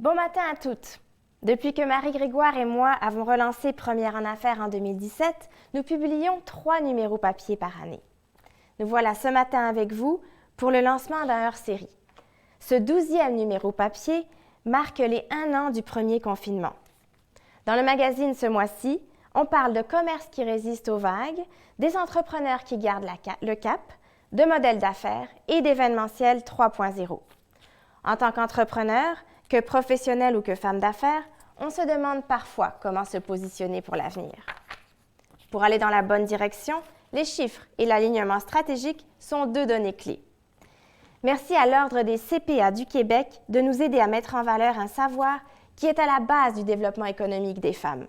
Bon matin à toutes! Depuis que Marie-Grégoire et moi avons relancé Première en Affaires en 2017, nous publions 3 numéros papier par année. Nous voilà ce matin avec vous pour le lancement d'un hors-série. Ce 12e numéro papier marque les 1 an du premier confinement. Dans le magazine ce mois-ci, on parle de commerce qui résiste aux vagues, des entrepreneurs qui gardent le cap, de modèles d'affaires et d'événementiel 3.0. En tant qu'entrepreneur, que professionnel ou que femme d'affaires, on se demande parfois comment se positionner pour l'avenir. Pour aller dans la bonne direction, les chiffres et l'alignement stratégique sont 2 données clés. Merci à l'Ordre des CPA du Québec de nous aider à mettre en valeur un savoir qui est à la base du développement économique des femmes.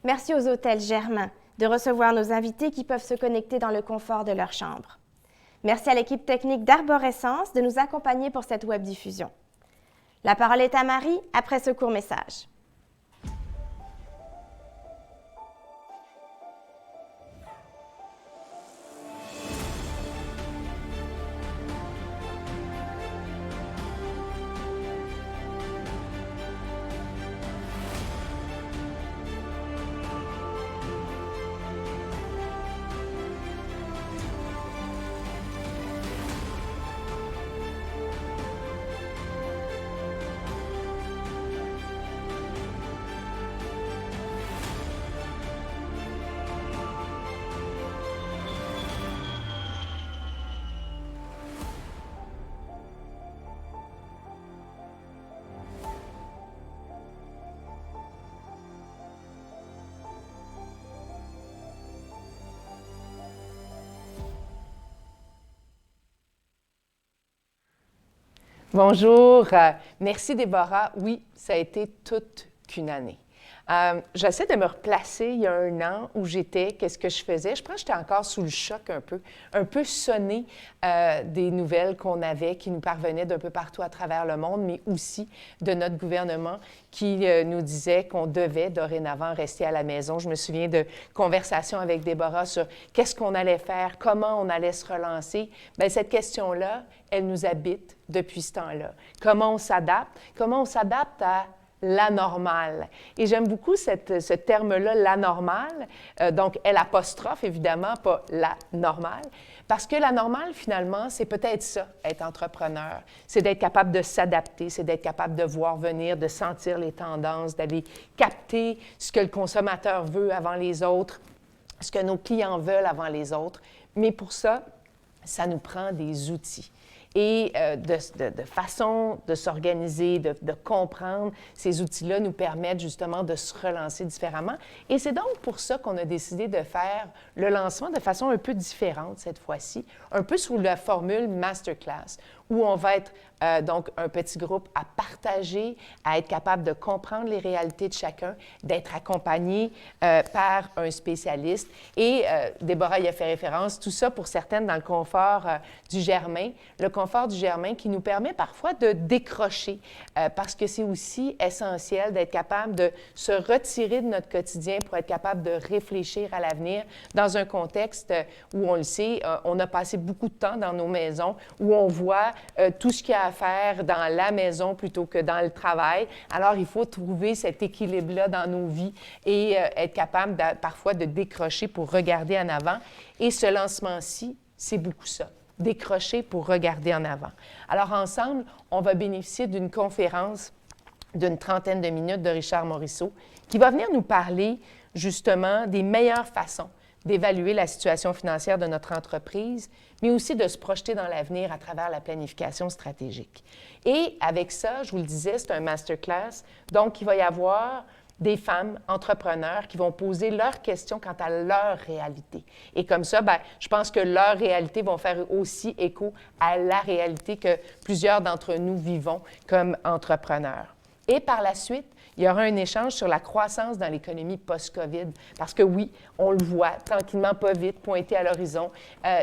Merci aux hôtels Germain de recevoir nos invités qui peuvent se connecter dans le confort de leur chambre. Merci à l'équipe technique d'Arborescence de nous accompagner pour cette webdiffusion. La parole est à Marie après ce court message. Bonjour, merci Déborah. Oui, ça a été toute qu'une année. J'essaie de me replacer il y a 1 an où j'étais, qu'est-ce que je faisais. Je pense que j'étais encore sous le choc un peu sonné des nouvelles qu'on avait, qui nous parvenaient d'un peu partout à travers le monde, mais aussi de notre gouvernement qui nous disait qu'on devait dorénavant rester à la maison. Je me souviens de conversations avec Déborah sur qu'est-ce qu'on allait faire, comment on allait se relancer. Bien, cette question-là, elle nous habite depuis ce temps-là. Comment on s'adapte à l'anormal. Et j'aime beaucoup ce terme-là, l'anormal, donc L', évidemment, pas la normale, parce que la normale, finalement, c'est peut-être ça, être entrepreneur. C'est d'être capable de s'adapter, c'est d'être capable de voir venir, de sentir les tendances, d'aller capter ce que le consommateur veut avant les autres, ce que nos clients veulent avant les autres. Mais pour ça, ça nous prend des outils. Et de façon de s'organiser, de comprendre, ces outils-là nous permettent justement de se relancer différemment. Et c'est donc pour ça qu'on a décidé de faire le lancement de façon un peu différente cette fois-ci, un peu sous la formule Masterclass, où on va être donc un petit groupe à partager, à être capable de comprendre les réalités de chacun, d'être accompagné par un spécialiste. Et Déborah y a fait référence, tout ça pour certaines dans le confort du Germain. Le confort du Germain qui nous permet parfois de décrocher parce que c'est aussi essentiel d'être capable de se retirer de notre quotidien pour être capable de réfléchir à l'avenir dans un contexte où, on le sait, on a passé beaucoup de temps dans nos maisons, où on voit tout ce qu'il y a à faire dans la maison plutôt que dans le travail. Alors, il faut trouver cet équilibre-là dans nos vies et être capable parfois de décrocher pour regarder en avant. Et ce lancement-ci, c'est beaucoup ça. Décrocher pour regarder en avant. Alors, ensemble, on va bénéficier d'une conférence d'une 30aine de minutes de Richard Morisseau qui va venir nous parler justement des meilleures façons d'évaluer la situation financière de notre entreprise, mais aussi de se projeter dans l'avenir à travers la planification stratégique. Et avec ça, je vous le disais, c'est un masterclass, donc il va y avoir des femmes entrepreneurs qui vont poser leurs questions quant à leur réalité. Et comme ça, bien, je pense que leurs réalités vont faire aussi écho à la réalité que plusieurs d'entre nous vivons comme entrepreneurs. Et par la suite, il y aura un échange sur la croissance dans l'économie post-COVID. Parce que oui, on le voit tranquillement, pas vite, pointer à l'horizon,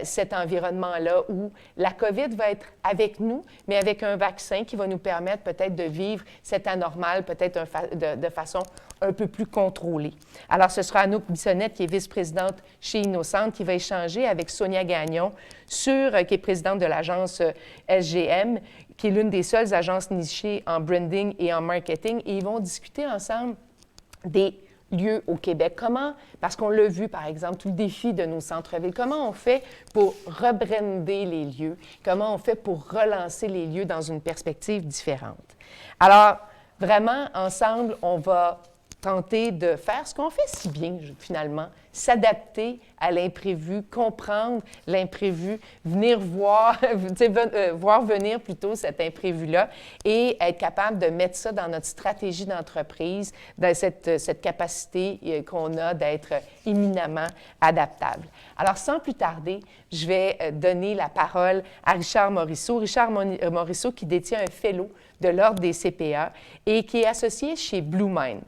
cet environnement-là où la COVID va être avec nous, mais avec un vaccin qui va nous permettre peut-être de vivre cet anormal, peut-être de façon un peu plus contrôlée. Alors, ce sera Anouk Bissonnette, qui est vice-présidente chez Innocente, qui va échanger avec Sonia Gagnon, qui est présidente de l'agence SGM, qui est l'une des seules agences nichées en branding et en marketing. Et ils vont discuter ensemble des lieux au Québec. Comment, parce qu'on l'a vu, par exemple, tout le défi de nos centres-villes, comment on fait pour rebrander les lieux? Comment on fait pour relancer les lieux dans une perspective différente? Alors, vraiment, ensemble, on va tenter de faire ce qu'on fait si bien, finalement, s'adapter à l'imprévu, comprendre l'imprévu, venir voir, voir venir plutôt cet imprévu-là et être capable de mettre ça dans notre stratégie d'entreprise, dans cette capacité qu'on a d'être éminemment adaptable. Alors, sans plus tarder, je vais donner la parole à Richard Morisseau. Richard Morisseau qui détient un fellow de l'Ordre des CPA et qui est associé chez Blue Mind.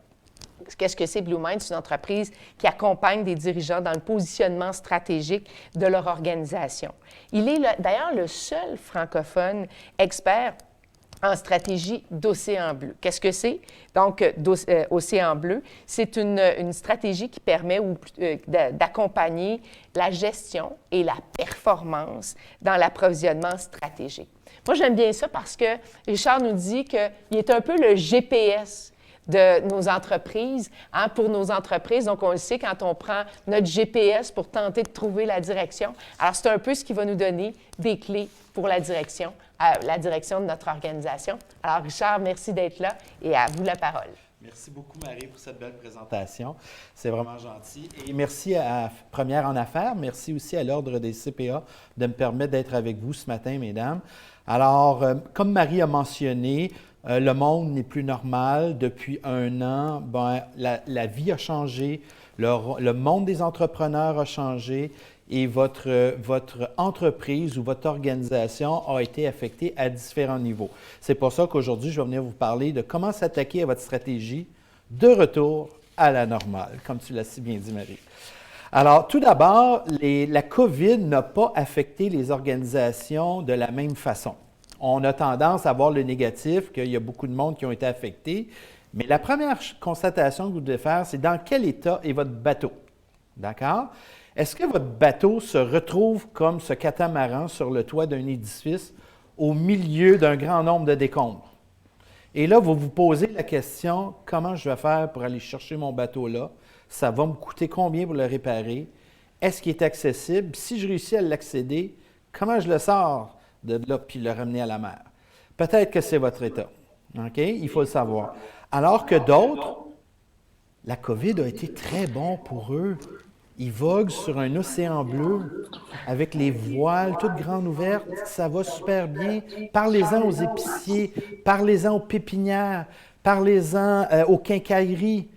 Qu'est-ce que c'est Blue Mind? C'est une entreprise qui accompagne des dirigeants dans le positionnement stratégique de leur organisation. Il est d'ailleurs le seul francophone expert en stratégie d'Océan Bleu. Qu'est-ce que c'est? Donc, Océan Bleu, c'est une stratégie qui permet d'accompagner la gestion et la performance dans l'approvisionnement stratégique. Moi, j'aime bien ça parce que Richard nous dit qu'il est un peu le GPS de nos entreprises, pour nos entreprises. Donc, on le sait quand on prend notre GPS pour tenter de trouver la direction. Alors, c'est un peu ce qui va nous donner des clés pour la direction de notre organisation. Alors, Richard, merci d'être là et à vous la parole. Merci beaucoup, Marie, pour cette belle présentation. C'est vraiment gentil. Et merci à Première en Affaires. Merci aussi à l'Ordre des CPA de me permettre d'être avec vous ce matin, mesdames. Alors, comme Marie a mentionné, le monde n'est plus normal. Depuis 1 an, la vie a changé, le monde des entrepreneurs a changé et votre entreprise ou votre organisation a été affectée à différents niveaux. C'est pour ça qu'aujourd'hui, je vais venir vous parler de comment s'attaquer à votre stratégie de retour à la normale, comme tu l'as si bien dit, Marie. Alors, tout d'abord, la COVID n'a pas affecté les organisations de la même façon. On a tendance à voir le négatif, qu'il y a beaucoup de monde qui ont été affectés. Mais la première constatation que vous devez faire, c'est dans quel état est votre bateau. D'accord? Est-ce que votre bateau se retrouve comme ce catamaran sur le toit d'un édifice au milieu d'un grand nombre de décombres? Et là, vous vous posez la question, comment je vais faire pour aller chercher mon bateau là? Ça va me coûter combien pour le réparer? Est-ce qu'il est accessible? Si je réussis à l'accéder, comment je le sors de là puis le ramener à la mer? Peut-être que c'est votre état. OK? Il faut le savoir. Alors que d'autres, la COVID a été très bon pour eux. Ils voguent sur un océan bleu avec les voiles toutes grandes ouvertes. Ça va super bien. Parlez-en aux épiciers, parlez-en aux pépinières, parlez-en aux quincailleries.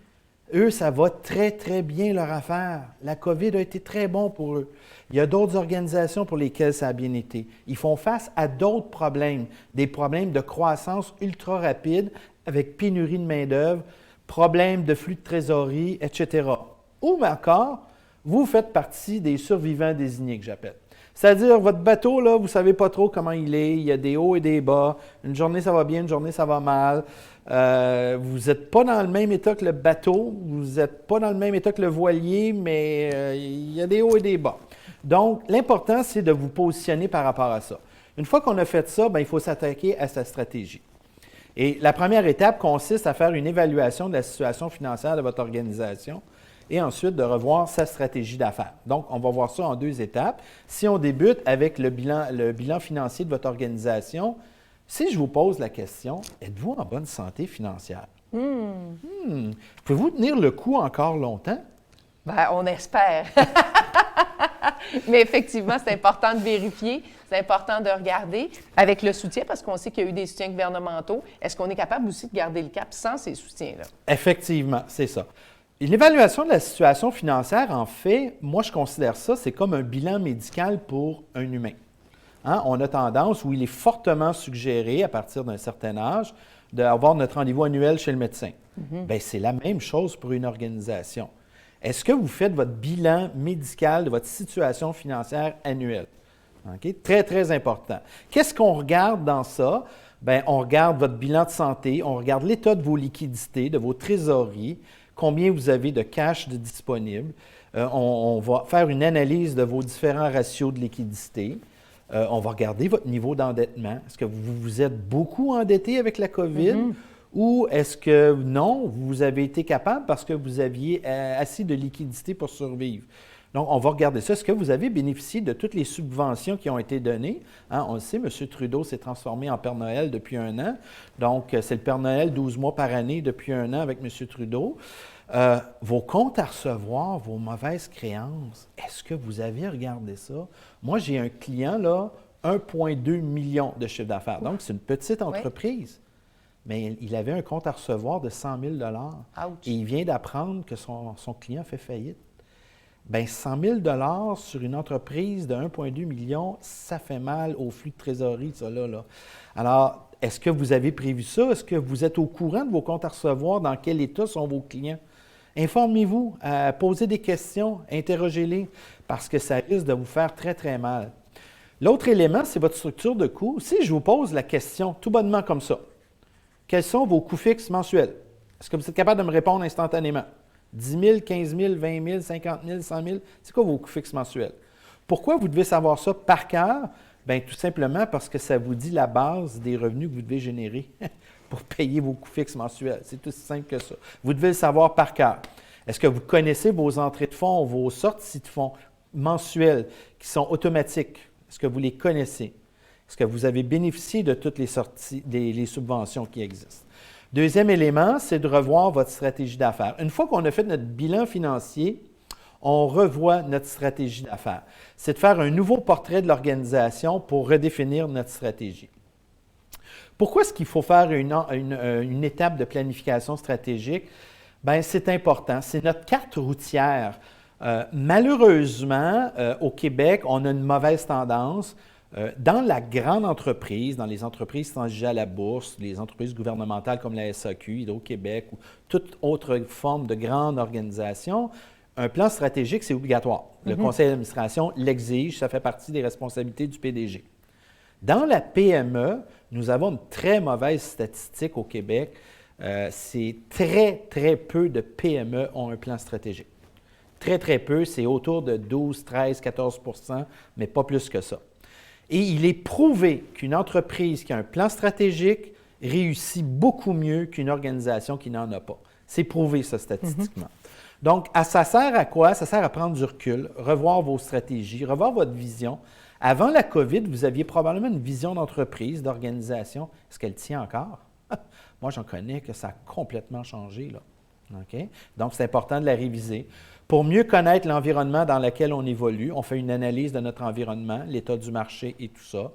Eux, ça va très, très bien leur affaire. La COVID a été très bon pour eux. Il y a d'autres organisations pour lesquelles ça a bien été. Ils font face à d'autres problèmes, des problèmes de croissance ultra rapide avec pénurie de main-d'œuvre, problèmes de flux de trésorerie, etc. Ou encore, vous faites partie des survivants désignés que j'appelle. C'est-à-dire, votre bateau, là, vous ne savez pas trop comment il est, il y a des hauts et des bas. Une journée, ça va bien, une journée, ça va mal. Vous n'êtes pas dans le même état que le bateau, vous n'êtes pas dans le même état que le voilier, mais il y a des hauts et des bas. Donc, l'important, c'est de vous positionner par rapport à ça. Une fois qu'on a fait ça, il faut s'attaquer à sa stratégie. Et la première étape consiste à faire une évaluation de la situation financière de votre organisation et ensuite de revoir sa stratégie d'affaires. Donc, on va voir ça en 2 étapes. Si on débute avec le bilan financier de votre organisation, si je vous pose la question, êtes-vous en bonne santé financière? Pouvez-vous tenir le coup encore longtemps? Bien, on espère. Mais effectivement, c'est important de vérifier, c'est important de regarder avec le soutien, parce qu'on sait qu'il y a eu des soutiens gouvernementaux. Est-ce qu'on est capable aussi de garder le cap sans ces soutiens-là? Effectivement, c'est ça. L'évaluation de la situation financière, en fait, moi, je considère ça, c'est comme un bilan médical pour un humain. Hein? On a tendance, où il est fortement suggéré, à partir d'un certain âge, d'avoir notre rendez-vous annuel chez le médecin. Bien, c'est la même chose pour une organisation. Est-ce que vous faites votre bilan médical de votre situation financière annuelle? OK? Très, très important. Qu'est-ce qu'on regarde dans ça? Bien, on regarde votre bilan de santé, on regarde l'état de vos liquidités, de vos trésoreries, combien vous avez de cash de disponible. On va faire une analyse de vos différents ratios de liquidité. On va regarder votre niveau d'endettement. Est-ce que vous vous êtes beaucoup endetté avec la COVID ou est-ce que non, vous avez été capable parce que vous aviez assez de liquidité pour survivre? Donc, on va regarder ça. Est-ce que vous avez bénéficié de toutes les subventions qui ont été données? Hein, on le sait, M. Trudeau s'est transformé en Père Noël depuis 1 an. Donc, c'est le Père Noël 12 mois par année depuis 1 an avec M. Trudeau. Vos comptes à recevoir, vos mauvaises créances, est-ce que vous avez regardé ça? Moi, j'ai un client, là, 1,2 million de chiffre d'affaires. Donc, c'est une petite entreprise. Mais il avait un compte à recevoir de 100 000 $. Et il vient d'apprendre que son client fait faillite. Bien, 100 000 $ sur une entreprise de 1,2 million, ça fait mal au flux de trésorerie, ça là. Alors, est-ce que vous avez prévu ça? Est-ce que vous êtes au courant de vos comptes à recevoir? Dans quel état sont vos clients? Informez-vous, posez des questions, interrogez-les, parce que ça risque de vous faire très, très mal. L'autre élément, c'est votre structure de coûts. Si je vous pose la question tout bonnement comme ça, quels sont vos coûts fixes mensuels? Est-ce que vous êtes capable de me répondre instantanément? 10 000, 15 000, 20 000, 50 000, 100 000, c'est quoi vos coûts fixes mensuels? Pourquoi vous devez savoir ça par cœur? Bien, tout simplement parce que ça vous dit la base des revenus que vous devez générer pour payer vos coûts fixes mensuels. C'est aussi simple que ça. Vous devez le savoir par cœur. Est-ce que vous connaissez vos entrées de fonds, vos sorties de fonds mensuelles qui sont automatiques? Est-ce que vous les connaissez? Est-ce que vous avez bénéficié de toutes les sorties, les subventions qui existent? Deuxième élément, c'est de revoir votre stratégie d'affaires. Une fois qu'on a fait notre bilan financier, on revoit notre stratégie d'affaires. C'est de faire un nouveau portrait de l'organisation pour redéfinir notre stratégie. Pourquoi est-ce qu'il faut faire une étape de planification stratégique? Bien, c'est important. C'est notre carte routière. Malheureusement, au Québec, on a une mauvaise tendance. Dans la grande entreprise, dans les entreprises transigées à la bourse, les entreprises gouvernementales comme la SAQ, Hydro-Québec ou toute autre forme de grande organisation, un plan stratégique, c'est obligatoire. Le conseil d'administration l'exige, ça fait partie des responsabilités du PDG. Dans la PME, nous avons une très mauvaise statistique au Québec. C'est très, très peu de PME ont un plan stratégique. Très, très peu, c'est autour de 12, 13, 14 %, mais pas plus que ça. Et il est prouvé qu'une entreprise qui a un plan stratégique réussit beaucoup mieux qu'une organisation qui n'en a pas. C'est prouvé, ça, statistiquement. Donc, ça sert à quoi? Ça sert à prendre du recul, revoir vos stratégies, revoir votre vision. Avant la COVID, vous aviez probablement une vision d'entreprise, d'organisation. Est-ce qu'elle tient encore? Moi, j'en connais que ça a complètement changé, là. OK? Donc, c'est important de la réviser. Pour mieux connaître l'environnement dans lequel on évolue, on fait une analyse de notre environnement, l'état du marché et tout ça.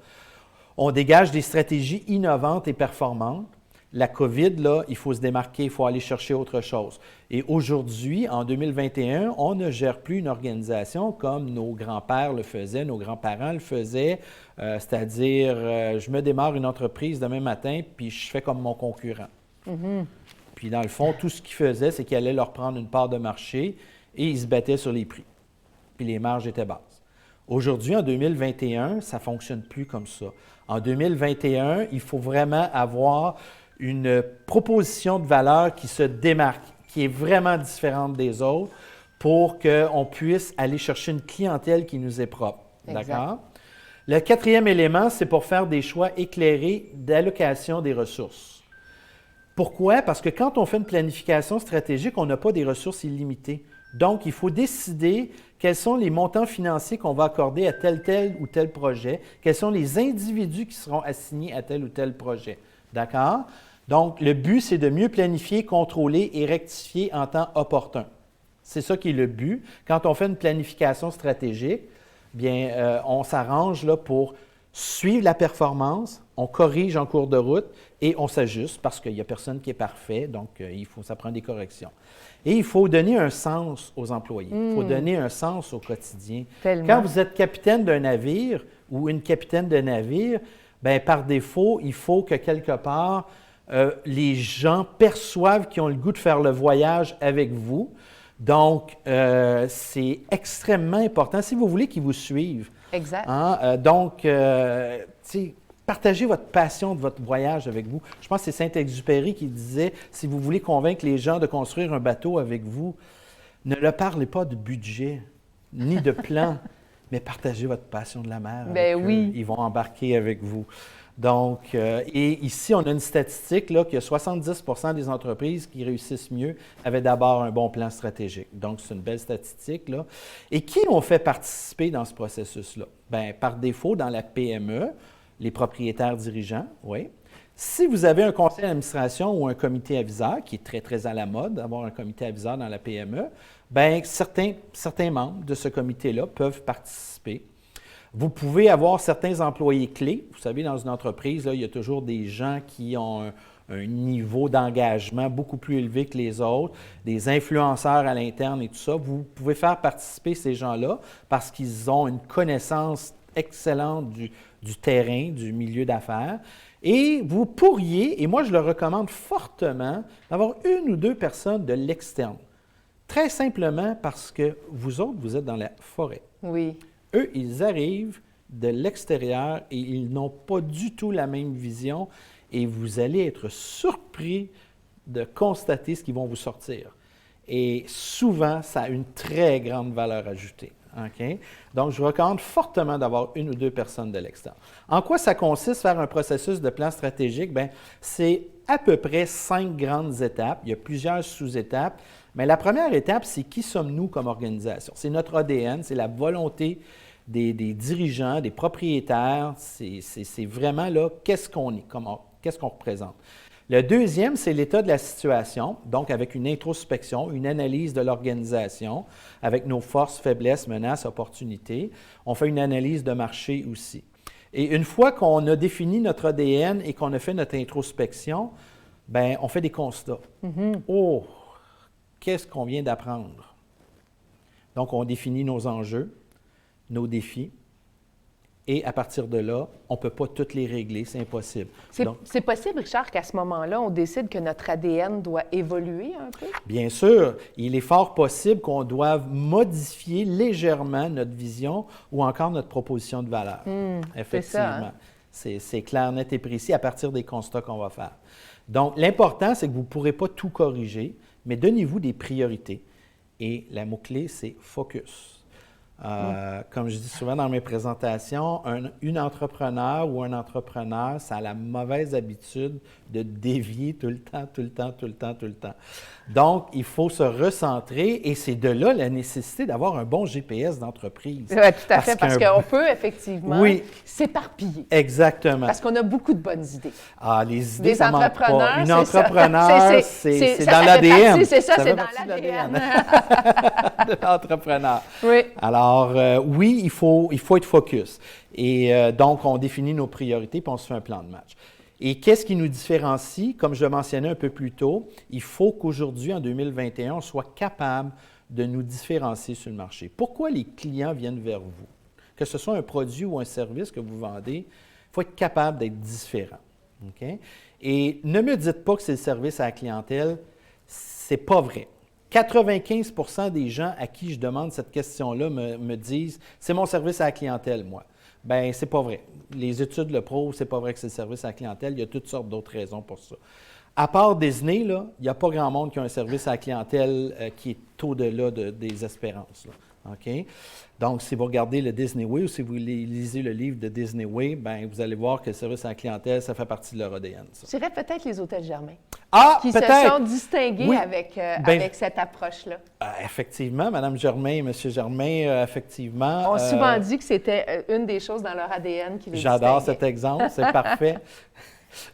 On dégage des stratégies innovantes et performantes. La COVID, là, il faut se démarquer, il faut aller chercher autre chose. Et aujourd'hui, en 2021, on ne gère plus une organisation comme nos grands-pères le faisaient, nos grands-parents le faisaient, c'est-à-dire, je me démarre une entreprise demain matin, puis je fais comme mon concurrent. Puis dans le fond, tout ce qu'ils faisaient, c'est qu'ils allaient leur prendre une part de marché et ils se battaient sur les prix. Puis les marges étaient basses. Aujourd'hui, en 2021, ça ne fonctionne plus comme ça. En 2021, il faut vraiment avoir une proposition de valeur qui se démarque, qui est vraiment différente des autres pour qu'on puisse aller chercher une clientèle qui nous est propre. D'accord? Le quatrième élément, c'est pour faire des choix éclairés d'allocation des ressources. Pourquoi? Parce que quand on fait une planification stratégique, on n'a pas des ressources illimitées. Donc, il faut décider quels sont les montants financiers qu'on va accorder à tel ou tel projet, quels sont les individus qui seront assignés à tel ou tel projet. D'accord? Donc, le but, c'est de mieux planifier, contrôler et rectifier en temps opportun. C'est ça qui est le but. Quand on fait une planification stratégique, bien, on s'arrange là pour suivre la performance, on corrige en cours de route et on s'ajuste parce qu'il n'y a personne qui est parfait, donc ça prend des corrections. Et il faut donner un sens aux employés. Il faut donner un sens au quotidien. Tellement. Quand vous êtes capitaine d'un navire ou une capitaine de navire, bien, par défaut, il faut que quelque part, les gens perçoivent qu'ils ont le goût de faire le voyage avec vous. Donc, c'est extrêmement important si vous voulez qu'ils vous suivent. Exact. Donc, tu sais, partagez votre passion de votre voyage avec vous. Je pense que c'est Saint-Exupéry qui disait, si vous voulez convaincre les gens de construire un bateau avec vous, ne leur parlez pas de budget, ni de plan, mais partagez votre passion de la mer avec eux. Ils vont embarquer avec vous. Donc, et ici, on a une statistique là, qu'il y a 70 des entreprises qui réussissent mieux avaient d'abord un bon plan stratégique. Donc, c'est une belle statistique, là. Et qui ont fait participer dans ce processus-là? Bien, par défaut, dans la PME, les propriétaires dirigeants, oui. Si vous avez un conseil d'administration ou un comité aviseur, qui est très, très à la mode, d'avoir un comité aviseur dans la PME, bien, certains membres de ce comité-là peuvent participer. Vous pouvez avoir certains employés clés. Vous savez, dans une entreprise, là, il y a toujours des gens qui ont un niveau d'engagement beaucoup plus élevé que les autres, des influenceurs à l'interne et tout ça. Vous pouvez faire participer ces gens-là parce qu'ils ont une connaissance excellente du terrain, du milieu d'affaires. Et vous pourriez, et moi je le recommande fortement, d'avoir une ou deux personnes de l'externe. Très simplement parce que vous autres, vous êtes dans la forêt. Oui. Eux, ils arrivent de l'extérieur et ils n'ont pas du tout la même vision et vous allez être surpris de constater ce qu'ils vont vous sortir. Et souvent, ça a une très grande valeur ajoutée. Okay? Donc, je vous recommande fortement d'avoir une ou deux personnes de l'extérieur. En quoi ça consiste, faire un processus de plan stratégique? Bien, c'est à peu près 5 grandes étapes. Il y a plusieurs sous-étapes. Mais la première étape, c'est qui sommes-nous comme organisation? C'est notre ADN, c'est la volonté des dirigeants, des propriétaires. C'est vraiment là, qu'est-ce qu'on est, qu'est-ce qu'on représente. Le deuxième, c'est l'état de la situation, donc avec une introspection, une analyse de l'organisation, avec nos forces, faiblesses, menaces, opportunités. On fait une analyse de marché aussi. Et une fois qu'on a défini notre ADN et qu'on a fait notre introspection, bien, on fait des constats. Oh! Qu'est-ce qu'on vient d'apprendre? Donc, on définit nos enjeux, nos défis, et à partir de là, on ne peut pas toutes les régler, c'est impossible. C'est possible, Richard, qu'à ce moment-là, on décide que notre ADN doit évoluer un peu? Bien sûr, il est fort possible qu'on doive modifier légèrement notre vision ou encore notre proposition de valeur. Effectivement. C'est clair, net et précis à partir des constats qu'on va faire. Donc, l'important, c'est que vous ne pourrez pas tout corriger, mais donnez-vous des priorités. Et la mot-clé, c'est focus. Comme je dis souvent dans mes présentations, une entrepreneur ou un entrepreneur, ça a la mauvaise habitude de dévier tout le temps. Donc, il faut se recentrer et c'est de là la nécessité d'avoir un bon GPS d'entreprise. Oui, tout à fait, parce qu'on peut effectivement s'éparpiller. Exactement. Parce qu'on a beaucoup de bonnes idées. Ah, les idées, ça manque pas. Une entrepreneur, c'est dans l'ADN. C'est ça, c'est dans l'ADN. De l'entrepreneur. Oui. Alors, oui, il faut être focus. Et donc, on définit nos priorités puis on se fait un plan de match. Et qu'est-ce qui nous différencie? Comme je le mentionnais un peu plus tôt, il faut qu'aujourd'hui, en 2021, on soit capable de nous différencier sur le marché. Pourquoi les clients viennent vers vous? Que ce soit un produit ou un service que vous vendez, il faut être capable d'être différent. Okay? Et ne me dites pas que c'est le service à la clientèle, c'est pas vrai. 95 % des gens à qui je demande cette question-là me disent « c'est mon service à la clientèle, moi ». Bien, c'est pas vrai. Les études le prouvent, c'est pas vrai que c'est le service à la clientèle. Il y a toutes sortes d'autres raisons pour ça. À part Disney, là, il n'y a pas grand monde qui a un service à la clientèle qui est au-delà des espérances. Là. OK? Donc, si vous regardez le Disney Way ou si vous lisez le livre de Disney Way, bien, vous allez voir que le service à la clientèle, ça fait partie de leur ADN. Je dirais peut-être les hôtels Germain. Ah, qui peut-être. se sont distingués avec cette approche-là. Effectivement, Mme Germain et M. Germain, effectivement. On souvent dit que c'était une des choses dans leur ADN qui les distinguait. J'adore cet exemple, c'est parfait.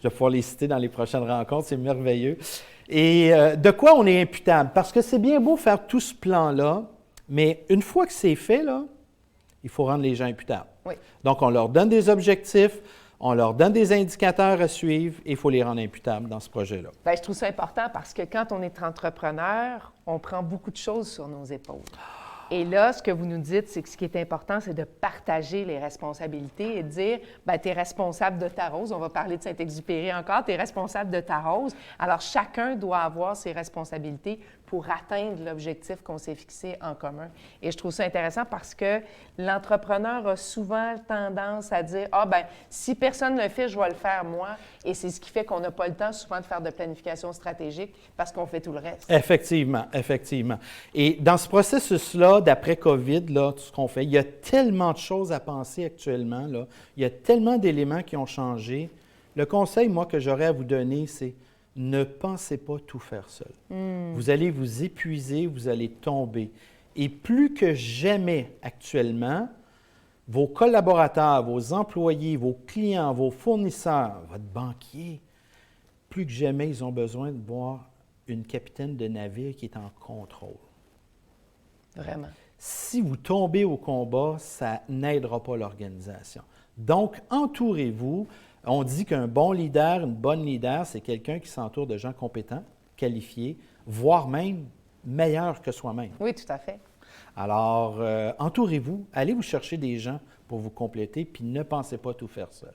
Je vais pouvoir les citer dans les prochaines rencontres, c'est merveilleux. Et de quoi on est imputable? Parce que c'est bien beau faire tout ce plan-là, mais une fois que c'est fait, là, il faut rendre les gens imputables. Oui. Donc, on leur donne des objectifs, on leur donne des indicateurs à suivre et il faut les rendre imputables dans ce projet-là. Bien, je trouve ça important parce que quand on est entrepreneur, on prend beaucoup de choses sur nos épaules. Et là, ce que vous nous dites, c'est que ce qui est important, c'est de partager les responsabilités et de dire, bien, tu es responsable de ta rose. On va parler de Saint-Exupéry encore. Tu es responsable de ta rose. Alors, chacun doit avoir ses responsabilités pour atteindre l'objectif qu'on s'est fixé en commun. Et je trouve ça intéressant parce que l'entrepreneur a souvent tendance à dire, ah, bien, si personne ne le fait, je vais le faire moi. Et c'est ce qui fait qu'on n'a pas le temps souvent de faire de planification stratégique parce qu'on fait tout le reste. Effectivement, effectivement. Et dans ce processus-là, d'après COVID, là, tout ce qu'on fait, il y a tellement de choses à penser actuellement, là. Il y a tellement d'éléments qui ont changé. Le conseil, moi, que j'aurais à vous donner, c'est ne pensez pas tout faire seul. Vous allez vous épuiser, vous allez tomber. Et plus que jamais actuellement, vos collaborateurs, vos employés, vos clients, vos fournisseurs, votre banquier, plus que jamais, ils ont besoin de voir une capitaine de navire qui est en contrôle. Vraiment. Si vous tombez au combat, ça n'aidera pas l'organisation. Donc, entourez-vous. On dit qu'un bon leader, une bonne leader, c'est quelqu'un qui s'entoure de gens compétents, qualifiés, voire même meilleurs que soi-même. Oui, tout à fait. Alors, entourez-vous, allez vous chercher des gens pour vous compléter, puis ne pensez pas tout faire seul.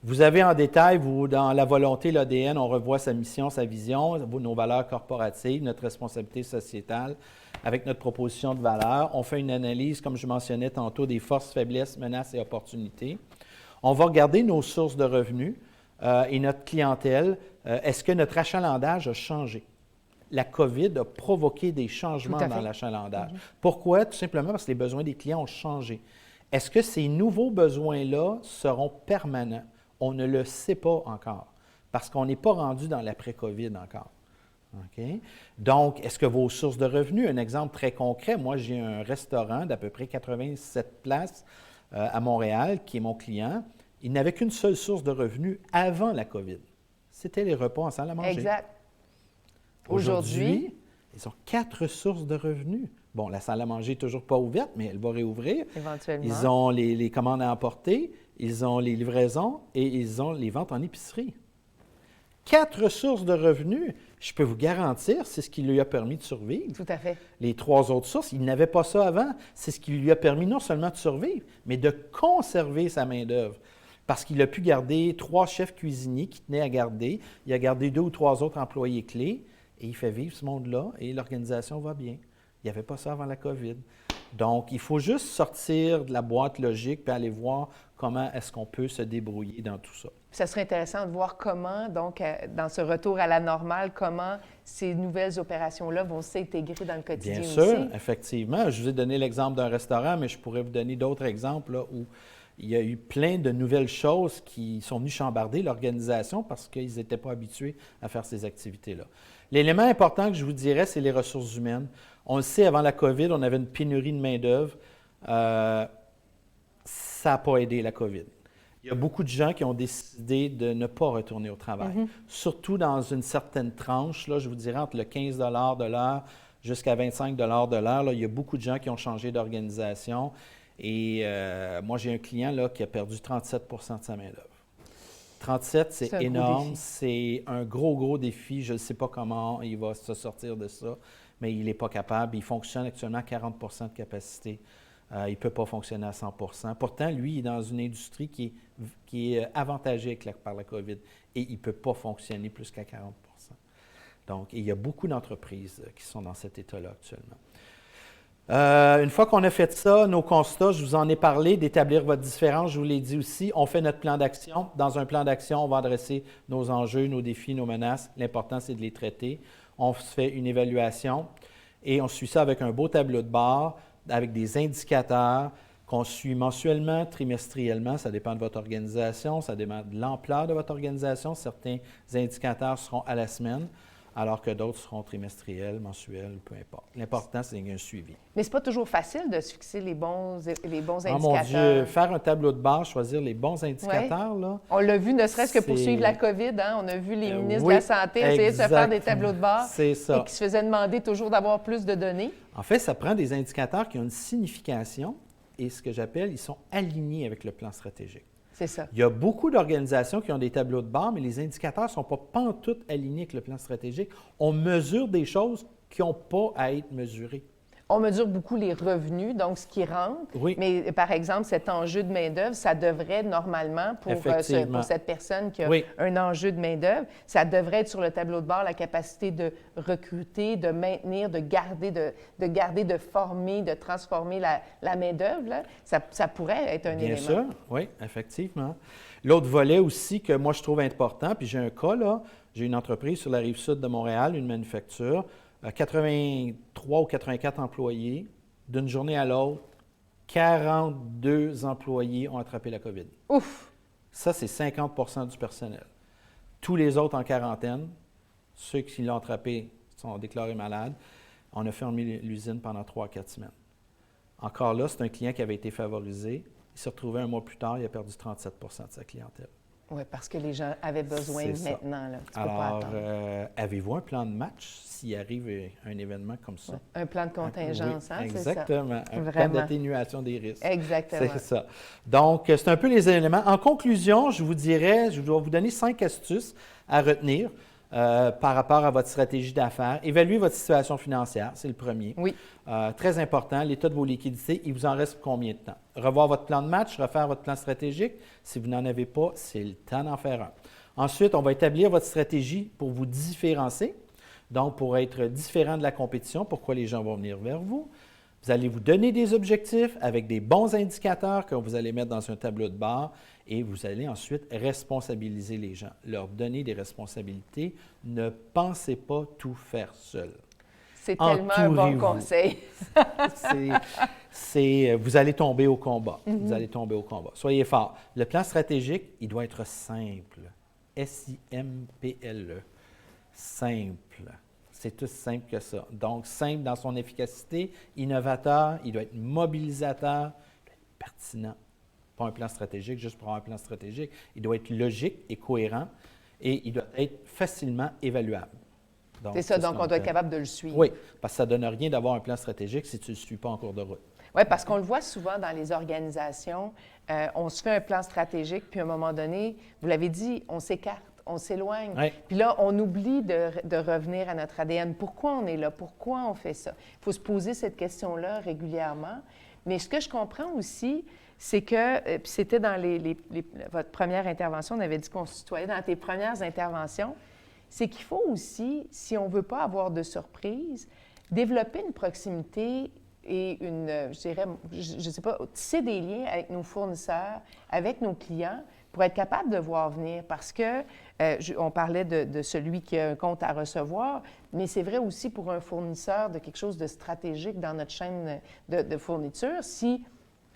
Vous avez en détail, dans la volonté, l'ADN, on revoit sa mission, sa vision, nos valeurs corporatives, notre responsabilité sociétale, avec notre proposition de valeur. On fait une analyse, comme je mentionnais tantôt, des forces, faiblesses, menaces et opportunités. On va regarder nos sources de revenus et notre clientèle. Est-ce que notre achalandage a changé? La COVID a provoqué des changements dans l'achalandage. Pourquoi? Tout simplement parce que les besoins des clients ont changé. Est-ce que ces nouveaux besoins-là seront permanents? On ne le sait pas encore parce qu'on n'est pas rendu dans l'après-COVID encore. Okay? Donc, est-ce que vos sources de revenus, un exemple très concret, moi j'ai un restaurant d'à peu près 87 places à Montréal, qui est mon client, il n'avait qu'une seule source de revenus avant la COVID. C'était les repas en salle à manger. Exact. Aujourd'hui, ils ont 4 sources de revenus. Bon, la salle à manger n'est toujours pas ouverte, mais elle va réouvrir. Éventuellement. Ils ont les commandes à emporter, ils ont les livraisons et ils ont les ventes en épicerie. 4 sources de revenus, je peux vous garantir, c'est ce qui lui a permis de survivre. Tout à fait. Les 3 autres sources, il n'avait pas ça avant. C'est ce qui lui a permis non seulement de survivre, mais de conserver sa main-d'œuvre. Parce qu'il a pu garder 3 chefs cuisiniers qui tenaient à garder. Il a gardé 2 ou 3 autres employés clés et il fait vivre ce monde-là et l'organisation va bien. Il n'y avait pas ça avant la COVID. Donc, il faut juste sortir de la boîte logique et aller voir comment est-ce qu'on peut se débrouiller dans tout ça. Ça serait intéressant de voir comment, donc, dans ce retour à la normale, comment ces nouvelles opérations-là vont s'intégrer dans le quotidien Bien aussi. sûr, effectivement. Je vous ai donné l'exemple d'un restaurant, mais je pourrais vous donner d'autres exemples là, où il y a eu plein de nouvelles choses qui sont venues chambarder l'organisation parce qu'ils n'étaient pas habitués à faire ces activités-là. L'élément important que je vous dirais, c'est les ressources humaines. On le sait, avant la COVID, on avait une pénurie de main-d'œuvre. Ça n'a pas aidé la COVID. Il y a beaucoup de gens qui ont décidé de ne pas retourner au travail, surtout dans une certaine tranche, là, je vous dirais entre le 15 de l'heure jusqu'à 25 de l'heure. Là, il y a beaucoup de gens qui ont changé d'organisation. Et moi, j'ai un client là, qui a perdu 37 de sa main-d'œuvre. 37, c'est énorme. C'est un gros défi. Je ne sais pas comment il va se sortir de ça, mais il n'est pas capable. Il fonctionne actuellement à 40 de capacité. Il ne peut pas fonctionner à 100 Pourtant, lui, il est dans une industrie qui est avantagée par la COVID et il ne peut pas fonctionner plus qu'à 40 Donc, il y a beaucoup d'entreprises qui sont dans cet état-là actuellement. Une fois qu'on a fait ça, nos constats, je vous en ai parlé, d'établir votre différence, je vous l'ai dit aussi, on fait notre plan d'action. Dans un plan d'action, on va adresser nos enjeux, nos défis, nos menaces. L'important, c'est de les traiter. On se fait une évaluation et on suit ça avec un beau tableau de bord, avec des indicateurs qu'on suit mensuellement, trimestriellement, ça dépend de votre organisation, ça dépend de l'ampleur de votre organisation. Certains indicateurs seront à la semaine, alors que d'autres seront trimestriels, mensuels, peu importe. L'important, c'est qu'il y ait un suivi. Mais ce n'est pas toujours facile de se fixer les bons indicateurs. Oh mon Dieu, faire un tableau de bord, choisir les bons indicateurs, là. On l'a vu, ne serait-ce que pour suivre la COVID, hein? On a vu les ministres de la Santé essayer de se faire des tableaux de bord et qui se faisaient demander toujours d'avoir plus de données. En fait, ça prend des indicateurs qui ont une signification et ce que j'appelle, ils sont alignés avec le plan stratégique. C'est ça. Il y a beaucoup d'organisations qui ont des tableaux de bord, mais les indicateurs ne sont pas pantoute alignés avec le plan stratégique. On mesure des choses qui n'ont pas à être mesurées. On mesure beaucoup les revenus, donc ce qui rentre. Oui. Mais par exemple, cet enjeu de main-d'œuvre, ça devrait normalement, pour cette personne qui a un enjeu de main-d'œuvre, ça devrait être sur le tableau de bord la capacité de recruter, de maintenir, de garder, de former, de transformer la main-d'œuvre. Là. Ça pourrait être un élément. Bien sûr, oui, effectivement. L'autre volet aussi que moi je trouve important, puis j'ai un cas là, j'ai une entreprise sur la rive sud de Montréal, une manufacture. 83 ou 84 employés, d'une journée à l'autre, 42 employés ont attrapé la COVID. Ouf! Ça, c'est 50 du personnel. Tous les autres en quarantaine, ceux qui l'ont attrapé sont déclarés malades. On a fermé l'usine pendant 3 à 4 semaines. Encore là, c'est un client qui avait été favorisé. Il s'est retrouvé un mois plus tard, il a perdu 37 de sa clientèle. Oui, parce que les gens avaient besoin maintenant. Là. Alors, avez-vous un plan de match s'il arrive un événement comme ça? Ouais. Un plan de contingence, oui, hein, exactement. C'est ça? Un plan d'atténuation des risques. Exactement. C'est ça. Donc, c'est un peu les éléments. En conclusion, je dois vous donner 5 astuces à retenir par rapport à votre stratégie d'affaires. Évaluez votre situation financière, c'est le premier. Oui. Très important, l'état de vos liquidités, il vous en reste combien de temps? Revoir votre plan de match, refaire votre plan stratégique. Si vous n'en avez pas, c'est le temps d'en faire un. Ensuite, on va établir votre stratégie pour vous différencier, donc pour être différent de la compétition, pourquoi les gens vont venir vers vous. Vous allez vous donner des objectifs avec des bons indicateurs que vous allez mettre dans un tableau de bord et vous allez ensuite responsabiliser les gens, leur donner des responsabilités. Ne pensez pas tout faire seul. C'est tellement un bon conseil. Vous allez tomber au combat. Vous allez tomber au combat. Soyez forts. Le plan stratégique, il doit être simple. S-I-M-P-L-E. Simple. C'est tout simple que ça. Donc, simple dans son efficacité, innovateur, il doit être mobilisateur, il doit être pertinent. Pas un plan stratégique juste pour avoir un plan stratégique. Il doit être logique et cohérent et il doit être facilement évaluable. C'est ça, donc on doit être capable de le suivre. Oui, parce que ça ne donne rien d'avoir un plan stratégique si tu ne le suis pas en cours de route. Oui, parce qu'on le voit souvent dans les organisations. On se fait un plan stratégique, puis à un moment donné, vous l'avez dit, on s'écarte, on s'éloigne. Oui. Puis là, on oublie de revenir à notre ADN. Pourquoi on est là? Pourquoi on fait ça? Il faut se poser cette question-là régulièrement. Mais ce que je comprends aussi, c'est que, puis c'était dans votre première intervention, on avait dit qu'on se tutoyait dans tes premières interventions, c'est qu'il faut aussi, si on ne veut pas avoir de surprise, développer une proximité et je dirais, je sais pas, tisser des liens avec nos fournisseurs, avec nos clients, pour être capable de voir venir. Parce que, on parlait de celui qui a un compte à recevoir, mais c'est vrai aussi pour un fournisseur de quelque chose de stratégique dans notre chaîne de fourniture. Si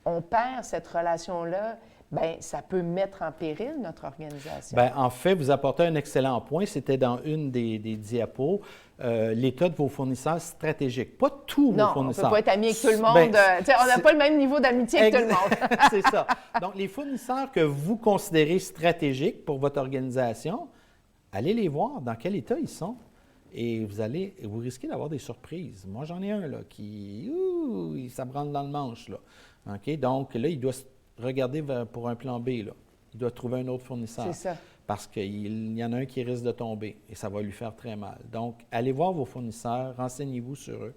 on perd cette relation-là, bien, ça peut mettre en péril notre organisation. Bien, en fait, vous apportez un excellent point. C'était dans une des diapos, l'état de vos fournisseurs stratégiques. Pas tous vos fournisseurs. Non, on ne peut pas être ami avec tout le monde. On n'a pas le même niveau d'amitié avec tout le monde. C'est ça. Donc, les fournisseurs que vous considérez stratégiques pour votre organisation, allez les voir dans quel état ils sont. Et vous risquez d'avoir des surprises. Moi, j'en ai un là, ça me rentre dans le manche. Là. OK? Donc, là, il doit regarder pour un plan B. Là. Il doit trouver un autre fournisseur. C'est ça. Parce qu'il y en a un qui risque de tomber et ça va lui faire très mal. Donc, allez voir vos fournisseurs, renseignez-vous sur eux,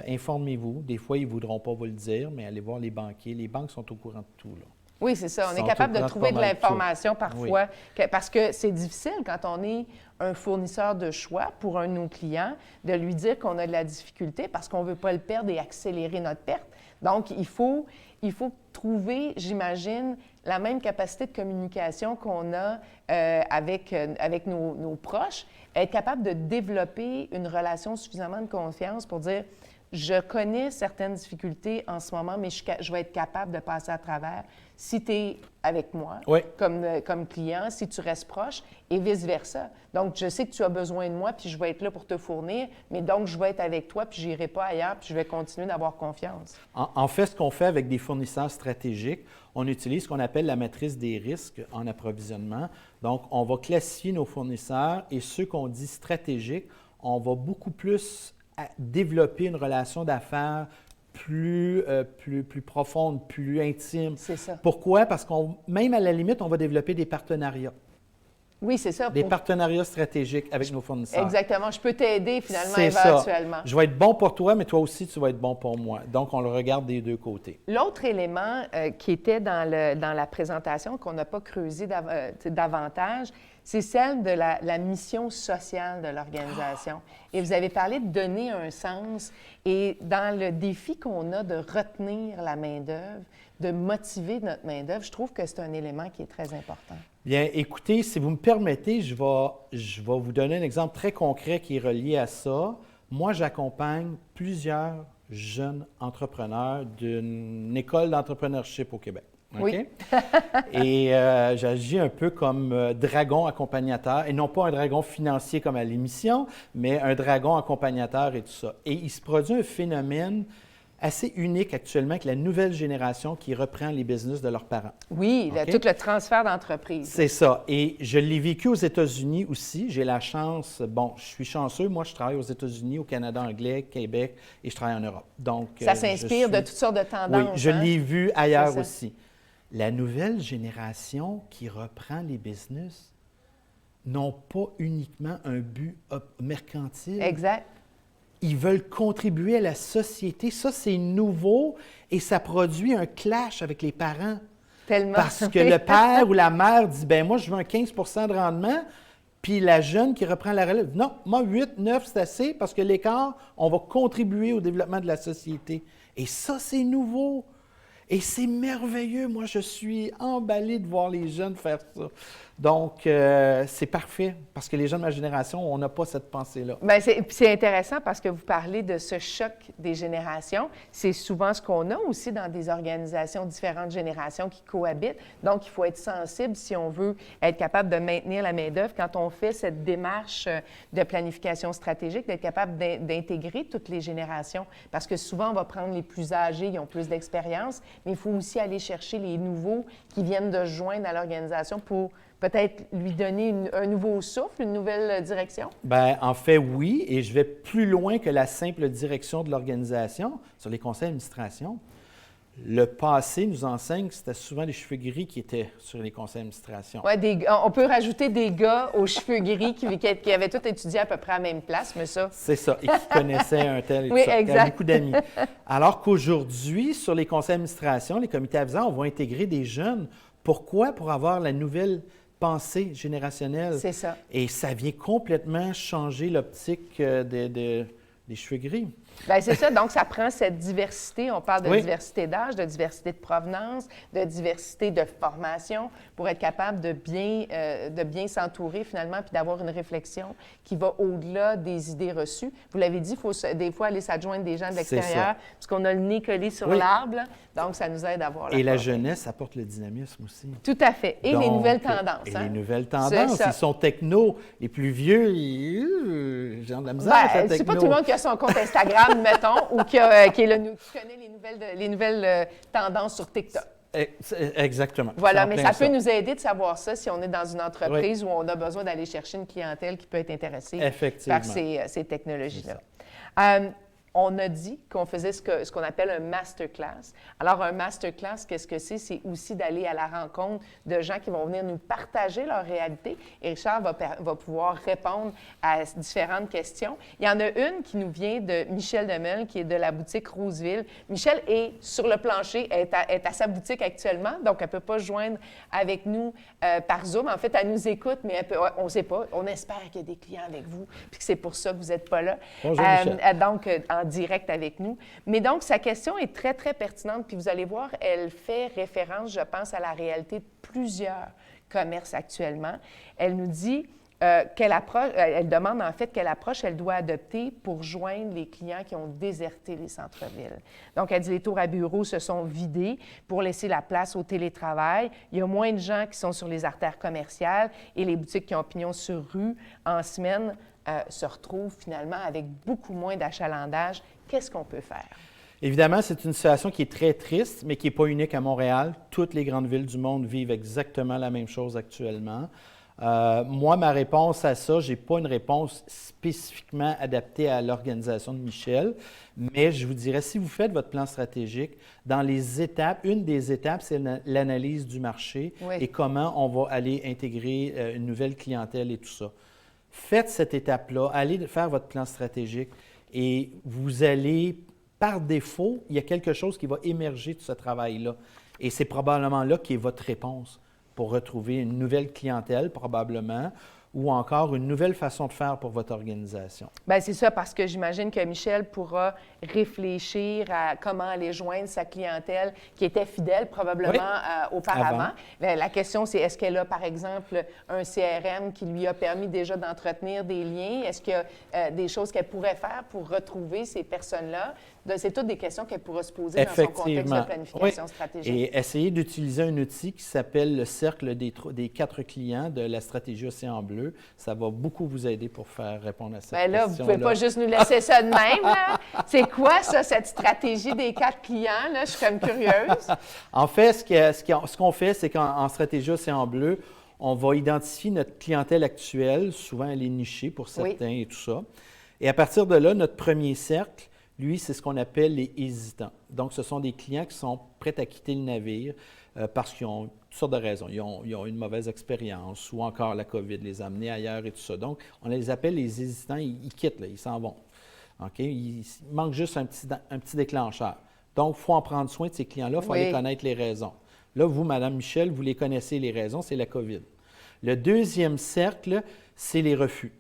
informez-vous. Des fois, ils ne voudront pas vous le dire, mais allez voir les banquiers. Les banques sont au courant de tout. Là. Oui, c'est ça. On est capable de trouver de l'information parfois, parce que c'est difficile quand on est un fournisseur de choix pour un de nos clients, de lui dire qu'on a de la difficulté parce qu'on ne veut pas le perdre et accélérer notre perte. Donc, il faut trouver, j'imagine, la même capacité de communication qu'on a avec nos proches, être capable de développer une relation suffisamment de confiance pour dire « Je connais certaines difficultés en ce moment, mais je vais être capable de passer à travers si tu es avec moi comme client, si tu restes proche, et vice-versa. Donc, je sais que tu as besoin de moi, puis je vais être là pour te fournir, mais donc, je vais être avec toi, puis je n'irai pas ailleurs, puis je vais continuer d'avoir confiance. » En fait, ce qu'on fait avec des fournisseurs stratégiques, on utilise ce qu'on appelle la matrice des risques en approvisionnement. Donc, on va classifier nos fournisseurs et ceux qu'on dit stratégiques, on va beaucoup plus développer une relation d'affaires plus profonde, plus intime. C'est ça. Pourquoi? Parce même à la limite, on va développer des partenariats. Oui, c'est ça. Des partenariats stratégiques avec nos fournisseurs. Exactement. Je peux t'aider finalement C'est éventuellement. ça. Je vais être bon pour toi, mais toi aussi, tu vas être bon pour moi. Donc, on le regarde des deux côtés. L'autre élément qui était dans la présentation, qu'on n'a pas creusé davantage, c'est celle de la mission sociale de l'organisation. Et vous avez parlé de donner un sens. Et dans le défi qu'on a de retenir la main-d'œuvre, de motiver notre main-d'œuvre, je trouve que c'est un élément qui est très important. Bien, écoutez, si vous me permettez, je vais vous donner un exemple très concret qui est relié à ça. Moi, j'accompagne plusieurs jeunes entrepreneurs d'une école d'entrepreneurship au Québec. Okay? Oui. Et j'agis un peu comme dragon accompagnateur, et non pas un dragon financier comme à l'émission, mais un dragon accompagnateur et tout ça. Et il se produit un phénomène assez unique actuellement avec la nouvelle génération qui reprend les business de leurs parents. Oui, Okay? tout le transfert d'entreprise. C'est ça. Et je l'ai vécu aux États-Unis aussi. J'ai la chance, bon, je suis chanceux. Moi, je travaille aux États-Unis, au Canada anglais, Québec, et je travaille en Europe. Donc, ça s'inspire de toutes sortes de tendances. Oui, je l'ai vu ailleurs C'est ça. aussi. La nouvelle génération qui reprend les business n'ont pas uniquement un but mercantile. Exact. Ils veulent contribuer à la société. Ça, c'est nouveau et ça produit un clash avec les parents. Tellement. Parce que le père ou la mère dit, ben moi, je veux un 15 de rendement, puis la jeune qui reprend la relève, non, moi, 8, 9, c'est assez, parce que l'écart, on va contribuer au développement de la société. Et ça, c'est nouveau. Et c'est merveilleux. Moi, je suis emballé de voir les jeunes faire ça. Donc, c'est parfait, parce que les jeunes de ma génération, on n'a pas cette pensée-là. Bien, c'est intéressant parce que vous parlez de ce choc des générations. C'est souvent ce qu'on a aussi dans des organisations, différentes générations qui cohabitent. Donc, il faut être sensible si on veut être capable de maintenir la main-d'œuvre quand on fait cette démarche de planification stratégique, d'être capable d'intégrer toutes les générations. Parce que souvent, on va prendre les plus âgés, ils ont plus d'expérience, mais il faut aussi aller chercher les nouveaux qui viennent de se joindre à l'organisation pour peut-être lui donner un nouveau souffle, une nouvelle direction? Bien, en fait, oui, et je vais plus loin que la simple direction de l'organisation sur les conseils d'administration. Le passé nous enseigne que c'était souvent les cheveux gris qui étaient sur les conseils d'administration. Oui, on peut rajouter des gars aux cheveux gris qui avaient tous étudié à peu près à la même place, mais ça... C'est ça, et qui connaissaient un tel et tout oui, ça. Exact. Il y a beaucoup d'amis. Alors qu'aujourd'hui, sur les conseils d'administration, les comités avisants, on va intégrer des jeunes. Pourquoi? Pour avoir la nouvelle pensée générationnelle. C'est ça. Et ça vient complètement changer l'optique des cheveux gris. Bien, c'est ça. Donc, ça prend cette diversité. On parle de Oui. diversité d'âge, de diversité de provenance, de diversité de formation pour être capable de bien s'entourer finalement puis d'avoir une réflexion qui va au-delà des idées reçues. Vous l'avez dit, il faut des fois aller s'adjoindre des gens de l'extérieur parce qu'on a le nez collé sur Oui. l'arbre. Donc, ça nous aide à voir Et la jeunesse apporte le dynamisme aussi. Tout à fait. Et Donc, les nouvelles tendances. Et hein? les nouvelles tendances. Ils sont techno. Les plus vieux, j'ai de la misère avec la techno. C'est pas tout le monde qui a son compte Instagram, mettons, ou qui connaît les nouvelles tendances sur TikTok. Exactement. Voilà, mais ça peut nous aider de savoir ça si on est dans une entreprise Oui. où on a besoin d'aller chercher une clientèle qui peut être intéressée Effectivement. par ces technologies-là. On a dit qu'on faisait ce qu'on appelle un masterclass. Alors, un masterclass, qu'est-ce que c'est? C'est aussi d'aller à la rencontre de gens qui vont venir nous partager leur réalité. Et Richard va pouvoir répondre à différentes questions. Il y en a une qui nous vient de Michel Demel, qui est de la boutique Roseville. Michel est sur le plancher, est à sa boutique actuellement, donc elle ne peut pas se joindre avec nous par Zoom. En fait, elle nous écoute, mais on ne sait pas. On espère qu'il y a des clients avec vous, puis que c'est pour ça que vous n'êtes pas là. Bonjour, Michel. Donc, en direct avec nous. Mais donc, sa question est très, très pertinente. Puis vous allez voir, elle fait référence, je pense, à la réalité de plusieurs commerces actuellement. Elle nous dit elle demande en fait quelle approche elle doit adopter pour joindre les clients qui ont déserté les centres-villes. Donc, elle dit les tours à bureaux se sont vidés pour laisser la place au télétravail. Il y a moins de gens qui sont sur les artères commerciales et les boutiques qui ont pignon sur rue en semaine se retrouvent finalement avec beaucoup moins d'achalandage. Qu'est-ce qu'on peut faire? Évidemment, c'est une situation qui est très triste, mais qui n'est pas unique à Montréal. Toutes les grandes villes du monde vivent exactement la même chose actuellement. Moi, ma réponse à ça, je n'ai pas une réponse spécifiquement adaptée à l'organisation de Michel, mais je vous dirais, si vous faites votre plan stratégique, dans les étapes, une des étapes, c'est l'analyse du marché et comment on va aller intégrer une nouvelle clientèle et tout ça. Faites cette étape-là, allez faire votre plan stratégique et vous allez, par défaut, il y a quelque chose qui va émerger de ce travail-là. Et c'est probablement là qui est votre réponse pour retrouver une nouvelle clientèle, probablement, ou encore une nouvelle façon de faire pour votre organisation. Bien, c'est ça, parce que j'imagine que Michel pourra réfléchir à comment aller joindre sa clientèle qui était fidèle probablement auparavant. Bien, la question, c'est est-ce qu'elle a, par exemple, un CRM qui lui a permis déjà d'entretenir des liens? Est-ce qu'il y a des choses qu'elle pourrait faire pour retrouver ces personnes-là? C'est toutes des questions qu'elle pourra se poser dans son contexte de planification stratégique. Et essayer d'utiliser un outil qui s'appelle le cercle des 4 clients de la stratégie Océan Bleu. Ça va beaucoup vous aider pour faire répondre à cette question. Là, vous ne pouvez pas juste nous laisser ça de même. Là. C'est quoi ça, cette stratégie des 4 clients? Là? Je suis comme curieuse. En fait, ce qu'on fait, c'est qu'en stratégie Océan Bleu, on va identifier notre clientèle actuelle. Souvent, elle est nichée pour certains et tout ça. Et à partir de là, notre premier cercle, lui, c'est ce qu'on appelle les hésitants. Donc, ce sont des clients qui sont prêts à quitter le navire parce qu'ils ont toutes sortes de raisons. Ils ont une mauvaise expérience ou encore la COVID les a amenés ailleurs et tout ça. Donc, on les appelle les hésitants. Ils quittent, là, ils s'en vont. Okay? Il manque juste un petit déclencheur. Donc, il faut en prendre soin de ces clients-là. Il faut aller connaître les raisons. Là, vous, Mme Michel, vous les connaissez, les raisons, c'est la COVID. Le deuxième cercle, c'est les refus.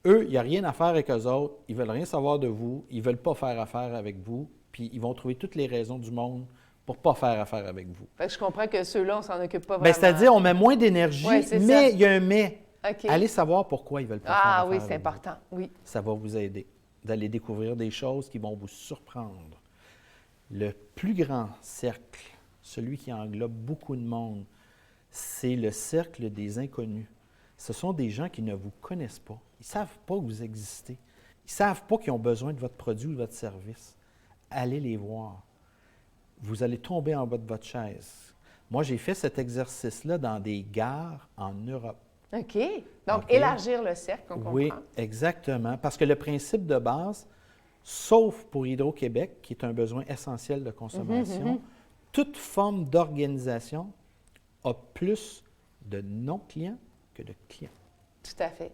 Eux, il n'y a rien à faire avec eux autres, ils ne veulent rien savoir de vous, ils ne veulent pas faire affaire avec vous, puis ils vont trouver toutes les raisons du monde pour ne pas faire affaire avec vous. Fait que je comprends que ceux-là, on ne s'en occupe pas Bien, vraiment. c'est-à-dire, on met moins d'énergie, mais il y a un mais. Okay. Allez savoir pourquoi ils ne veulent pas faire affaire avec vous. Ah oui, c'est important, oui. Ça va vous aider d'aller découvrir des choses qui vont vous surprendre. Le plus grand cercle, celui qui englobe beaucoup de monde, c'est le cercle des inconnus. Ce sont des gens qui ne vous connaissent pas. Ils ne savent pas que vous existez. Ils ne savent pas qu'ils ont besoin de votre produit ou de votre service. Allez les voir. Vous allez tomber en bas de votre chaise. Moi, j'ai fait cet exercice-là dans des gares en Europe. OK. Donc, élargir le cercle, on comprend. Oui, exactement. Parce que le principe de base, sauf pour Hydro-Québec, qui est un besoin essentiel de consommation, toute forme d'organisation a plus de non-clients que de clients. Tout à fait.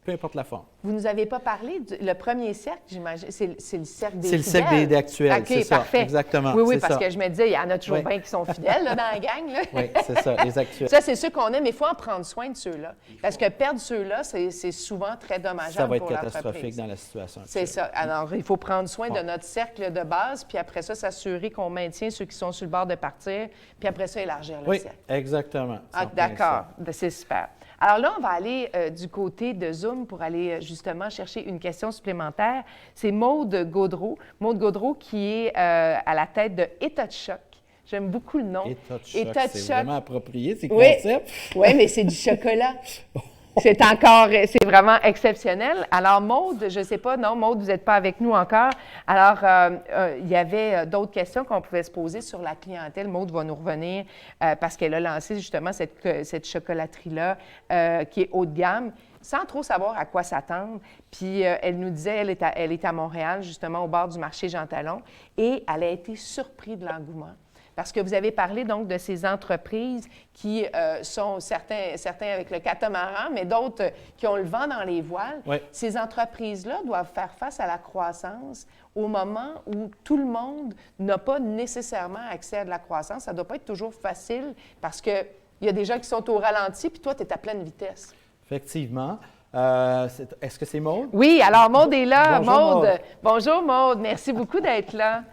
Peu importe la forme. Vous ne nous avez pas parlé le premier cercle, j'imagine, c'est le cercle des fidèles. C'est le cercle des actuels, c'est ça. Parfait. Exactement. Oui, parce que je me disais, il y en a toujours bien qui sont fidèles là, dans la gang. Là. Oui, c'est ça, les actuels. Ça, c'est ceux qu'on aime, mais il faut en prendre soin de ceux-là. Parce que perdre ceux-là, c'est souvent très dommageable pour l'entreprise. Ça va être catastrophique dans la situation actuelle. C'est ça. Alors, il faut prendre soin de notre cercle de base, puis après ça, s'assurer qu'on maintient ceux qui sont sur le bord de partir, puis après ça, élargir le cercle. Oui, exactement. D'accord. C'est super. Alors là, on va aller du côté de Zoom pour aller justement chercher une question supplémentaire. C'est Maude Gaudreau. Maude Gaudreau qui est à la tête de État de choc. J'aime beaucoup le nom. État de choc, c'est vraiment approprié, c'est concept. Oui, mais c'est du chocolat. C'est vraiment exceptionnel. Alors, Maude, je ne sais pas, non, Maude, vous n'êtes pas avec nous encore. Alors, il y avait d'autres questions qu'on pouvait se poser sur la clientèle. Maude va nous revenir parce qu'elle a lancé justement cette chocolaterie-là qui est haut de gamme, sans trop savoir à quoi s'attendre. Puis, elle nous disait, elle est à Montréal, justement, au bord du marché Jean Talon, et elle a été surprise de l'engouement. Parce que vous avez parlé donc de ces entreprises qui sont certains avec le catamaran, mais d'autres qui ont le vent dans les voiles. Oui. Ces entreprises-là doivent faire face à la croissance au moment où tout le monde n'a pas nécessairement accès à de la croissance. Ça ne doit pas être toujours facile parce qu'il y a des gens qui sont au ralenti, puis toi, tu es à pleine vitesse. Effectivement. Est-ce que c'est Maude? Oui, alors Maude est là. Bonjour, Maude. Bonjour Maude, merci beaucoup d'être là.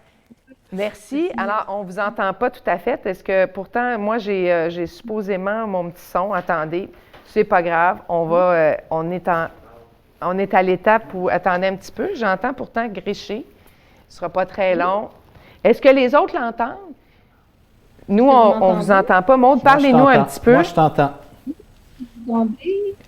Merci. Alors, on ne vous entend pas tout à fait. Est-ce que, pourtant, moi, j'ai supposément mon petit son. Attendez, c'est pas grave. On est à l'étape où... Attendez un petit peu. J'entends pourtant Grécher. Ce ne sera pas très long. Est-ce que les autres l'entendent? Nous, on ne vous entend pas. Maude, parlez-nous un petit peu. Moi, je t'entends.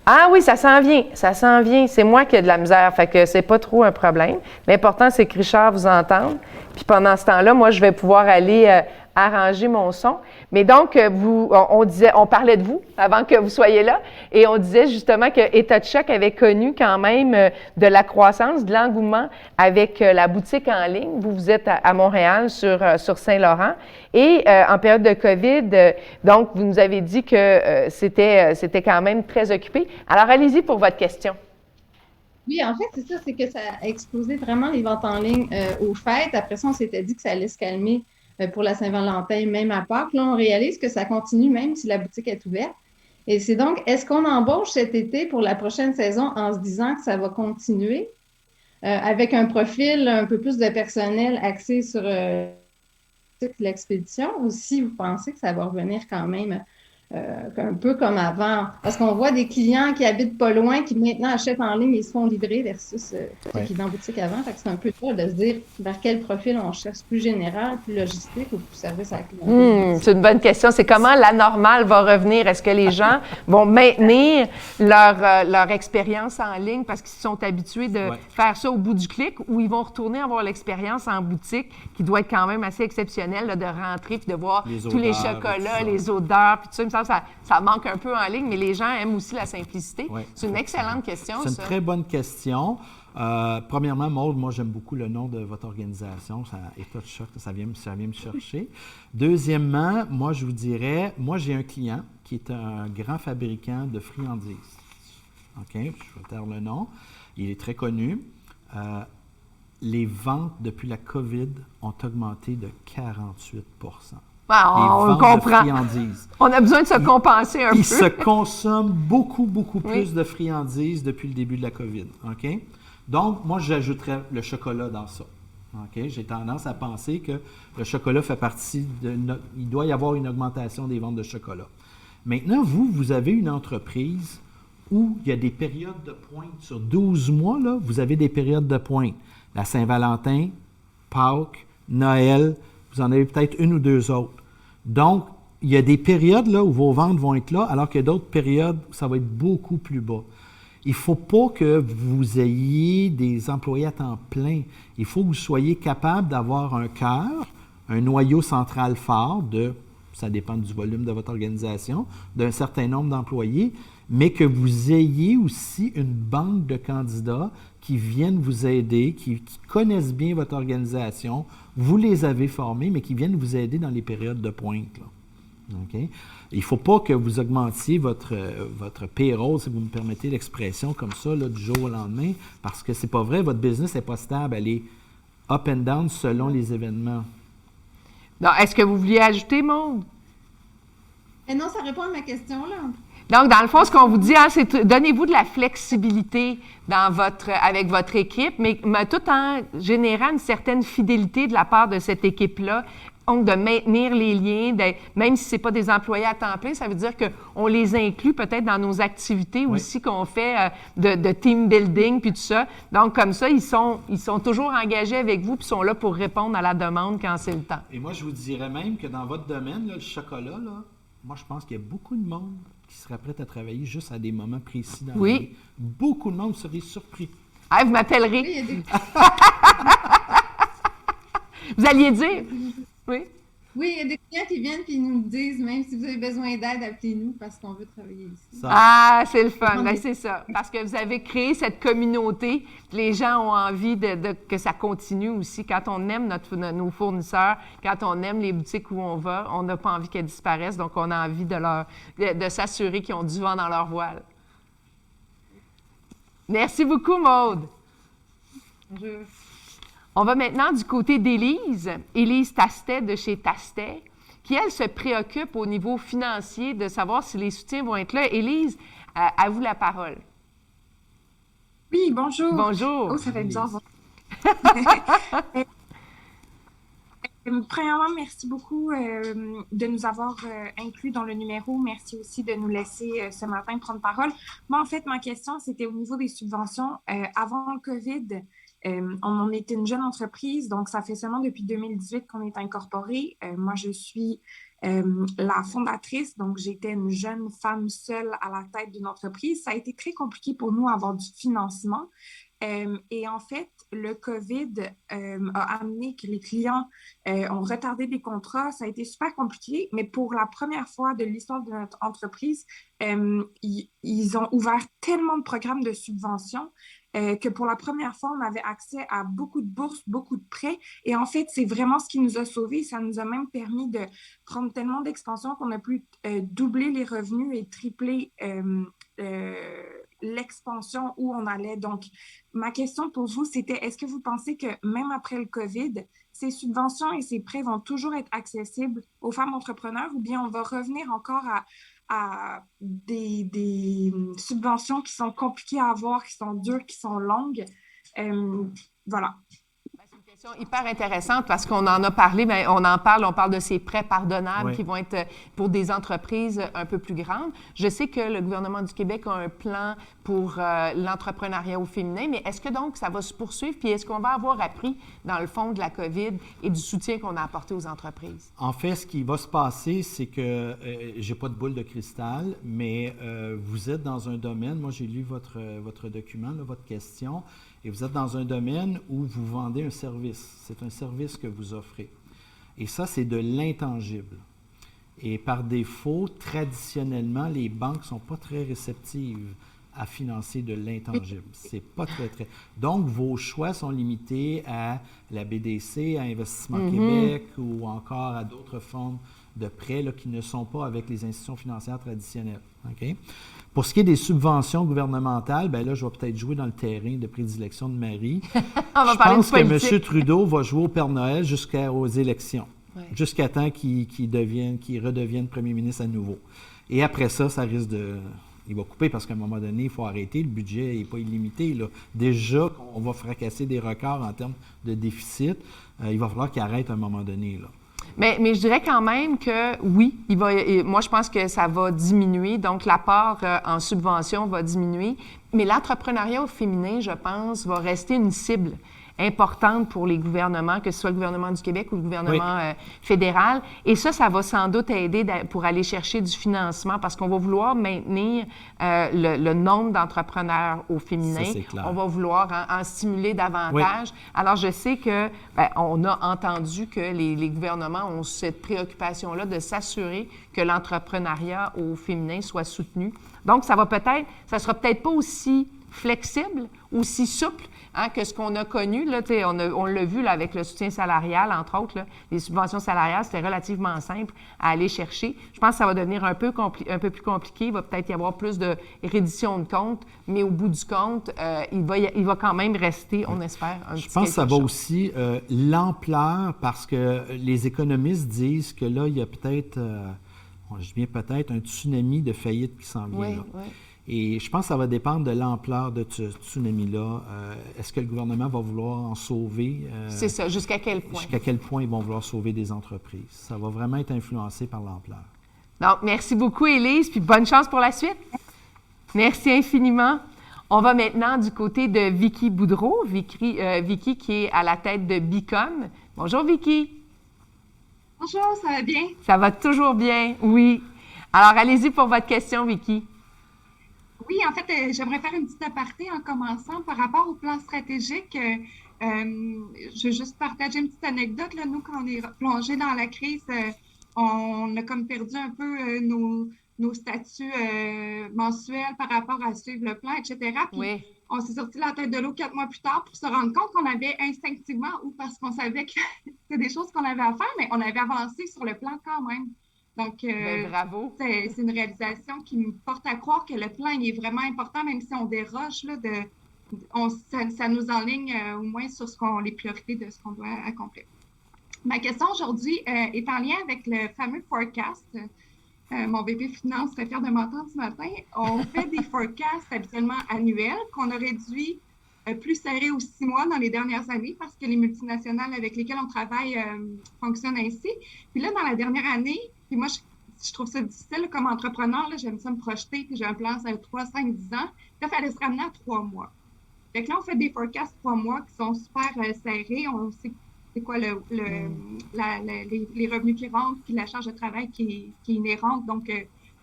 Ah oui, ça s'en vient. Ça s'en vient. C'est moi qui ai de la misère, fait que c'est pas trop un problème. L'important, c'est que Richard vous entende. Puis pendant ce temps-là, moi, je vais pouvoir aller arranger mon son. Mais donc, on parlait de vous avant que vous soyez là, et on disait justement que État de choc avait connu quand même de la croissance, de l'engouement avec la boutique en ligne. Vous êtes à Montréal, sur Saint-Laurent. Et en période de COVID, donc, vous nous avez dit que c'était quand même très occupé. Alors, allez-y pour votre question. Oui, en fait, c'est ça, c'est que ça a explosé vraiment les ventes en ligne aux fêtes. Après ça, on s'était dit que ça allait se calmer pour la Saint-Valentin, même à Pâques. Là, on réalise que ça continue même si la boutique est ouverte. Et c'est donc, est-ce qu'on embauche cet été pour la prochaine saison en se disant que ça va continuer avec un profil un peu plus de personnel axé sur l'expédition, ou si vous pensez que ça va revenir quand même un peu comme avant? Parce qu'on voit des clients qui habitent pas loin, qui maintenant achètent en ligne et se font livrer versus ceux qui étaient en boutique avant. Fait que c'est un peu dur de se dire vers quel profil on cherche, plus général, plus logistique ou plus service à la clientèle. C'est une bonne question. C'est comment la normale va revenir? Est-ce que les gens vont maintenir leur expérience en ligne parce qu'ils sont habitués de faire ça au bout du clic, ou ils vont retourner avoir l'expérience en boutique qui doit être quand même assez exceptionnelle, là, de rentrer puis de voir tous les chocolats, les odeurs, puis tout ça. Il me semble que ça manque un peu en ligne, mais les gens aiment aussi la simplicité. Oui, c'est une excellente question, c'est une très bonne question. Premièrement, Maude, moi, j'aime beaucoup le nom de votre organisation. État de choc, ça vient me chercher. Deuxièmement, moi, je vous dirais, moi, j'ai un client qui est un grand fabricant de friandises. OK? Je vais taire le nom. Il est très connu. Les ventes depuis la COVID ont augmenté de 48 on comprend. On a besoin de se compenser un peu. Il se consomme beaucoup plus de friandises depuis le début de la COVID. OK? Donc, moi, j'ajouterais le chocolat dans ça. OK? J'ai tendance à penser que le chocolat fait partie il doit y avoir une augmentation des ventes de chocolat. Maintenant, vous avez une entreprise où il y a des périodes de pointe. Sur 12 mois, là, vous avez des périodes de pointe. La Saint-Valentin, Pâques, Noël, vous en avez peut-être une ou deux autres. Donc, il y a des périodes là, où vos ventes vont être là, alors qu'il y a d'autres périodes où ça va être beaucoup plus bas. Il ne faut pas que vous ayez des employés à temps plein. Il faut que vous soyez capable d'avoir un cœur, un noyau central fort ça dépend du volume de votre organisation, d'un certain nombre d'employés, mais que vous ayez aussi une banque de candidats qui viennent vous aider, qui connaissent bien votre organisation. Vous les avez formés, mais qui viennent vous aider dans les périodes de pointe, là. Okay? Il ne faut pas que vous augmentiez votre payroll, si vous me permettez l'expression, comme ça, là, du jour au lendemain, parce que c'est pas vrai, votre business n'est pas stable, elle est up and down selon les événements. Non, est-ce que vous vouliez ajouter, Maude? Non, ça répond à ma question, là. Donc, dans le fond, ce qu'on vous dit, c'est donnez-vous de la flexibilité avec votre équipe, mais tout en générant une certaine fidélité de la part de cette équipe-là. Donc, de maintenir les liens, même si ce n'est pas des employés à temps plein, ça veut dire qu'on les inclut peut-être dans nos activités aussi qu'on fait de team building puis tout ça. Donc, comme ça, ils sont toujours engagés avec vous puis sont là pour répondre à la demande quand c'est le temps. Et moi, je vous dirais même que dans votre domaine, là, le chocolat, là, moi, je pense qu'il y a beaucoup de monde qui serait prêt à travailler juste à des moments précis dans l'année. Beaucoup de monde serait surpris. Ah, vous m'appellerez. Oui, vous alliez dire? Oui. Oui, il y a des clients qui viennent et nous disent, même si vous avez besoin d'aide, appelez-nous parce qu'on veut travailler ici. Ah, c'est le fun. Ben, c'est ça. Parce que vous avez créé cette communauté. Les gens ont envie que ça continue aussi. Quand on aime nos fournisseurs, quand on aime les boutiques où on va, on n'a pas envie qu'elles disparaissent. Donc, on a envie de s'assurer qu'ils ont du vent dans leur voile. Merci beaucoup, Maude. Bonjour. On va maintenant du côté d'Élise, Élise Tastet de chez Tastet, qui, elle, se préoccupe au niveau financier de savoir si les soutiens vont être là. Élise, à vous la parole. Oui, bonjour. Bonjour. Oh, ça fait bizarre. Premièrement, merci beaucoup de nous avoir inclus dans le numéro. Merci aussi de nous laisser ce matin prendre parole. Moi, en fait, ma question, c'était au niveau des subventions. Avant le COVID, on était une jeune entreprise, donc ça fait seulement depuis 2018 qu'on est incorporé. Moi, je suis la fondatrice, donc j'étais une jeune femme seule à la tête d'une entreprise. Ça a été très compliqué pour nous d'avoir du financement. Et en fait, le COVID a amené que les clients ont retardé des contrats. Ça a été super compliqué, mais pour la première fois de l'histoire de notre entreprise, ils ont ouvert tellement de programmes de subventions que pour la première fois, on avait accès à beaucoup de bourses, beaucoup de prêts. Et en fait, c'est vraiment ce qui nous a sauvés. Ça nous a même permis de prendre tellement d'expansion qu'on a pu doubler les revenus et tripler l'expansion où on allait. Donc, ma question pour vous, c'était, est-ce que vous pensez que même après le COVID, ces subventions et ces prêts vont toujours être accessibles aux femmes entrepreneurs ou bien on va revenir encore à des subventions qui sont compliquées à avoir, qui sont dures, qui sont longues? Voilà. C'est une question hyper intéressante parce qu'on en a parlé, mais on parle de ces prêts pardonnables qui vont être pour des entreprises un peu plus grandes. Je sais que le gouvernement du Québec a un plan pour l'entrepreneuriat au féminin, mais est-ce que donc ça va se poursuivre? Puis est-ce qu'on va avoir appris, dans le fond, de la COVID et du soutien qu'on a apporté aux entreprises? En fait, ce qui va se passer, c'est que j'ai pas de boule de cristal, mais vous êtes dans un domaine, moi j'ai lu votre document, là, votre question, et vous êtes dans un domaine où vous vendez un service. C'est un service que vous offrez. Et ça, c'est de l'intangible. Et par défaut, traditionnellement, les banques ne sont pas très réceptives à financer de l'intangible. C'est pas très. Donc, vos choix sont limités à la BDC, à Investissement Québec ou encore à d'autres formes de prêts là, qui ne sont pas avec les institutions financières traditionnelles. OK? Pour ce qui est des subventions gouvernementales, bien là, je vais peut-être jouer dans le terrain de prédilection de Marie. Je pense que M. Trudeau va jouer au Père Noël jusqu'aux élections, jusqu'à temps qu'il redevienne premier ministre à nouveau. Et après ça, ça risque de... Il va couper parce qu'à un moment donné, il faut arrêter. Le budget n'est pas illimité, là. Déjà, on va fracasser des records en termes de déficit. Il va falloir qu'il arrête à un moment donné, là. Mais je dirais quand même que oui, moi je pense que ça va diminuer, donc l'apport en subvention va diminuer, mais l'entrepreneuriat au féminin, je pense, va rester une cible importante pour les gouvernements, que ce soit le gouvernement du Québec ou le gouvernement fédéral. Et ça va sans doute aider pour aller chercher du financement parce qu'on va vouloir maintenir le nombre d'entrepreneurs au féminin. Ça, c'est clair. On va vouloir en stimuler davantage. Oui. Alors, je sais que on a entendu que les gouvernements ont cette préoccupation-là de s'assurer que l'entrepreneuriat au féminin soit soutenu. Donc, ça sera peut-être pas aussi flexible, aussi souple que ce qu'on a connu. Là, on l'a vu là, avec le soutien salarial, entre autres. Là, les subventions salariales, c'était relativement simple à aller chercher. Je pense que ça va devenir un peu plus compliqué. Il va peut-être y avoir plus de reddition de comptes, mais au bout du compte, il va quand même rester, on espère, un petit quelque chose. Je pense que ça va aussi l'ampleur, parce que les économistes disent que là, il y a peut-être, je dis bien peut-être, un tsunami de faillite qui s'en vient. Là. Oui. Et je pense que ça va dépendre de l'ampleur de ce tsunami-là. Est-ce que le gouvernement va vouloir en sauver? C'est ça. Jusqu'à quel point? Jusqu'à quel point ils vont vouloir sauver des entreprises. Ça va vraiment être influencé par l'ampleur. Donc, merci beaucoup, Élise, puis bonne chance pour la suite. Merci infiniment. On va maintenant du côté de Vicky Boudreau. Vicky qui est à la tête de Bicom. Bonjour, Vicky. Bonjour, ça va bien? Ça va toujours bien, oui. Alors, allez-y pour votre question, Vicky. Oui, en fait, j'aimerais faire une petite aparté en commençant par rapport au plan stratégique. Je veux juste partager une petite anecdote. Là. Nous, quand on est plongé dans la crise, on a comme perdu un peu nos statuts mensuels par rapport à suivre le plan, etc. Puis on s'est sorti la tête de l'eau 4 mois plus tard pour se rendre compte qu'on avait instinctivement, ou parce qu'on savait que c'était des choses qu'on avait à faire, mais on avait avancé sur le plan quand même. Donc, bravo. C'est une réalisation qui me porte à croire que le plan il est vraiment important, même si on déroge, là, ça nous enligne au moins sur les priorités de ce qu'on doit accomplir. Ma question aujourd'hui est en lien avec le fameux forecast. Mon VP Finance serait fier de m'entendre ce matin. On fait des forecasts habituellement annuels qu'on a réduits plus serrés aux 6 mois dans les dernières années parce que les multinationales avec lesquelles on travaille fonctionnent ainsi. Puis là, dans la dernière année, puis moi, je trouve ça difficile comme entrepreneur, là, j'aime ça me projeter, puis j'ai un plan sur 3, 5, 10 ans. Là, il fallait se ramener à 3 mois. Fait que là, on fait des forecasts 3 mois qui sont super serrés. On sait c'est quoi les revenus qui rentrent, puis la charge de travail qui est inhérente. Donc,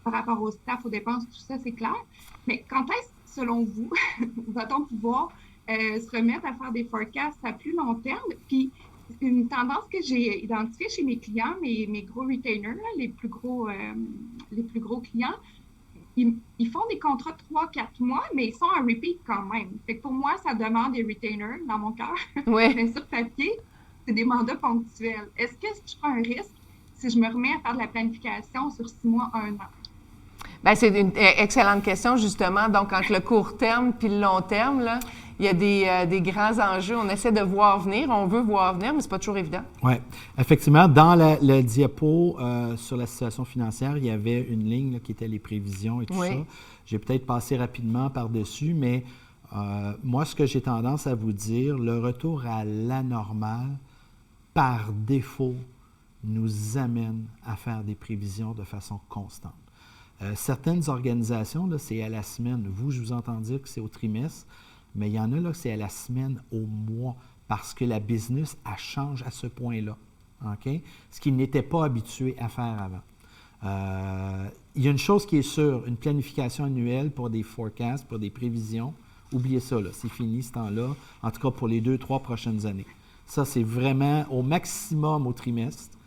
par rapport au staff, aux dépenses, tout ça, c'est clair. Mais quand est-ce, selon vous, va-t-on pouvoir se remettre à faire des forecasts à plus long terme. Puis, une tendance que j'ai identifiée chez mes clients, mes gros retainers, là, les plus gros clients, ils font des contrats de 3-4 mois, mais ils sont en repeat quand même. Fait que pour moi, ça demande des retainers dans mon cœur. Oui. Mais sur papier, c'est des mandats ponctuels. Est-ce que je prends un risque si je me remets à faire de la planification sur 6 mois, 1 an? Bien, c'est une excellente question, justement. Donc, entre le court terme puis le long terme, là, il y a des grands enjeux. On essaie de voir venir, on veut voir venir, mais ce n'est pas toujours évident. Oui, effectivement, dans le diapo sur la situation financière, il y avait une ligne là, qui était les prévisions et tout ça. J'ai peut-être passé rapidement par-dessus, mais moi, ce que j'ai tendance à vous dire, le retour à la normale, par défaut, nous amène à faire des prévisions de façon constante. Certaines organisations, là, c'est à la semaine. Vous, je vous entends dire que c'est au trimestre, mais il y en a là que c'est à la semaine, au mois, parce que la business, elle change à ce point-là. OK? Ce qu'ils n'étaient pas habitués à faire avant. Il y a une chose qui est sûre, une planification annuelle pour des forecasts, pour des prévisions, oubliez ça, là, c'est fini ce temps-là, en tout cas pour les 2-3 prochaines années. Ça, c'est vraiment au maximum au trimestre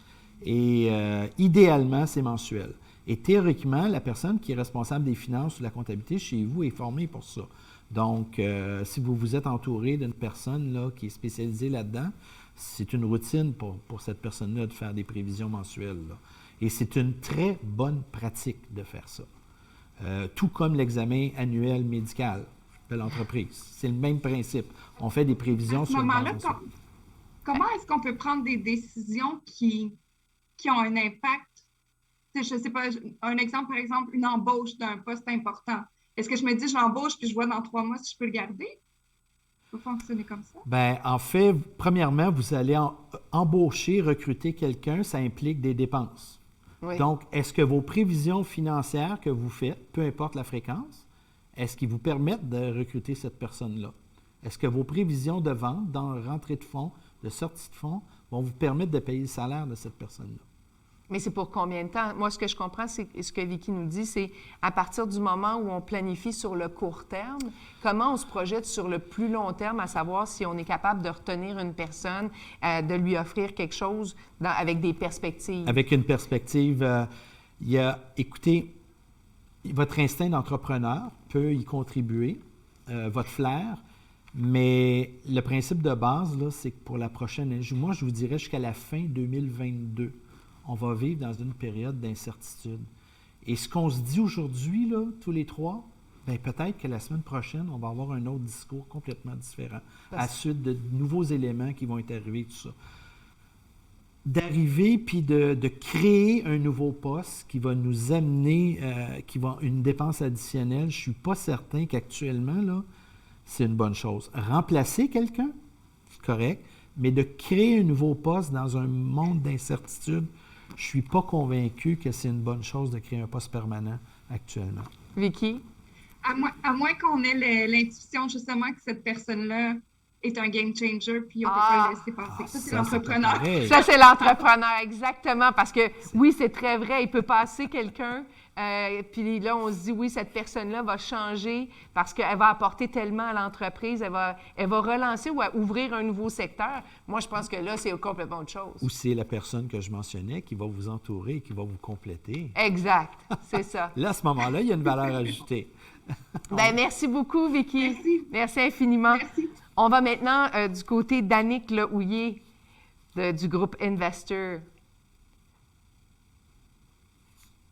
et idéalement, c'est mensuel. Et théoriquement, la personne qui est responsable des finances ou de la comptabilité chez vous est formée pour ça. Donc, si vous vous êtes entouré d'une personne là, qui est spécialisée là-dedans, c'est une routine pour cette personne-là de faire des prévisions mensuelles, là. Et c'est une très bonne pratique de faire ça. Tout comme l'examen annuel médical de l'entreprise. C'est le même principe. On fait des prévisions sur le moment-là, base de ça. comment est-ce qu'on peut prendre des décisions qui ont un impact? Je ne sais pas, un exemple, par exemple, une embauche d'un poste important. Est-ce que je me dis, je l'embauche puis je vois dans 3 mois si je peux le garder? Ça peut fonctionner comme ça? Bien, en fait, premièrement, vous allez embaucher, recruter quelqu'un, ça implique des dépenses. Oui. Donc, est-ce que vos prévisions financières que vous faites, peu importe la fréquence, est-ce qu'ils vous permettent de recruter cette personne-là? Est-ce que vos prévisions de vente, dans rentrée de fonds, de sortie de fonds, vont vous permettre de payer le salaire de cette personne-là? Mais c'est pour combien de temps? Moi, ce que je comprends, c'est ce que Vicky nous dit, c'est à partir du moment où on planifie sur le court terme, comment on se projette sur le plus long terme, à savoir si on est capable de retenir une personne, de lui offrir quelque chose avec des perspectives. Avec une perspective, écoutez, votre instinct d'entrepreneur peut y contribuer, votre flair, mais le principe de base, là, c'est que pour la prochaine année, moi, je vous dirais jusqu'à la fin 2022, on va vivre dans une période d'incertitude. Et ce qu'on se dit aujourd'hui, là, tous les trois, bien, peut-être que la semaine prochaine, on va avoir un autre discours complètement différent, à la suite de nouveaux éléments qui vont être arrivés, tout ça. D'arriver puis de créer un nouveau poste qui va nous amener une dépense additionnelle, je ne suis pas certain qu'actuellement, là, c'est une bonne chose. Remplacer quelqu'un, c'est correct, mais de créer un nouveau poste dans un monde d'incertitude, je ne suis pas convaincu que c'est une bonne chose de créer un poste permanent actuellement. Vicky? À moins qu'on ait l'intuition justement que cette personne-là est un game changer, puis on ne peut pas le laisser passer. Ça, c'est l'entrepreneur. Ça, c'est l'entrepreneur, exactement. Parce que oui, c'est très vrai. Il peut passer quelqu'un, puis là, on se dit, oui, cette personne-là va changer parce qu'elle va apporter tellement à l'entreprise, elle va relancer ou ouvrir un nouveau secteur. Moi, je pense que là, c'est complètement autre chose. Ou c'est la personne que je mentionnais qui va vous entourer et qui va vous compléter. Exact, c'est ça. Là, à ce moment-là, il y a une valeur ajoutée. Bien, merci beaucoup, Vicky. Merci infiniment. Merci. On va maintenant du côté d'Annick Lehouillier du groupe Investor.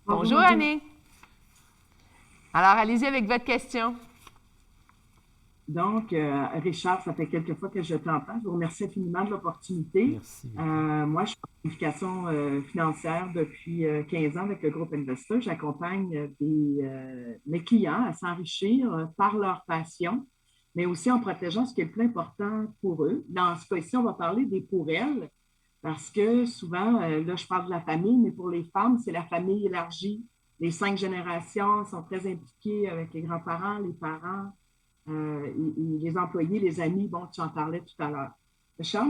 Bonjour, Annick. Alors, allez-y avec votre question. Donc, Richard, ça fait quelques fois que je t'entends. Je vous remercie infiniment de l'opportunité. Merci. Moi, je suis en planification financière depuis 15 ans avec le groupe Investor. J'accompagne mes clients à s'enrichir par leur passion, mais aussi en protégeant ce qui est le plus important pour eux. Dans ce cas-ci, on va parler des pour elles, parce que souvent, là, je parle de la famille, mais pour les femmes, c'est la famille élargie. Les 5 générations sont très impliquées avec les grands-parents, les parents, les employés, les amis. Bon, tu en parlais tout à l'heure. Richard,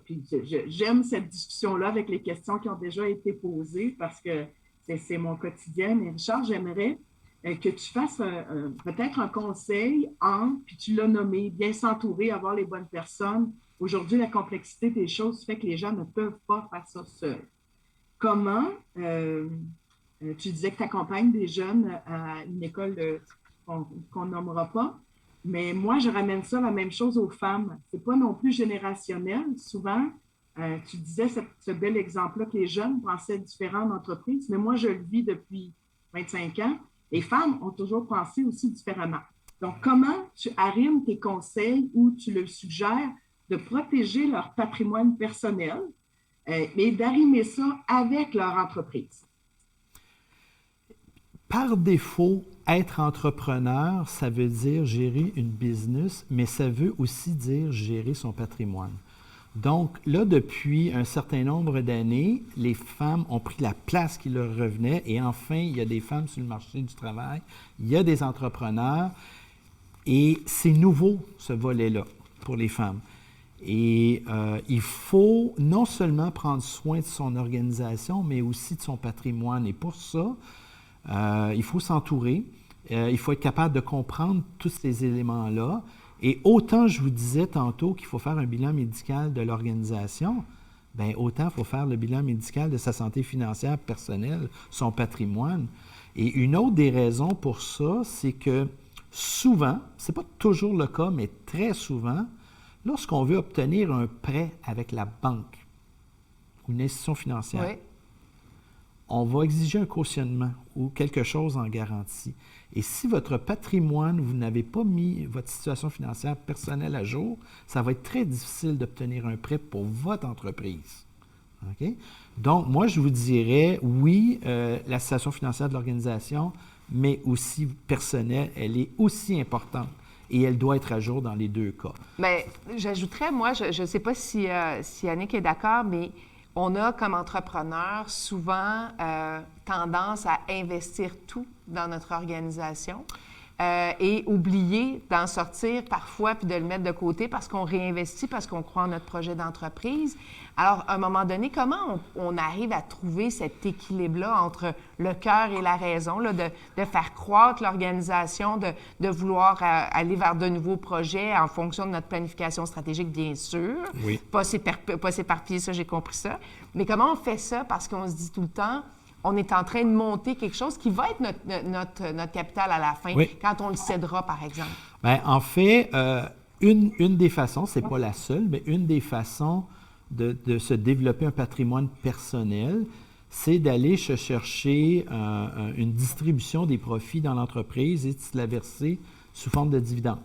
puis j'aime cette discussion-là avec les questions qui ont déjà été posées parce que c'est mon quotidien. Mais Richard, j'aimerais que tu fasses peut-être un conseil puis tu l'as nommé, bien s'entourer, avoir les bonnes personnes. Aujourd'hui, la complexité des choses fait que les gens ne peuvent pas faire ça seuls. Comment, tu disais que tu accompagnes des jeunes à une école qu'on nommera pas, mais moi, je ramène ça la même chose aux femmes. C'est pas non plus générationnel. Souvent, tu disais ce bel exemple-là que les jeunes pensaient différent d'entreprise, mais moi, je le vis depuis 25 ans. Les femmes ont toujours pensé aussi différemment. Donc, comment tu arrimes tes conseils ou tu le suggères de protéger leur patrimoine personnel, mais d'arrimer ça avec leur entreprise? Par défaut, être entrepreneur, ça veut dire gérer une business, mais ça veut aussi dire gérer son patrimoine. Donc là, depuis un certain nombre d'années, les femmes ont pris la place qui leur revenait et enfin, il y a des femmes sur le marché du travail, il y a des entrepreneurs et c'est nouveau, ce volet-là, pour les femmes. Et il faut non seulement prendre soin de son organisation, mais aussi de son patrimoine. Et pour ça, il faut s'entourer, il faut être capable de comprendre tous ces éléments-là. Et autant je vous disais tantôt qu'il faut faire un bilan médical de l'organisation, bien autant il faut faire le bilan médical de sa santé financière personnelle, son patrimoine. Et une autre des raisons pour ça, c'est que souvent, ce n'est pas toujours le cas, mais très souvent, lorsqu'on veut obtenir un prêt avec la banque ou une institution financière, oui, on va exiger un cautionnement ou quelque chose en garantie. Et si votre patrimoine, vous n'avez pas mis votre situation financière personnelle à jour, ça va être très difficile d'obtenir un prêt pour votre entreprise. Okay? Donc, moi, je vous dirais, oui, la situation financière de l'organisation, mais aussi personnelle, elle est aussi importante. Et elle doit être à jour dans les deux cas. Bien, j'ajouterais, moi, je ne sais pas si Annick est d'accord, mais on a, comme entrepreneur, souvent tendance à investir tout dans notre organisation et oublier d'en sortir parfois puis de le mettre de côté parce qu'on réinvestit, parce qu'on croit en notre projet d'entreprise. Alors, à un moment donné, comment on arrive à trouver cet équilibre-là entre le cœur et la raison, là, de faire croître l'organisation, de vouloir aller vers de nouveaux projets en fonction de notre planification stratégique, bien sûr. Oui. Pas s'éparpiller, ça, j'ai compris ça. Mais comment on fait ça? Parce qu'on se dit tout le temps, on est en train de monter quelque chose qui va être notre capital à la fin, oui, quand on le cédera, par exemple. Bien, en fait, une des façons, ce n'est pas la seule, mais une des façons de se développer un patrimoine personnel, c'est d'aller se chercher une distribution des profits dans l'entreprise et de se la verser sous forme de dividendes.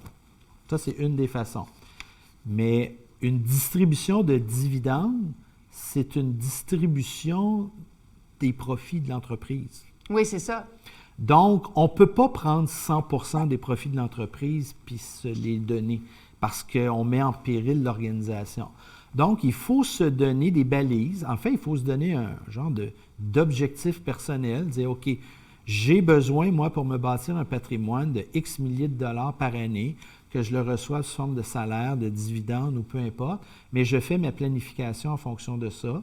Ça, c'est une des façons. Mais une distribution de dividendes, c'est une distribution des profits de l'entreprise. Oui, c'est ça. Donc, on ne peut pas prendre 100% des profits de l'entreprise puis se les donner parce qu'on met en péril l'organisation. Donc, il faut se donner des balises. En fait, il faut se donner un genre d'objectif personnel, dire, OK, j'ai besoin, moi, pour me bâtir un patrimoine de X milliers de dollars par année, que je le reçois sous forme de salaire, de dividendes ou peu importe, mais je fais ma planification en fonction de ça.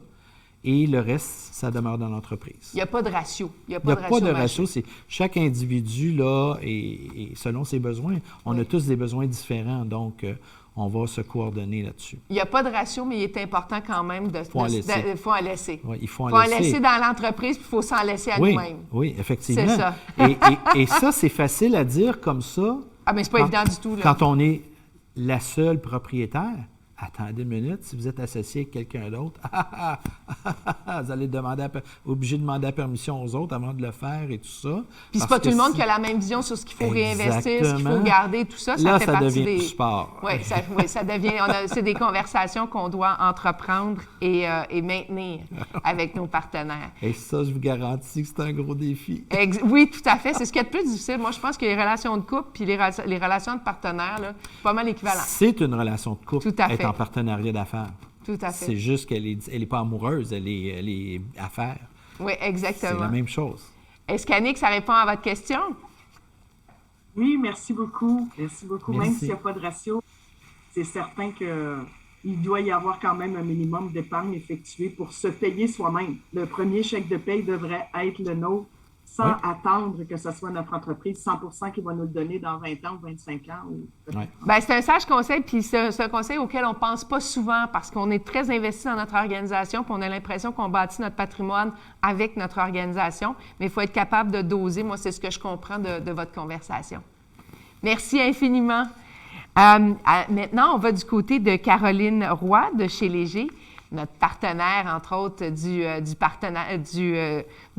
Et le reste, ça demeure dans l'entreprise. Il n'y a pas de ratio. Il n'y a pas de ratio. C'est chaque individu, là, et selon ses besoins, on a tous des besoins différents, donc on va se coordonner là-dessus. Il n'y a pas de ratio, mais il est important quand même de... Il faut en laisser. Oui, il faut en laisser. Laisser dans l'entreprise, puis il faut s'en laisser à nous-mêmes. Oui, effectivement. C'est ça. et ça, c'est facile à dire comme ça. Ah, mais c'est pas évident du tout, là. Quand on est la seule propriétaire. Attendez une minute, si vous êtes associé avec quelqu'un d'autre, vous allez obligé de demander la permission aux autres avant de le faire et tout ça. Puis c'est pas tout le monde qui a la même vision sur ce qu'il faut réinvestir, ce qu'il faut garder, tout ça. Ça fait ça partie devient des... du sport. Oui, ça devient... c'est des conversations qu'on doit entreprendre et maintenir avec nos partenaires. Et ça, je vous garantis que c'est un gros défi. Oui, tout à fait. C'est ce qui est le plus difficile. Moi, je pense que les relations de couple puis les relations de partenaires, là, pas mal équivalent. C'est une relation de couple. Tout à fait. En partenariat d'affaires. Tout à fait. C'est juste qu'elle n'est pas amoureuse, elle est affaire. Oui, exactement. C'est la même chose. Est-ce qu'Annick, ça répond à votre question? Oui, merci beaucoup. Merci beaucoup. Merci. Même s'il n'y a pas de ratio, c'est certain qu'il doit y avoir quand même un minimum d'épargne effectuée pour se payer soi-même. Le premier chèque de paye devrait être le nôtre sans Oui. attendre que ce soit notre entreprise 100% qui va nous le donner dans 20 ans ou 25 ans. Ouais. Bien, c'est un sage conseil, puis c'est un conseil auquel on ne pense pas souvent parce qu'on est très investi dans notre organisation, puis on a l'impression qu'on bâtit notre patrimoine avec notre organisation, mais il faut être capable de doser. Moi, c'est ce que je comprends de votre conversation. Merci infiniment. Maintenant, on va du côté de Caroline Roy de chez Léger, notre partenaire, entre autres, du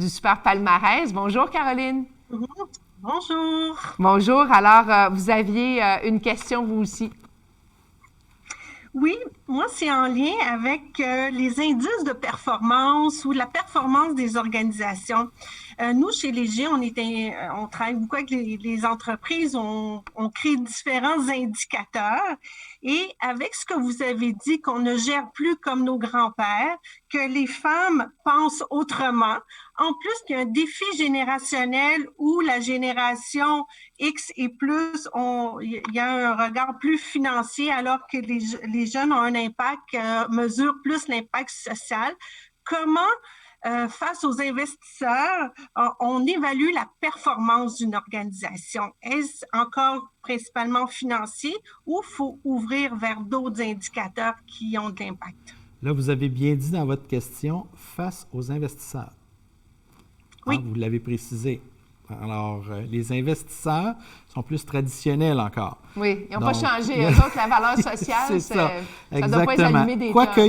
Super Palmarès. Bonjour, Caroline. Bonjour. Bonjour. Alors, vous aviez une question, vous aussi. Oui, moi, c'est en lien avec les indices de performance ou la performance des organisations. Nous, chez Léger, on travaille beaucoup avec les entreprises, on crée différents indicateurs et avec ce que vous avez dit, qu'on ne gère plus comme nos grands-pères, que les femmes pensent autrement, en plus qu'il y a un défi générationnel où la génération X et plus, il y a un regard plus financier alors que les jeunes ont un impact, mesurent plus l'impact social. Comment face aux investisseurs, on évalue la performance d'une organisation. Est-ce encore principalement financier ou il faut ouvrir vers d'autres indicateurs qui ont de l'impact? Là, vous avez bien dit dans votre question, face aux investisseurs. Oui. Vous l'avez précisé. Alors, les investisseurs sont plus traditionnels encore. Oui, ils n'ont Donc, pas changé. Eux autres, la valeur sociale, c'est ça. Ça doit pas être allumé des Quoique, tonnes.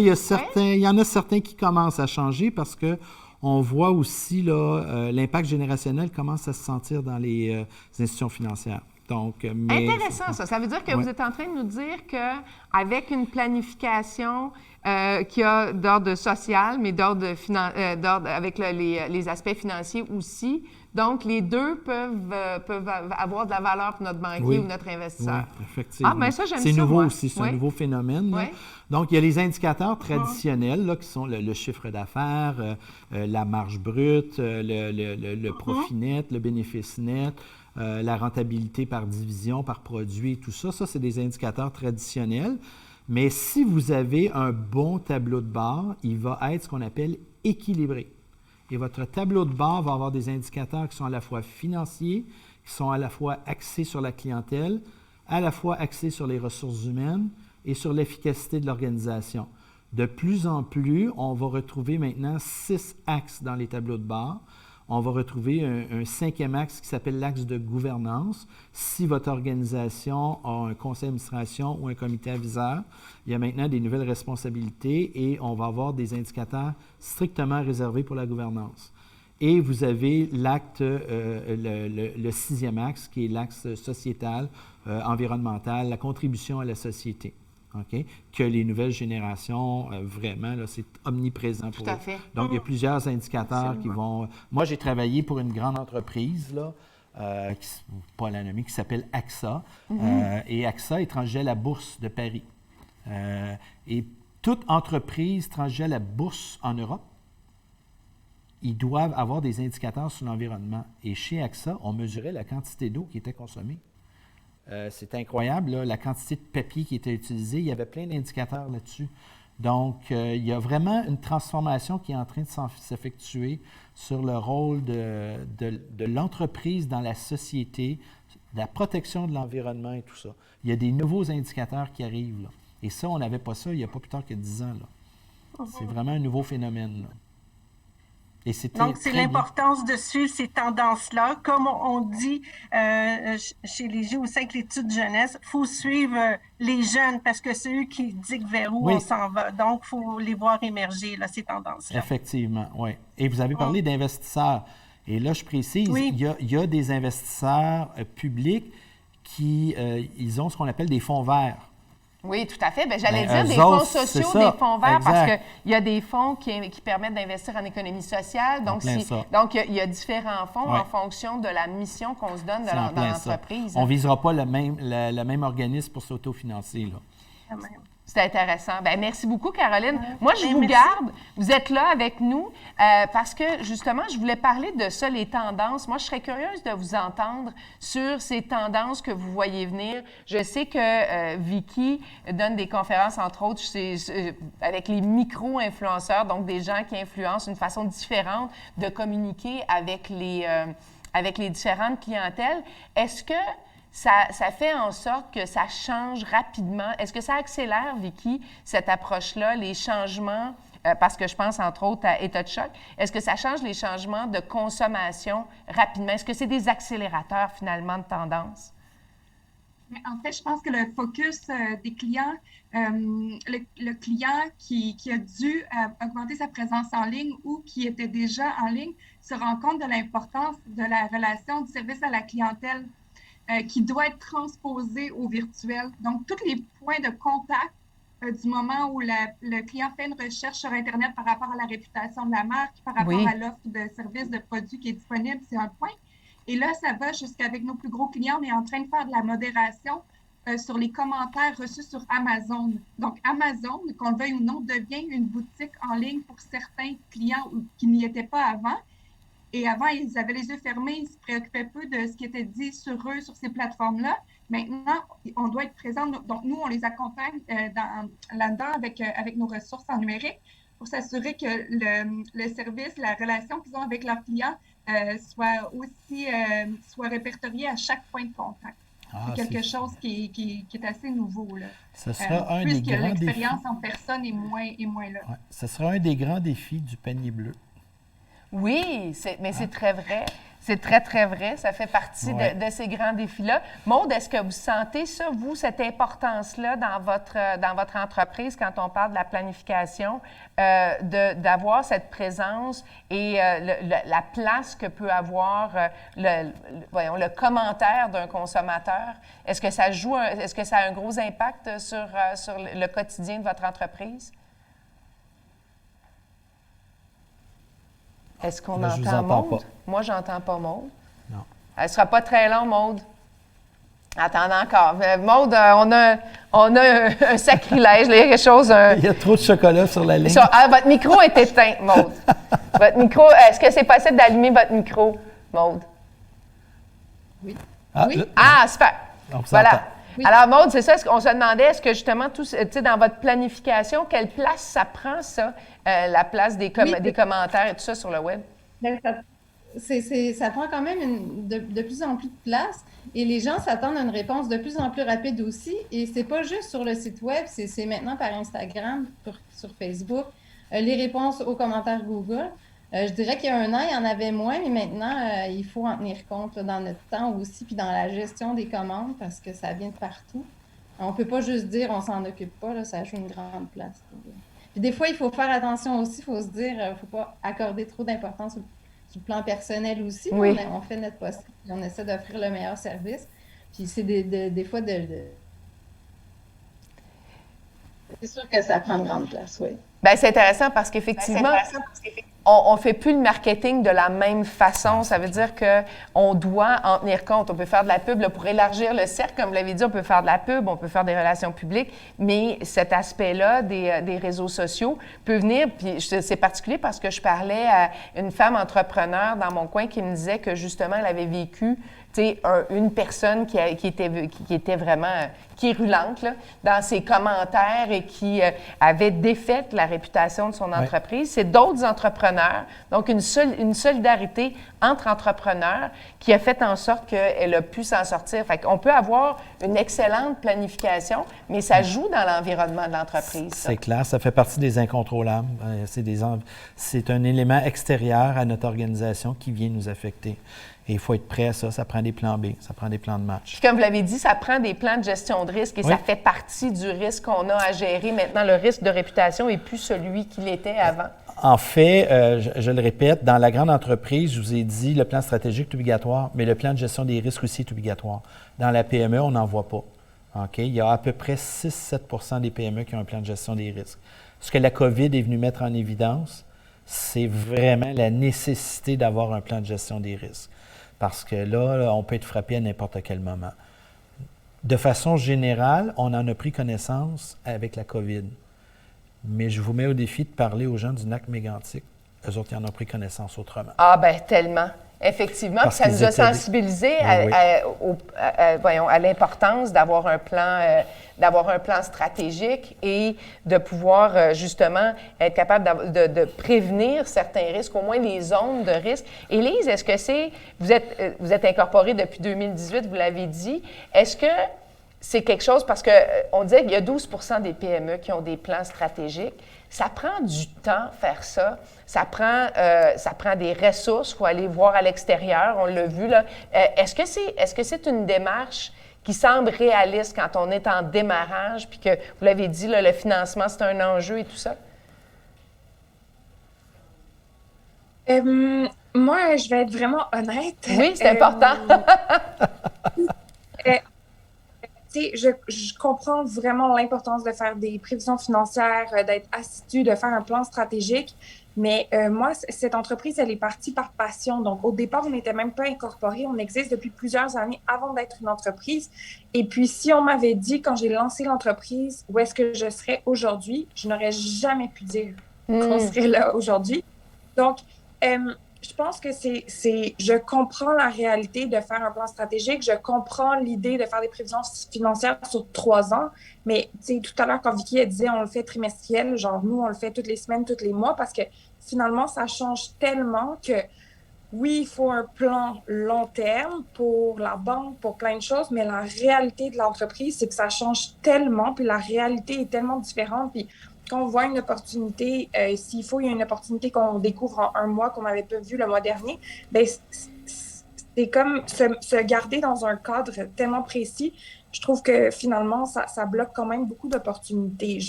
il y en a certains qui commencent à changer parce que on voit aussi là, l'impact générationnel commence à se sentir dans les institutions financières. Donc, intéressant, ça. Ça veut dire que Ouais. vous êtes en train de nous dire qu'avec une planification qui a d'ordre social, mais d'ordre avec les aspects financiers aussi, donc les deux peuvent avoir de la valeur pour notre banquier Oui. ou notre investisseur. Oui, effectivement. Ah, bien ça, j'aime ça, C'est nouveau moi. aussi, c'est Oui. un nouveau phénomène. Là. Oui. Donc, il y a les indicateurs traditionnels là, qui sont le chiffre d'affaires, la marge brute, le profit net, le bénéfice net, la rentabilité par division, par produit, tout ça. Ça, c'est des indicateurs traditionnels. Mais si vous avez un bon tableau de bord, il va être ce qu'on appelle équilibré. Et votre tableau de bord va avoir des indicateurs qui sont à la fois financiers, qui sont à la fois axés sur la clientèle, à la fois axés sur les ressources humaines et sur l'efficacité de l'organisation. De plus en plus, on va retrouver maintenant 6 axes dans les tableaux de bord. On va retrouver un 5e axe qui s'appelle l'axe de gouvernance. Si votre organisation a un conseil d'administration ou un comité aviseur, il y a maintenant des nouvelles responsabilités et on va avoir des indicateurs strictement réservés pour la gouvernance. Et vous avez le 6e axe qui est l'axe sociétal, environnemental, la contribution à la société. Okay? Que les nouvelles générations, vraiment, là, c'est omniprésent pour eux. Tout à fait. Donc, il y a plusieurs indicateurs qui Absolument. vont... Moi, j'ai travaillé pour une grande entreprise, là, pas la nommer, qui s'appelle AXA. Et AXA est transgé à la Bourse de Paris. Et toute entreprise transgée à la Bourse en Europe, ils doivent avoir des indicateurs sur l'environnement. Et chez AXA, on mesurait la quantité d'eau qui était consommée. C'est incroyable, là, la quantité de papier qui était utilisé. Il y avait plein d'indicateurs là-dessus. Donc, il y a vraiment une transformation qui est en train de s'effectuer sur le rôle de l'entreprise dans la société, la protection de l'environnement et tout ça. Il y a des nouveaux indicateurs qui arrivent, là. Et ça, on n'avait pas ça il n'y a pas plus tard que 10 ans, là. C'est vraiment un nouveau phénomène, là. Et donc, c'est l'importance de suivre ces tendances-là. Comme on dit chez Léger aussi avec l'étude de jeunesse, il faut suivre les jeunes parce que c'est eux qui dictent vers où on s'en va. Donc, il faut les voir émerger, là, ces tendances-là. Effectivement, oui. Et vous avez parlé d'investisseurs. Et là, je précise, il y a des investisseurs publics qui ils ont ce qu'on appelle des fonds verts. Oui, tout à fait. Bien, j'allais Ben, dire des eux fonds autres, sociaux, c'est ça. des fonds verts, Exact. parce qu'il y a des fonds qui permettent d'investir en économie sociale. Donc, il y a différents fonds en fonction de la mission qu'on se donne dans l'entreprise. On ne visera pas le même organisme pour s'autofinancer, là. C'est intéressant. Bien, merci beaucoup, Caroline. Moi, je vous merci. garde. Vous êtes là avec nous parce que, justement, je voulais parler de ça, les tendances. Moi, je serais curieuse de vous entendre sur ces tendances que vous voyez venir. Je sais que Vicky donne des conférences, entre autres, avec les micro-influenceurs, donc des gens qui influencent une façon différente de communiquer avec les différentes clientèles. Est-ce que ça fait en sorte que ça change rapidement? Est-ce que ça accélère, Vicky, cette approche-là, les changements, parce que je pense entre autres à État de choc, est-ce que ça change les changements de consommation rapidement? Est-ce que c'est des accélérateurs finalement de tendance? En fait, je pense que le focus des clients, le client qui a dû augmenter sa présence en ligne ou qui était déjà en ligne se rend compte de l'importance de la relation du service à la clientèle qui doit être transposé au virtuel. Donc, tous les points de contact du moment où le client fait une recherche sur Internet par rapport à la réputation de la marque, par rapport à l'offre de services, de produits qui est disponible, c'est un point. Et là, ça va jusqu'avec nos plus gros clients. On est en train de faire de la modération sur les commentaires reçus sur Amazon. Donc, Amazon, qu'on le veuille ou non, devient une boutique en ligne pour certains clients qui n'y étaient pas avant. Et avant, ils avaient les yeux fermés, ils se préoccupaient peu de ce qui était dit sur eux, sur ces plateformes-là. Maintenant, on doit être présent. Donc, nous, on les accompagne là-dedans avec nos ressources en numérique pour s'assurer que le service, la relation qu'ils ont avec leurs clients soit répertorié à chaque point de contact. C'est quelque chose qui est assez nouveau, là. Ce sera un des puisque grands défis. l'expérience en personne est moins là. Ouais, ce sera un des grands défis du panier bleu. Oui, mais c'est très vrai. C'est très, très vrai. Ça fait partie de ces grands défis-là. Maude, est-ce que vous sentez ça, vous, cette importance-là dans votre entreprise quand on parle de la planification, d'avoir cette présence et la place que peut avoir le commentaire d'un consommateur? Est-ce que ça joue, est-ce que ça a un gros impact sur le quotidien de votre entreprise? Est-ce qu'on entend Maude? Pas. Moi, j'entends pas Maude. Non. Elle ne sera pas très longue, Maude. Attendez encore. Maude, on a un sacrilège. Là, il y a quelque chose... Il y a trop de chocolat sur la ligne. Votre micro est éteint, Maude. Votre micro... Est-ce que c'est possible d'allumer votre micro, Maude? Oui. Oui. Ah, super. Voilà. Oui. Alors, Maude, c'est ça, on se demandait, est-ce que justement, dans votre planification, quelle place ça prend, ça, la place des commentaires et tout ça sur le web? Ça prend quand même de plus en plus de place et les gens s'attendent à une réponse de plus en plus rapide aussi. Et c'est pas juste sur le site web, c'est maintenant par Instagram, sur Facebook, les réponses aux commentaires Google. Je dirais qu'il y a un an, il y en avait moins, mais maintenant, il faut en tenir compte là, dans notre temps aussi, puis dans la gestion des commandes, parce que ça vient de partout. On ne peut pas juste dire on s'en occupe pas, là, ça joue une grande place. Puis des fois, il faut faire attention aussi, il faut se dire, il ne faut pas accorder trop d'importance sur le plan personnel aussi. Oui. On fait notre possible, puis on essaie d'offrir le meilleur service. Puis c'est des fois C'est sûr que ça prend une grande place, oui. Bien, c'est intéressant parce qu'effectivement, on ne fait plus le marketing de la même façon. Ça veut dire qu'on doit en tenir compte. On peut faire de la pub là, pour élargir le cercle, comme vous l'avez dit, on peut faire de la pub, on peut faire des relations publiques, mais cet aspect-là des réseaux sociaux peut venir, puis c'est particulier parce que je parlais à une femme entrepreneur dans mon coin qui me disait que justement, elle avait vécu une personne qui était vraiment quérulente là, dans ses commentaires et qui avait défait la réputation de son entreprise. C'est d'autres entrepreneurs, donc une solidarité entre entrepreneurs qui a fait en sorte qu'elle a pu s'en sortir. Fait qu'on peut avoir une excellente planification, mais ça joue dans l'environnement de l'entreprise. C'est clair, ça fait partie des incontrôlables. C'est un élément extérieur à notre organisation qui vient nous affecter. Et il faut être prêt à ça. Ça prend des plans B, ça prend des plans de match. Puis comme vous l'avez dit, ça prend des plans de gestion de risque et ça fait partie du risque qu'on a à gérer. Maintenant, le risque de réputation n'est plus celui qu'il était avant. En fait, je le répète, dans la grande entreprise, je vous ai dit, le plan stratégique est obligatoire, mais le plan de gestion des risques aussi est obligatoire. Dans la PME, on n'en voit pas. Okay? Il y a à peu près 6-7 des PME qui ont un plan de gestion des risques. Ce que la COVID est venue mettre en évidence, c'est vraiment la nécessité d'avoir un plan de gestion des risques. Parce que là, on peut être frappé à n'importe quel moment. de façon générale, on en a pris connaissance avec la COVID. Mais je vous mets au défi de parler aux gens du Lac-Mégantic. Eux autres, ils en ont pris connaissance autrement. Ah, bien, tellement. Effectivement, puis ça nous a sensibilisés à l'importance d'avoir un plan stratégique et de pouvoir justement être capable de prévenir certains risques, au moins les zones de risque. Élise, est-ce que vous êtes incorporée depuis 2018, vous l'avez dit, est-ce que c'est quelque chose, parce qu'on disait qu'il y a 12 des PME qui ont des plans stratégiques. Ça prend du temps faire ça. Ça prend des ressources. Il faut aller voir à l'extérieur. On l'a vu, là. Est-ce que c'est une démarche qui semble réaliste quand on est en démarrage, puis que, vous l'avez dit, là, le financement, c'est un enjeu et tout ça? Moi, je vais être vraiment honnête. Oui, c'est important. Je comprends vraiment l'importance de faire des prévisions financières, d'être assidu, de faire un plan stratégique. Mais moi, cette entreprise, elle est partie par passion. Donc, au départ, on n'était même pas incorporé. On existe depuis plusieurs années avant d'être une entreprise. Et puis, si on m'avait dit, quand j'ai lancé l'entreprise, où est-ce que je serais aujourd'hui, je n'aurais jamais pu dire qu'on serait là aujourd'hui. Donc, je pense que je comprends la réalité de faire un plan stratégique, je comprends l'idée de faire des prévisions financières sur 3 ans, mais tout à l'heure, quand Vicky elle disait on le fait trimestriel, genre nous, on le fait toutes les semaines, tous les mois, parce que finalement, ça change tellement que oui, il faut un plan long terme pour la banque, pour plein de choses, mais la réalité de l'entreprise, c'est que ça change tellement, puis la réalité est tellement différente, puis quand on voit une opportunité, s'il faut, il y a une opportunité qu'on découvre en 1 mois, qu'on n'avait pas vu le mois dernier, bien, c'est comme se garder dans un cadre tellement précis. Je trouve que finalement, ça bloque quand même beaucoup d'opportunités.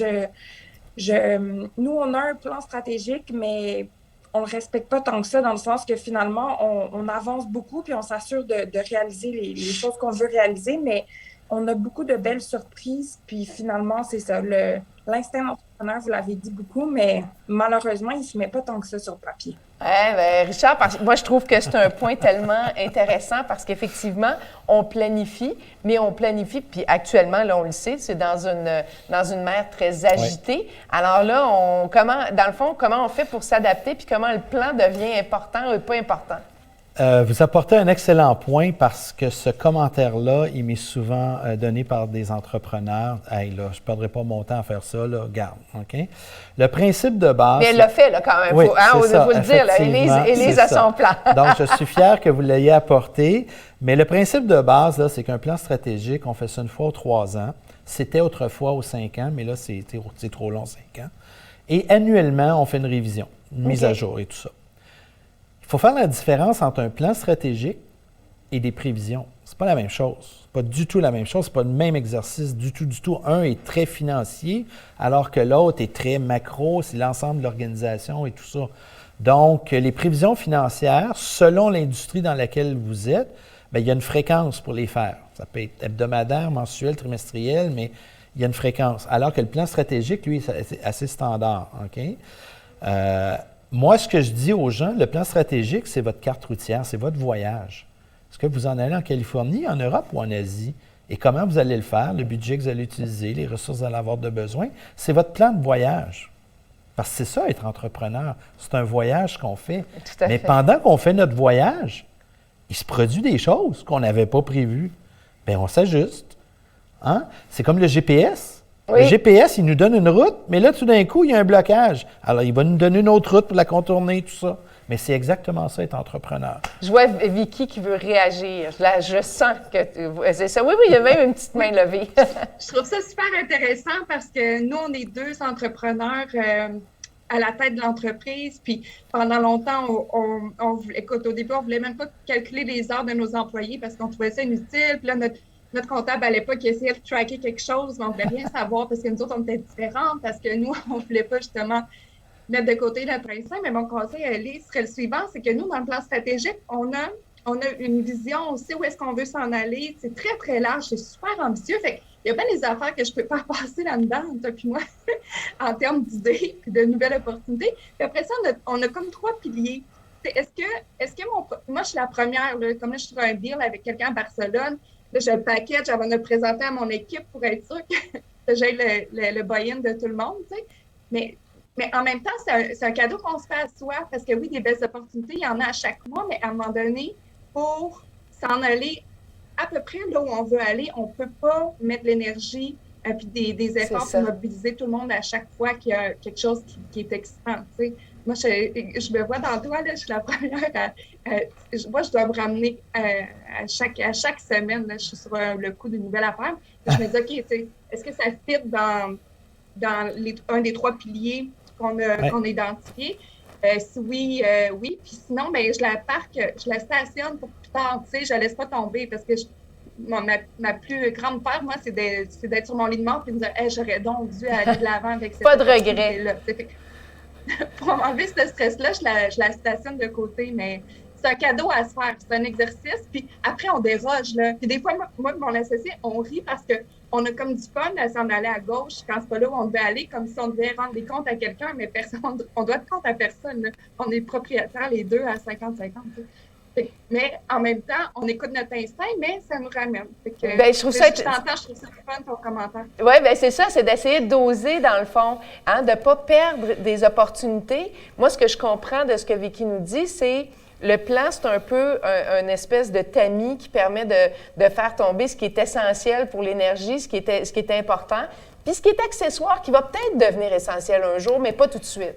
Nous, on a un plan stratégique, mais on ne le respecte pas tant que ça, dans le sens que finalement, on avance beaucoup, puis on s'assure de réaliser les choses qu'on veut réaliser, mais on a beaucoup de belles surprises, puis finalement, c'est ça. L'instinct d'entrepreneur, vous l'avez dit beaucoup, mais malheureusement, il ne se met pas tant que ça sur le papier. Richard, moi, je trouve que c'est un point tellement intéressant parce qu'effectivement, on planifie, mais on planifie, puis actuellement, là, on le sait, c'est dans une mer très agitée. Oui. Alors là, dans le fond, comment on fait pour s'adapter, puis comment le plan devient important ou pas important? Vous apportez un excellent point parce que ce commentaire-là, il m'est souvent donné par des entrepreneurs. Hey, là, je ne perdrai pas mon temps à faire ça, là, garde, OK? Le principe de base... Mais elle l'a fait, là, quand même. Oui, faut le dire, là. Élise a son plan. Donc, je suis fier que vous l'ayez apporté. Mais le principe de base, là, c'est qu'un plan stratégique, on fait ça 1 fois aux 3 ans. C'était autrefois aux 5 ans, mais là, c'est trop long, 5 ans. Et annuellement, on fait une révision, une mise à jour et tout ça. Il faut faire la différence entre un plan stratégique et des prévisions. C'est pas la même chose. C'est pas du tout la même chose. C'est pas le même exercice du tout. Un est très financier, alors que l'autre est très macro. C'est l'ensemble de l'organisation et tout ça. Donc, les prévisions financières, selon l'industrie dans laquelle vous êtes, bien, il y a une fréquence pour les faire. Ça peut être hebdomadaire, mensuel, trimestriel, mais il y a une fréquence. Alors que le plan stratégique, lui, c'est assez standard. OK? Moi, ce que je dis aux gens, le plan stratégique, c'est votre carte routière, c'est votre voyage. Est-ce que vous en allez en Californie, en Europe ou en Asie? Et comment vous allez le faire, le budget que vous allez utiliser, les ressources que vous allez avoir de besoin? C'est votre plan de voyage. Parce que c'est ça, être entrepreneur. C'est un voyage qu'on fait. Tout à fait. Pendant qu'on fait notre voyage, il se produit des choses qu'on n'avait pas prévues. Bien, on s'ajuste. Hein? C'est comme le GPS. Oui. Le GPS, il nous donne une route, mais là, tout d'un coup, il y a un blocage. Alors, il va nous donner une autre route pour la contourner, tout ça. Mais c'est exactement ça, être entrepreneur. Je vois Vicky qui veut réagir. Là, je sens que c'est ça. Oui, il y a même une petite main levée. Je trouve ça super intéressant parce que nous, on est 2 entrepreneurs à la tête de l'entreprise. Puis pendant longtemps, écoute, au début, on ne voulait même pas calculer les heures de nos employés parce qu'on trouvait ça inutile. Puis là, notre comptable à l'époque essayait de tracker quelque chose, mais on ne voulait rien savoir parce que nous autres, on était différentes, parce que nous, on ne voulait pas justement mettre de côté notre instinct. Mais mon conseil à Elise serait le suivant, c'est que nous, dans le plan stratégique, on a une vision aussi où est-ce qu'on veut s'en aller. C'est très, très large, c'est super ambitieux. Fait qu'il y a bien des affaires que je ne peux pas passer là-dedans, toi puis moi, en termes d'idées et de nouvelles opportunités. Puis après ça, on a comme 3 piliers. est-ce que moi, je suis la première, là, comme là, je suis sur un deal avec quelqu'un à Barcelone, là, j'ai le package avant de le présenter à mon équipe pour être sûr que j'ai le buy-in de tout le monde, tu sais. Mais en même temps, c'est un cadeau qu'on se fait à soi, parce que oui, des belles opportunités, il y en a à chaque mois, mais à un moment donné, pour s'en aller à peu près là où on veut aller, on ne peut pas mettre de l'énergie puis des efforts pour mobiliser tout le monde à chaque fois qu'il y a quelque chose qui est excitant, tu sais. Moi, je me vois dans toi, là, je suis la première moi, je dois me ramener à chaque semaine, là, je suis sur le coup d'une nouvelle affaire. Je me dis, OK, tu sais, est-ce que ça fit dans un des 3 piliers qu'on a identifiés? Si oui, oui. Puis sinon, ben, je la stationne pour plus tard, tu sais, je la laisse pas tomber parce que ma plus grande peur, moi, c'est d'être sur mon lit de mort et de me dire, hey, j'aurais donc dû aller de l'avant avec cette pas de regret. Pour m'enlever ce stress-là, je la stationne de côté, mais c'est un cadeau à se faire, c'est un exercice. Puis après, on déroge, là. Puis des fois, moi et mon associé, on rit parce qu'on a comme du fun à s'en aller à gauche quand c'est pas là où on devait aller, comme si on devait rendre des comptes à quelqu'un, mais personne, on doit être compte à personne, là. On est propriétaires les deux à 50-50. Mais en même temps, on écoute notre instinct, mais ça nous ramène. Je trouve ça fun ton commentaire. Oui, bien c'est ça, c'est d'essayer de doser dans le fond, hein, de ne pas perdre des opportunités. Moi, ce que je comprends de ce que Vicky nous dit, c'est le plan, c'est un peu une espèce de tamis qui permet de faire tomber ce qui est essentiel pour l'énergie, ce qui est important, puis ce qui est accessoire, qui va peut-être devenir essentiel un jour, mais pas tout de suite.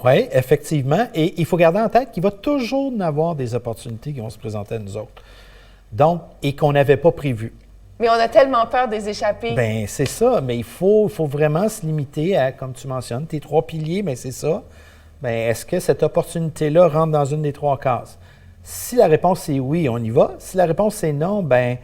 Oui, effectivement. Et il faut garder en tête qu'il va toujours y avoir des opportunités qui vont se présenter à nous autres. Donc, et qu'on n'avait pas prévues. Mais on a tellement peur des échapper. Bien, c'est ça. Mais il faut vraiment se limiter à, comme tu mentionnes, tes 3 piliers, bien, c'est ça. Bien, est-ce que cette opportunité-là rentre dans une des 3 cases? Si la réponse est oui, on y va. Si la réponse est non, bien,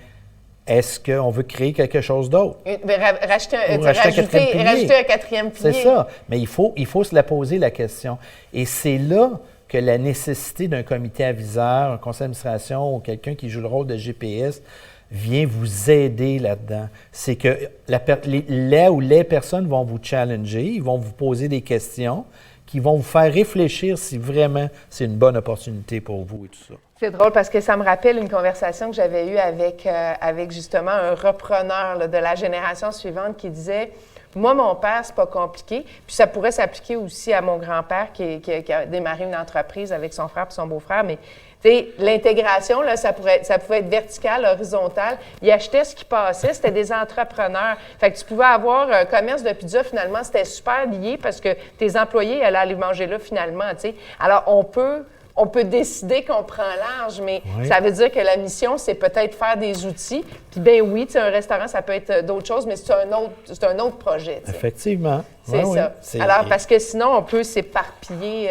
est-ce qu'on veut créer quelque chose d'autre? Rajouter un 4e pilier. C'est ça. Mais il faut se la poser, la question. Et c'est là que la nécessité d'un comité aviseur, un conseil d'administration ou quelqu'un qui joue le rôle de GPS vient vous aider là-dedans. C'est que là où les personnes vont vous challenger, ils vont vous poser des questions qui vont vous faire réfléchir si vraiment c'est une bonne opportunité pour vous et tout ça. C'est drôle parce que ça me rappelle une conversation que j'avais eue avec justement un repreneur là, de la génération suivante qui disait « Moi, mon père, c'est pas compliqué. » Puis ça pourrait s'appliquer aussi à mon grand-père qui a démarré une entreprise avec son frère et son beau-frère, mais tu sais, l'intégration, là, ça pouvait être vertical, horizontal. Ils achetaient ce qui passait, c'était des entrepreneurs. Fait que tu pouvais avoir un commerce de pizza, finalement, c'était super lié parce que tes employés allaient aller manger là, finalement, tu sais. Alors, on peut décider qu'on prend large, mais ça veut dire que la mission, c'est peut-être faire des outils. Puis bien oui, tu sais, un restaurant, ça peut être d'autres choses, mais c'est un autre projet. T'sais. Effectivement. C'est ça. Alors, parce que sinon, on peut s'éparpiller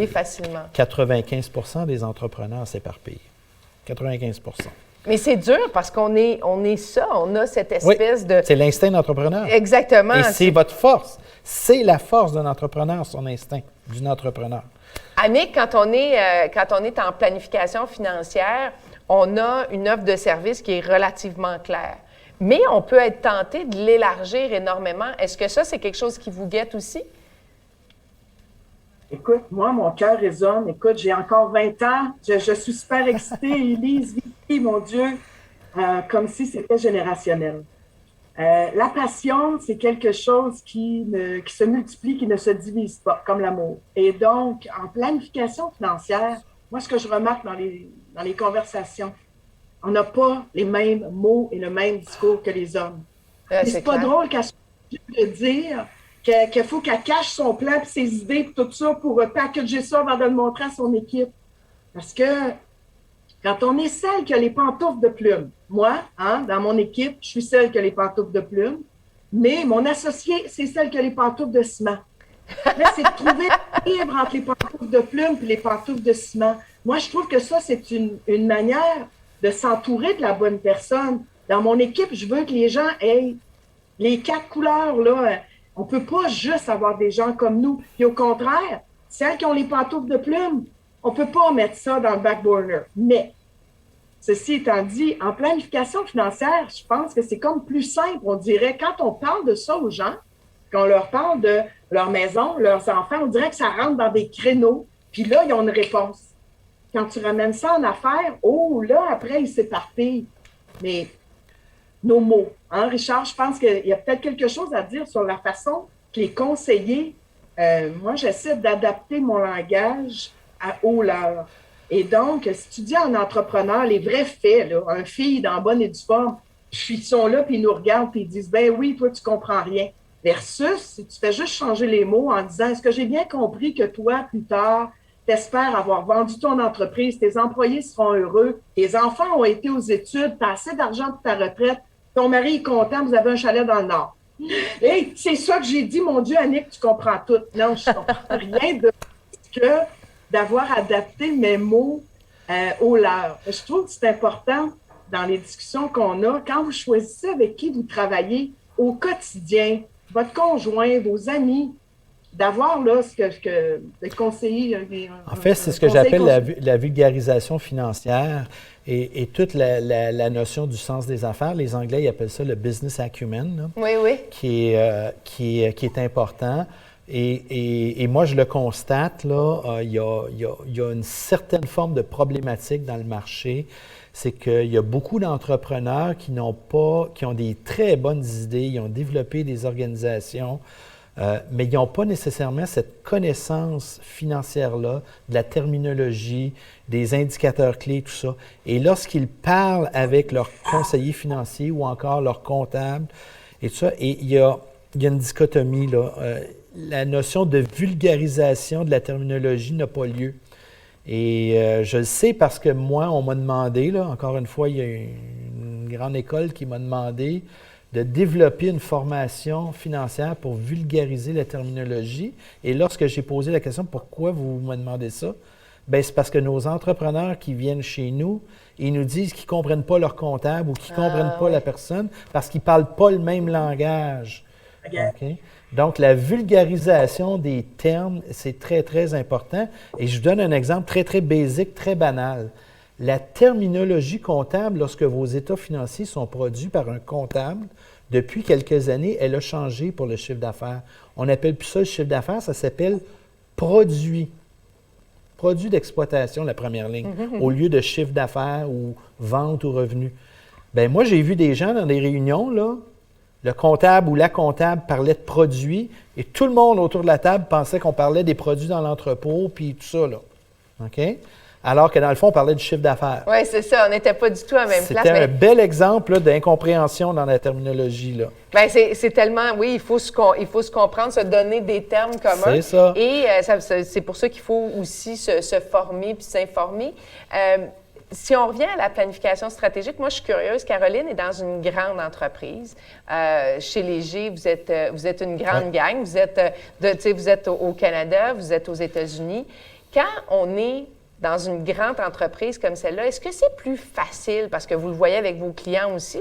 facilement. 95 des entrepreneurs s'éparpillent. 95 Mais c'est dur parce qu'on est ça, on a cette espèce de... C'est l'instinct d'entrepreneur. Exactement. Et c'est votre force. C'est la force d'un entrepreneur, son instinct, d'une entrepreneur. Annick, quand on est en planification financière, on a une offre de service qui est relativement claire. Mais on peut être tenté de l'élargir énormément. Est-ce que ça, c'est quelque chose qui vous guette aussi? Écoute, moi, mon cœur résonne. Écoute, j'ai encore 20 ans. Je suis super excitée. Élise, Vicky, mon Dieu, comme si c'était générationnel. La passion, c'est quelque chose qui se multiplie, qui ne se divise pas, comme l'amour. Et donc, en planification financière, moi, ce que je remarque dans les conversations, on n'a pas les mêmes mots et le même discours que les hommes. C'est pas drôle qu'elle soit obligée de dire qu'il faut qu'elle cache son plan, puis ses idées, puis tout ça, pour packager ça avant de le montrer à son équipe. Parce que quand on est celle qui a les pantoufles de plumes, moi, dans mon équipe, je suis celle qui a les pantoufles de plumes, mais mon associé, c'est celle qui a les pantoufles de ciment. Là, c'est de trouver l'équilibre entre les pantoufles de plumes et les pantoufles de ciment. Moi, je trouve que ça, c'est une manière de s'entourer de la bonne personne. Dans mon équipe, je veux que les gens aient les 4 couleurs, là. On ne peut pas juste avoir des gens comme nous. Puis au contraire, celles qui ont les pantoufles de plumes, on ne peut pas mettre ça dans le back burner. Mais, ceci étant dit, en planification financière, je pense que c'est comme plus simple, on dirait. Quand on parle de ça aux gens, quand on leur parle de leur maison, leurs enfants, on dirait que ça rentre dans des créneaux, puis là, ils ont une réponse. quand tu ramènes ça en affaires, oh là, après, il s'éparpille. Mais nos mots, hein, Richard, je pense qu'il y a peut-être quelque chose à dire sur la façon que les conseillers, moi, j'essaie d'adapter mon langage aux leurs. Et donc, si tu dis en entrepreneur les vrais faits, là, un fille dans bonne et due forme, puis ils sont là, puis ils nous regardent, puis ils disent, ben oui, toi, tu comprends rien. Versus, si tu fais juste changer les mots en disant, est-ce que j'ai bien compris que toi, plus tard, t'espères avoir vendu ton entreprise, tes employés seront heureux, tes enfants ont été aux études, tu as assez d'argent pour ta retraite, ton mari est content, vous avez un chalet dans le Nord. Et c'est ça que j'ai dit, mon Dieu, Annick, tu comprends tout. Non, je ne comprends rien de que d'avoir adapté mes mots aux leurs. Je trouve que c'est important dans les discussions qu'on a, quand vous choisissez avec qui vous travaillez au quotidien, votre conjoint, vos amis, d'avoir là ce que le conseiller... En fait, c'est ce que j'appelle la vulgarisation financière et toute la notion du sens des affaires. Les Anglais, ils appellent ça le business acumen, là, Oui, oui. qui est important. Et moi, je le constate, là, il y a une certaine forme de problématique dans le marché. C'est qu'il y a beaucoup d'entrepreneurs qui ont des très bonnes idées, ils ont développé des organisations, mais ils n'ont pas nécessairement cette connaissance financière-là, de la terminologie, des indicateurs clés, tout ça. Et lorsqu'ils parlent avec leur conseiller financier ou encore leur comptable, et tout ça, et il y a une dichotomie, là. La notion de vulgarisation de la terminologie n'a pas lieu. Et je le sais parce que moi, on m'a demandé, là, encore une fois, il y a une grande école qui m'a demandé de développer une formation financière pour vulgariser la terminologie. Et lorsque j'ai posé la question « Pourquoi vous me demandez ça? » Bien, c'est parce que nos entrepreneurs qui viennent chez nous, ils nous disent qu'ils ne comprennent pas leur comptable ou qu'ils ne comprennent pas la personne parce qu'ils ne parlent pas le même langage. Okay? Donc, la vulgarisation des termes, c'est très, très important. Et je vous donne un exemple très, très basique, très banal. La terminologie comptable, lorsque vos états financiers sont produits par un comptable, depuis quelques années, elle a changé pour le chiffre d'affaires. On n'appelle plus ça le chiffre d'affaires, ça s'appelle produit. Produit d'exploitation, la première ligne, au lieu de chiffre d'affaires ou vente ou revenu. Bien, moi, j'ai vu des gens dans des réunions, là, le comptable ou la comptable parlait de produits et tout le monde autour de la table pensait qu'on parlait des produits dans l'entrepôt puis tout ça, là. OK? Alors que dans le fond, on parlait du chiffre d'affaires. Oui, c'est ça. On n'était pas du tout à la même place. C'était un bel exemple d'incompréhension dans la terminologie, là. Bien, c'est tellement... Oui, il faut se comprendre, se donner des termes communs. C'est ça. Et c'est pour ça qu'il faut aussi se former puis s'informer. Si on revient à la planification stratégique, moi, je suis curieuse. Caroline est dans une grande entreprise. Chez Léger, vous êtes une grande gang. Vous êtes au Canada, vous êtes aux États-Unis. Quand on est dans une grande entreprise comme celle-là, est-ce que c'est plus facile, parce que vous le voyez avec vos clients aussi,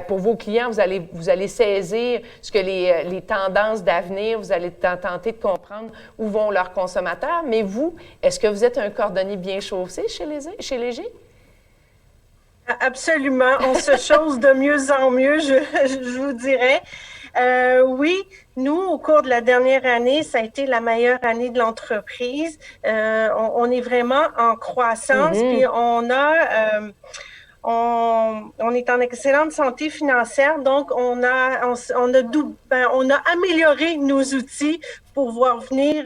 pour vos clients, vous allez saisir ce que les tendances d'avenir, vous allez tenter de comprendre où vont leurs consommateurs, mais vous, est-ce que vous êtes un cordonnier bien chaussé chez Léger? Absolument, on se chausse de mieux en mieux, je vous dirais. Oui, nous, au cours de la dernière année, ça a été la meilleure année de l'entreprise. On est vraiment en croissance, puis on est en excellente santé financière, donc on a amélioré nos outils pour voir venir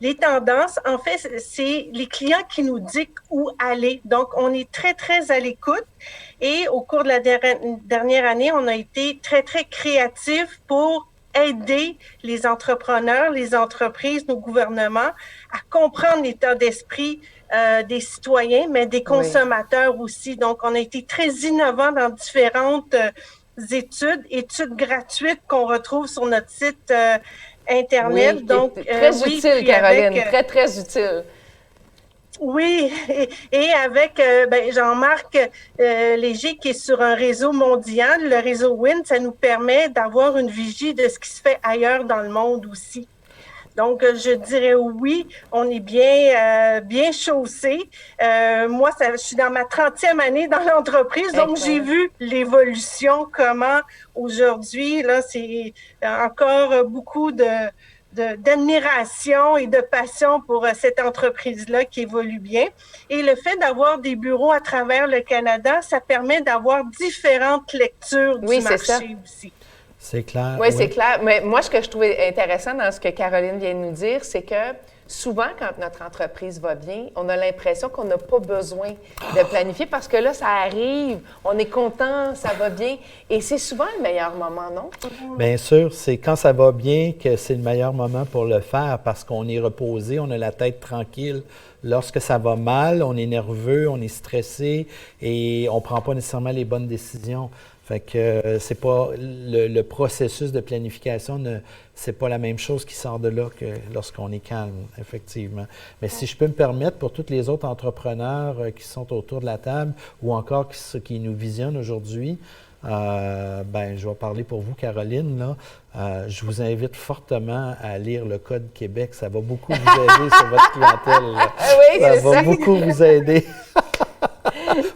les tendances. En fait, c'est les clients qui nous dictent où aller. Donc, on est très, très à l'écoute. Et au cours de la dernière année, on a été très, très créatifs pour aider les entrepreneurs, les entreprises, nos gouvernements à comprendre l'état d'esprit des citoyens, mais des consommateurs aussi. Donc, on a été très innovants dans différentes études gratuites qu'on retrouve sur notre site Internet. Oui, donc, très utile, Caroline, très, très utile. Oui, et avec Jean-Marc Léger qui est sur un réseau mondial, le réseau WIN, ça nous permet d'avoir une vigie de ce qui se fait ailleurs dans le monde aussi. Donc, je dirais oui, on est bien chaussé. Moi, je suis dans ma 30e année dans l'entreprise, donc j'ai vu l'évolution, comment aujourd'hui, là, c'est encore beaucoup de d'admiration et de passion pour cette entreprise-là qui évolue bien. Et le fait d'avoir des bureaux à travers le Canada, ça permet d'avoir différentes lectures du marché aussi. C'est clair. Oui, c'est clair. Mais moi, ce que je trouvais intéressant dans ce que Caroline vient de nous dire, c'est que souvent, quand notre entreprise va bien, on a l'impression qu'on n'a pas besoin de planifier parce que là, ça arrive, on est content, ça va bien. Et c'est souvent le meilleur moment, non? Bien sûr, c'est quand ça va bien que c'est le meilleur moment pour le faire parce qu'on est reposé, on a la tête tranquille. Lorsque ça va mal, on est nerveux, on est stressé et on ne prend pas nécessairement les bonnes décisions. Fait que c'est pas le processus de planification, c'est pas la même chose qui sort de là que lorsqu'on est calme, effectivement. Mais si je peux me permettre, pour tous les autres entrepreneurs qui sont autour de la table ou encore ceux qui nous visionnent aujourd'hui, ben, je vais parler pour vous, Caroline. Là. Je vous invite fortement à lire le Code Québec. Ça va beaucoup vous aider sur votre clientèle. Là. Oui, ça va beaucoup vous aider.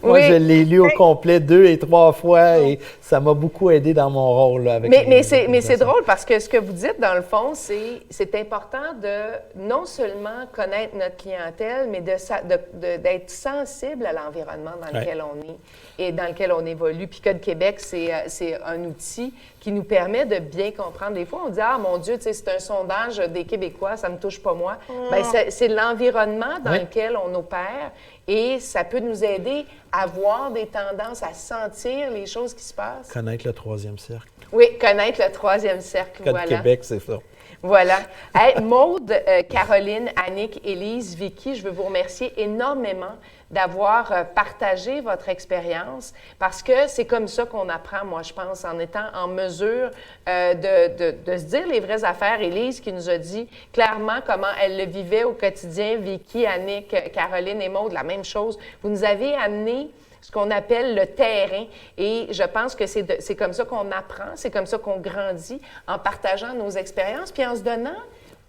Moi, je l'ai lu au complet 2 et 3 fois et ça m'a beaucoup aidé dans mon rôle. Là, avec mais c'est drôle parce que ce que vous dites, dans le fond, c'est important de non seulement connaître notre clientèle, mais d'être sensible à l'environnement dans lequel on est et dans lequel on évolue. Puis Code Québec, c'est un outil qui nous permet de bien comprendre. Des fois, on dit « Ah, mon Dieu, c'est un sondage des Québécois, ça ne me touche pas moi. » Bien, c'est l'environnement dans lequel on opère et ça peut nous aider à voir des tendances, à sentir les choses qui se passent. Connaître le troisième cercle. Oui, connaître le troisième cercle, Code Québec, c'est ça. Voilà. Hey, Maude, Caroline, Annick, Élise, Vicky, je veux vous remercier énormément d'avoir partagé votre expérience parce que c'est comme ça qu'on apprend, moi, je pense, en étant en mesure de se dire les vraies affaires. Élise qui nous a dit clairement comment elle le vivait au quotidien. Vicky, Annick, Caroline et Maude, la même chose. Vous nous avez amené ce qu'on appelle le terrain. Et je pense que c'est comme ça qu'on apprend, c'est comme ça qu'on grandit, en partageant nos expériences, puis en se donnant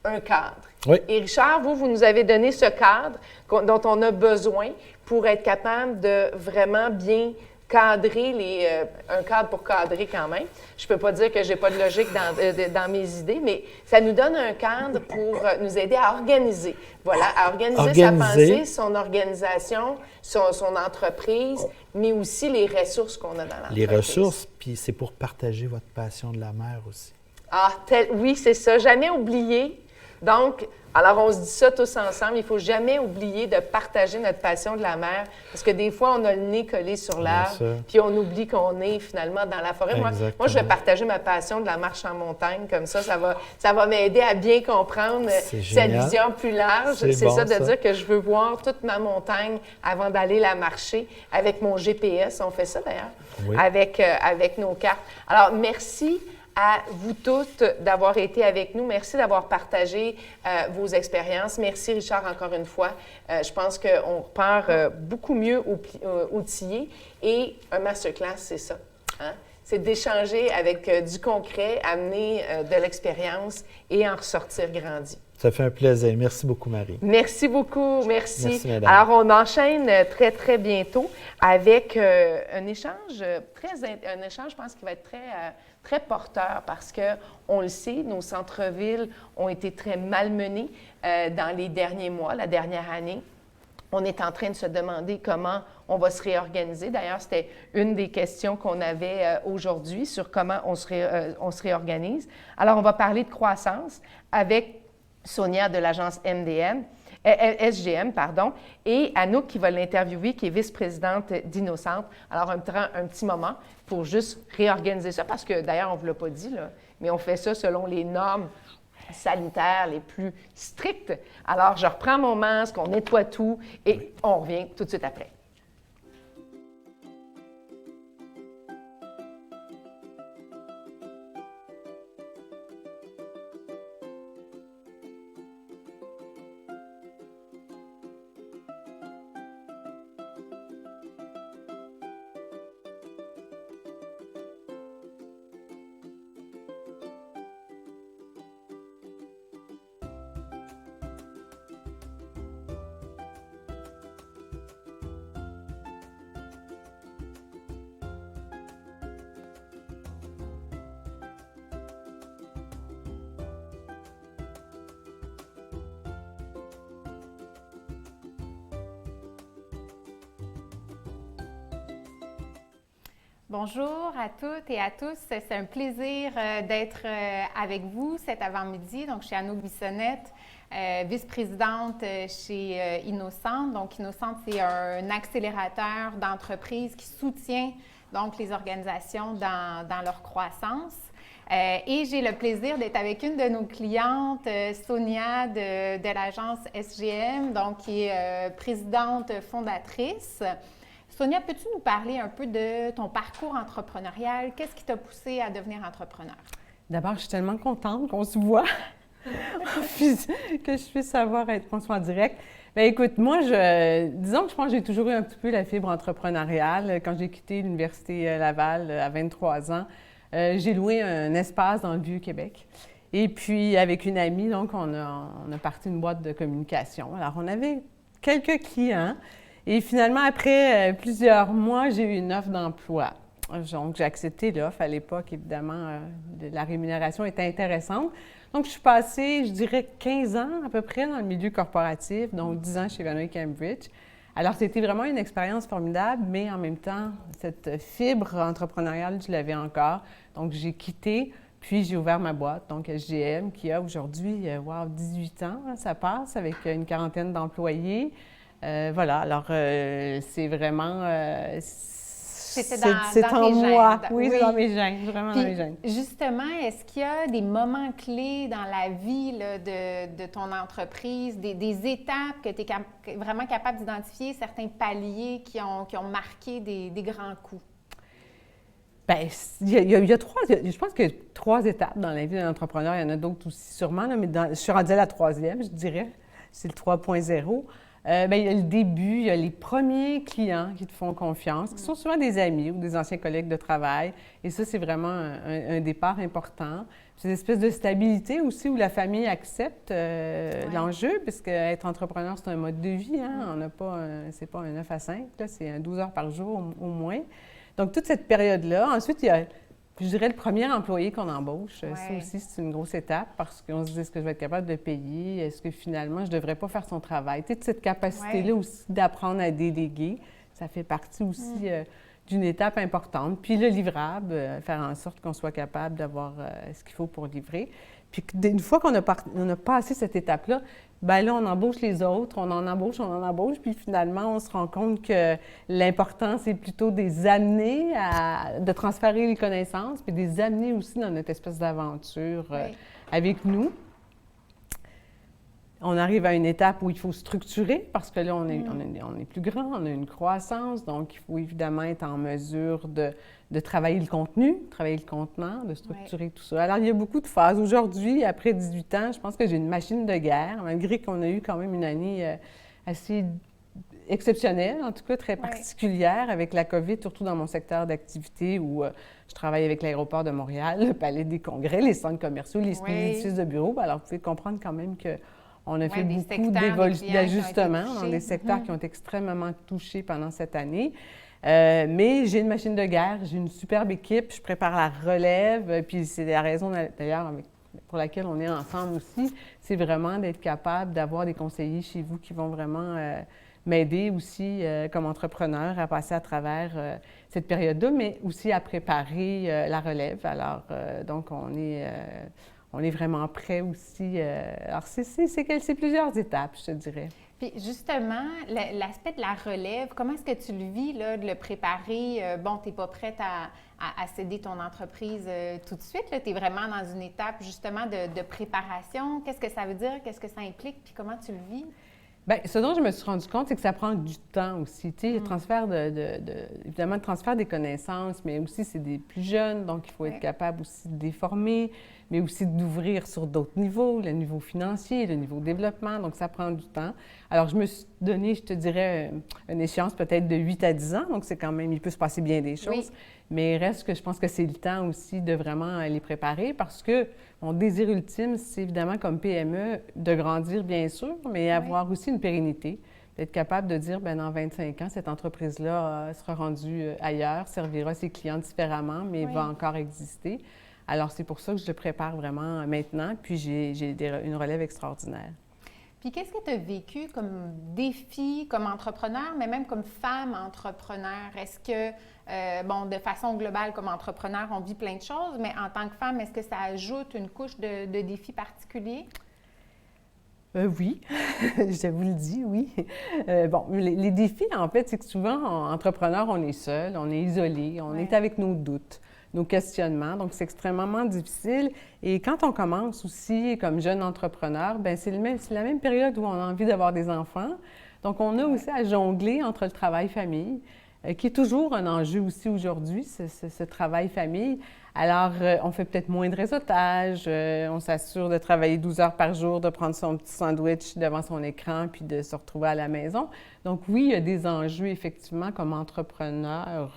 un cadre. Oui. Et Richard, vous nous avez donné ce cadre dont on a besoin pour être capable de vraiment bien cadrer un cadre pour cadrer quand même. Je ne peux pas dire que je n'ai pas de logique dans mes idées, mais ça nous donne un cadre pour nous aider à organiser. Voilà, à organiser sa pensée, son organisation, son entreprise, mais aussi les ressources qu'on a dans l'entreprise. Les ressources, puis c'est pour partager votre passion de la mer aussi. Ah, oui, c'est ça. Jamais oublier. Donc, alors on se dit ça tous ensemble, il ne faut jamais oublier de partager notre passion de la mer, parce que des fois, on a le nez collé sur l'arbre, puis on oublie qu'on est finalement dans la forêt. Moi, je vais partager ma passion de la marche en montagne, comme ça va m'aider à bien comprendre cette vision plus large. C'est bon, ça de dire que je veux voir toute ma montagne avant d'aller la marcher avec mon GPS. On fait ça d'ailleurs, avec nos cartes. Alors, merci à vous toutes d'avoir été avec nous. Merci d'avoir partagé vos expériences. Merci, Richard, encore une fois. Je pense qu'on repart beaucoup mieux outillé. Et un masterclass, c'est ça. Hein? C'est d'échanger avec du concret, amener de l'expérience et en ressortir grandi. Ça fait un plaisir. Merci beaucoup, Marie. Merci beaucoup. Merci. Merci, madame. Alors, on enchaîne très, très bientôt avec un échange, je pense, qui va être très porteur parce qu'on le sait, nos centres-villes ont été très malmenés dans les derniers mois, la dernière année. On est en train de se demander comment on va se réorganiser. D'ailleurs, c'était une des questions qu'on avait aujourd'hui sur comment on se réorganise. Alors, on va parler de croissance avec Sonia de l'agence SGM, et Anouk qui va l'interviewer, qui est vice-présidente d'Innocente. Alors, un petit moment pour juste réorganiser ça, parce que d'ailleurs, on ne vous l'a pas dit, là, mais on fait ça selon les normes sanitaires les plus strictes. Alors, je reprends mon masque, on nettoie tout et on revient tout de suite après. Bonjour à toutes et à tous. C'est un plaisir d'être avec vous cet avant-midi. Donc, je suis Anouk Bissonnette, vice-présidente chez Innocente. Donc, Innocente, c'est un accélérateur d'entreprises qui soutient donc les organisations dans leur croissance. Et j'ai le plaisir d'être avec une de nos clientes, Sonia de l'agence SGM, donc qui est présidente fondatrice. Sonia, peux-tu nous parler un peu de ton parcours entrepreneurial? Qu'est-ce qui t'a poussé à devenir entrepreneur? D'abord, je suis tellement contente qu'on se voit, que je puisse savoir qu'on soit en direct. Bien, écoute, moi, disons que je pense que j'ai toujours eu un petit peu la fibre entrepreneuriale. Quand j'ai quitté l'Université Laval à 23 ans, j'ai loué un espace dans le Vieux-Québec. Et puis, avec une amie, donc, on a parti une boîte de communication. Alors, on avait quelques clients. Et finalement, après plusieurs mois, j'ai eu une offre d'emploi. Donc, j'ai accepté l'offre. À l'époque, évidemment, la rémunération était intéressante. Donc, je suis passée, je dirais, 15 ans à peu près dans le milieu corporatif, donc 10 ans chez Vanoy Cambridge. Alors, c'était vraiment une expérience formidable, mais en même temps, cette fibre entrepreneuriale, je l'avais encore. Donc, j'ai quitté, puis j'ai ouvert ma boîte, donc SGM, qui a aujourd'hui, 18 ans, ça passe, avec une quarantaine d'employés. Voilà, alors c'est vraiment... c'est en moi. Gènes. Oui, c'est dans mes gènes, vraiment Puis, dans mes gènes. Justement, est-ce qu'il y a des moments clés dans la vie là, de ton entreprise, des étapes que tu es vraiment capable d'identifier, certains paliers qui ont marqué des grands coups? Bien, il y a je pense qu'il y a 3 étapes dans la vie d'un entrepreneur. Il y en a d'autres aussi sûrement, là, mais je suis rendue à la 3e, je dirais. C'est le 3.0. Bien, il y a le début, il y a les premiers clients qui te font confiance, qui sont souvent des amis ou des anciens collègues de travail. Et ça, c'est vraiment un départ important. C'est une espèce de stabilité aussi où la famille accepte l'enjeu, puisque être entrepreneur, c'est un mode de vie. Hein? On n'a pas, c'est pas un 9 à 5, là, c'est un 12 heures par jour au moins. Donc, toute cette période-là. Ensuite, il y a, je dirais, le premier employé qu'on embauche. Ouais. Ça aussi, c'est une grosse étape parce qu'on se dit, est-ce que je vais être capable de payer? Est-ce que finalement, je ne devrais pas faire son travail? Tu sais, cette capacité-là aussi d'apprendre à déléguer, ça fait partie aussi d'une étape importante. Puis le livrable, faire en sorte qu'on soit capable d'avoir ce qu'il faut pour livrer. Puis une fois qu'on a passé cette étape-là, bien là, on embauche les autres, on en embauche, puis finalement, on se rend compte que l'important, c'est plutôt de les amener de transférer les connaissances, puis de les amener aussi dans notre espèce d'aventure avec nous. On arrive à une étape où il faut structurer, parce que là, on est plus grand, on a une croissance, donc il faut évidemment être en mesure de travailler le contenu, travailler le contenant, de structurer tout ça. Alors, il y a beaucoup de phases. Aujourd'hui, après 18 ans, je pense que j'ai une machine de guerre, malgré qu'on a eu quand même une année assez exceptionnelle, en tout cas très particulière avec la COVID, surtout dans mon secteur d'activité où je travaille avec l'aéroport de Montréal, le palais des congrès, les centres commerciaux, les édifices de bureaux. Alors, vous pouvez comprendre quand même qu'on a fait beaucoup d'ajustements dans des secteurs qui ont été extrêmement touchés pendant cette année. Mais j'ai une machine de guerre, j'ai une superbe équipe, je prépare la relève, puis c'est la raison d'ailleurs pour laquelle on est ensemble aussi, c'est vraiment d'être capable d'avoir des conseillers chez vous qui vont vraiment m'aider aussi comme entrepreneur à passer à travers cette période-là, mais aussi à préparer la relève. Alors, donc, on est vraiment prêt aussi. Alors, c'est plusieurs étapes, je te dirais. Puis justement, l'aspect de la relève, comment est-ce que tu le vis, là, de le préparer? Bon, tu n'es pas prête à céder ton entreprise tout de suite. Tu es vraiment dans une étape justement de préparation. Qu'est-ce que ça veut dire? Qu'est-ce que ça implique? Puis comment tu le vis? Bien, ce dont je me suis rendu compte, c'est que ça prend du temps aussi. Tu sais, le transfert évidemment, le transfert des connaissances, mais aussi, c'est des plus jeunes, donc il faut être capable aussi de les former, mais aussi d'ouvrir sur d'autres niveaux, le niveau financier, le niveau développement, donc ça prend du temps. Alors, je me suis donné, je te dirais, une échéance peut-être de 8 à 10 ans, donc c'est quand même, il peut se passer bien des choses, mais reste que je pense que c'est le temps aussi de vraiment les préparer parce que mon désir ultime, c'est évidemment comme PME de grandir, bien sûr, mais avoir aussi une pérennité, d'être capable de dire, bien, dans 25 ans, cette entreprise-là sera rendue ailleurs, servira ses clients différemment, mais va encore exister. Alors, c'est pour ça que je le prépare vraiment maintenant, puis j'ai une relève extraordinaire. Puis qu'est-ce que tu as vécu comme défi, comme entrepreneur, mais même comme femme entrepreneur? Est-ce que, bon, de façon globale, comme entrepreneur, on vit plein de choses, mais en tant que femme, est-ce que ça ajoute une couche de défis particuliers? Oui, je vous le dis, oui. Bon, les défis, en fait, c'est que souvent, en entrepreneur, on est seul, on est isolé, on est avec nos doutes, nos questionnements. Donc, c'est extrêmement difficile. Et quand on commence aussi comme jeune entrepreneur, bien, c'est la même période où on a envie d'avoir des enfants. Donc, on a aussi à jongler entre le travail-famille, qui est toujours un enjeu aussi aujourd'hui, ce travail-famille. Alors, on fait peut-être moins de réseautage, on s'assure de travailler 12 heures par jour, de prendre son petit sandwich devant son écran, puis de se retrouver à la maison. Donc oui, il y a des enjeux, effectivement, comme entrepreneur.